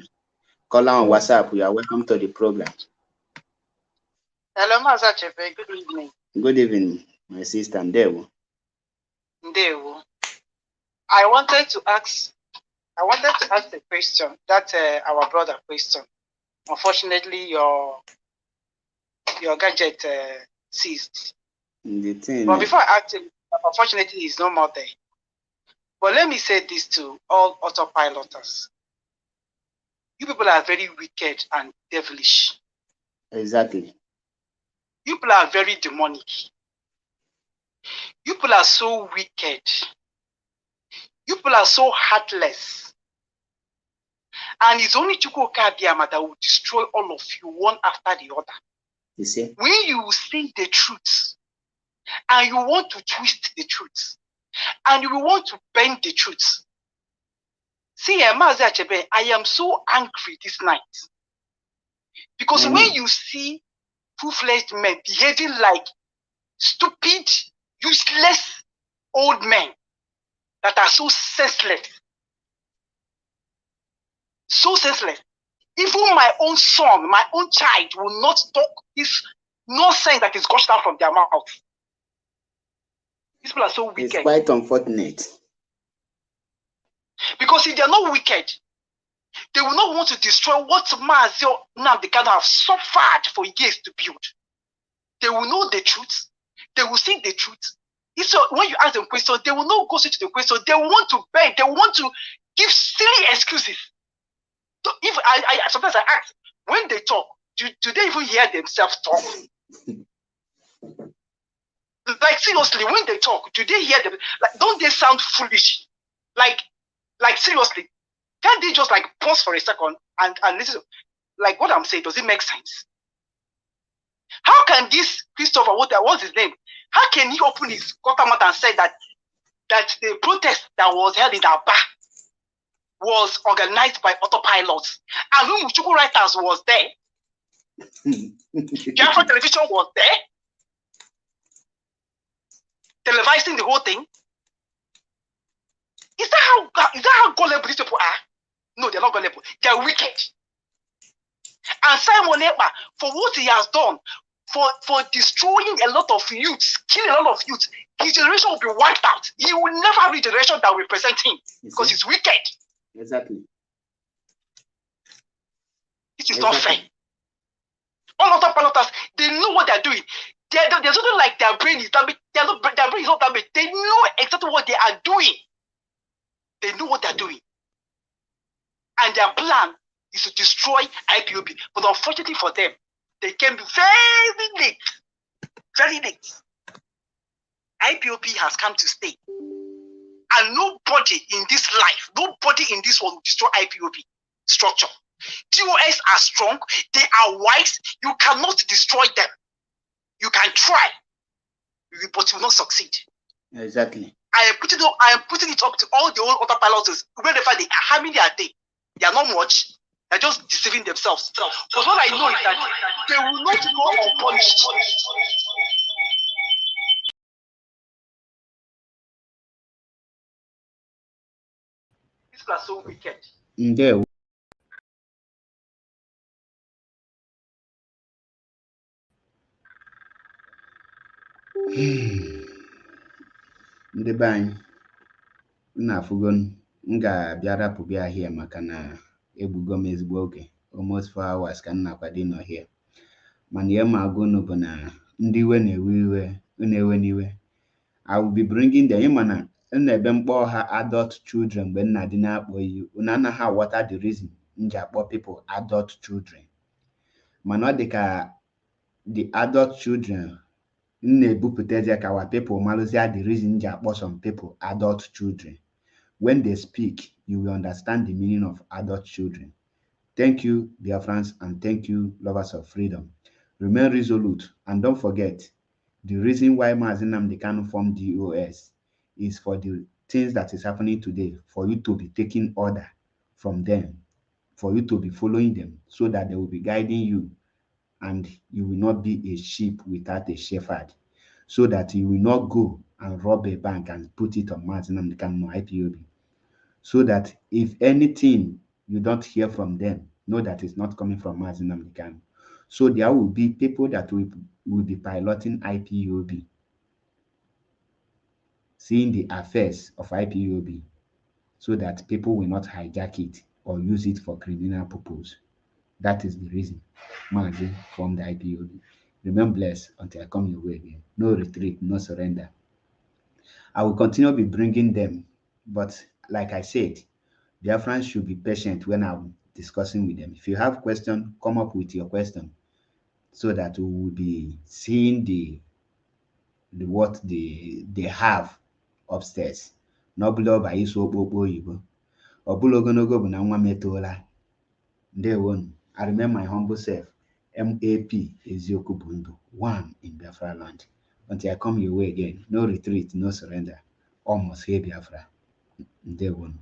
Speaker 1: Caller on WhatsApp. You are welcome to the program.
Speaker 8: Hello, Mazachepe. Good evening.
Speaker 1: Good evening, my sister Ndewo.
Speaker 8: Ndewo. I wanted to ask a question. That's our brother question. Unfortunately, your gadget ceased.
Speaker 1: The thing.
Speaker 8: But before I ask him, unfortunately, he's no more there. But let me say this to all autopiloters. You people are very wicked and devilish.
Speaker 1: Exactly.
Speaker 8: You people are very demonic. You people are so wicked. You people are so heartless. And it's only Chukwuka Abiyama that will destroy all of you one after the other.
Speaker 1: You see?
Speaker 8: When you see the truth, and you want to twist the truth, and you want to bend the truth. See, Mazi Achebe, I am so angry this night. Because when you see full-fledged men behaving like stupid, useless old men that are so senseless. So senseless. Even my own son, my own child will not talk this nonsense that is gushed out from their mouth. These people are so wicked.
Speaker 1: It's quite unfortunate.
Speaker 8: Because if they are not wicked, they will not want to destroy what Mazi Nnamdi Kanu have suffered for years to build. They will know the truth. They will see the truth. So when you ask them questions, they will not go straight to the question. They will want to beg. They will want to give silly excuses. So if I sometimes I ask, when they talk, do they even hear themselves talk? Like seriously, when they talk, do they hear them? Like, don't they sound foolish? Like seriously, can't they just like pause for a second and listen? Like what I'm saying, does it make sense? How can this Christopher, what's his name? How can he open his mouth and say that the protest that was held in Aba was organized by autopilots and Umuchukwu writers was there? Biafra television was there, televising the whole thing. Is that how gullible these people are? No, they're not gullible. They're wicked. And Simon Ekpa, for what he has done, for destroying a lot of youths, killing a lot of youths, his generation will be wiped out. He will never have a generation that will represent him because he's wicked.
Speaker 1: Exactly.
Speaker 8: This is not fair. All other pilots, they know what they're doing. There's nothing like their brain is damaged. Their brain is not damaged. They know exactly what they are doing. They know what they're doing. And their plan is to destroy IPOB. But unfortunately for them, they came very late. Very late. IPOB has come to stay. And nobody in this life, nobody in this world will destroy IPOB structure. DOS are strong, they are wise, you cannot destroy them. You can try, but you will not succeed.
Speaker 1: Exactly.
Speaker 8: I am putting it up to all the old other pilots, wherever they are, how many are they? They are not much. They're just deceiving themselves. But what I know is that they will not go unpunished. These are so wicked.
Speaker 1: There. Ndị be anyị na-afụgo m ga-abịa rapụ bịa ahịa maka na egbugo m ezigbo oge almost 4 hours ka m na-akwado ịnọ here. Mana ihe ma agwa unu bụ na ndị iwe na-ewe n'iwe. I will be bringing them. Ịma na na-ebe mkpọ ha adult children mgbe nna dị na-akpọ iyi unu anaghị aghọta the reason m ji akpọ people adult children. Mana ọ dị ka the adult children na-ebupụtazie ka our people malụzie the reason ji akpọ some people adult children. When they speak, you will understand the meaning of adult children. Thank you, Biafrans, and thank you, lovers of freedom. Remain resolute, and don't forget, the reason why Mazi Nnamdi Kanu formed DOS is for the things that is happening today, for you to be taking order from them, for you to be following them, so that they will be guiding you, and you will not be a sheep without a shepherd, so that you will not go and rob a bank and put it on Mazi Nnamdi Kanu IPOB. So that if anything you don't hear from them, know that it's not coming from Mazi Nnamdi Kanu. So there will be people that will be piloting IPOB, seeing the affairs of IPOB, so that people will not hijack it or use it for criminal purpose. That is the reason Mazi formed the IPOB. Remain blessed until I come your way again. No retreat, no surrender. I will continue to be bringing them, but like I said, Biafrans should be patient when I'm discussing with them. If you have questions, come up with your question, so that we will be seeing the what they have upstairs. N'ọbụla ọba iso okpokpo oyibo. Ọbụla ogologo bụ na nwa m etoola. Ndewonu. I remember my humble self, MAP Eziokwu bụ ndụ, one in Biafra land. Until I come your way again, no retreat, no surrender. Almost here Biafra. Ndewonu.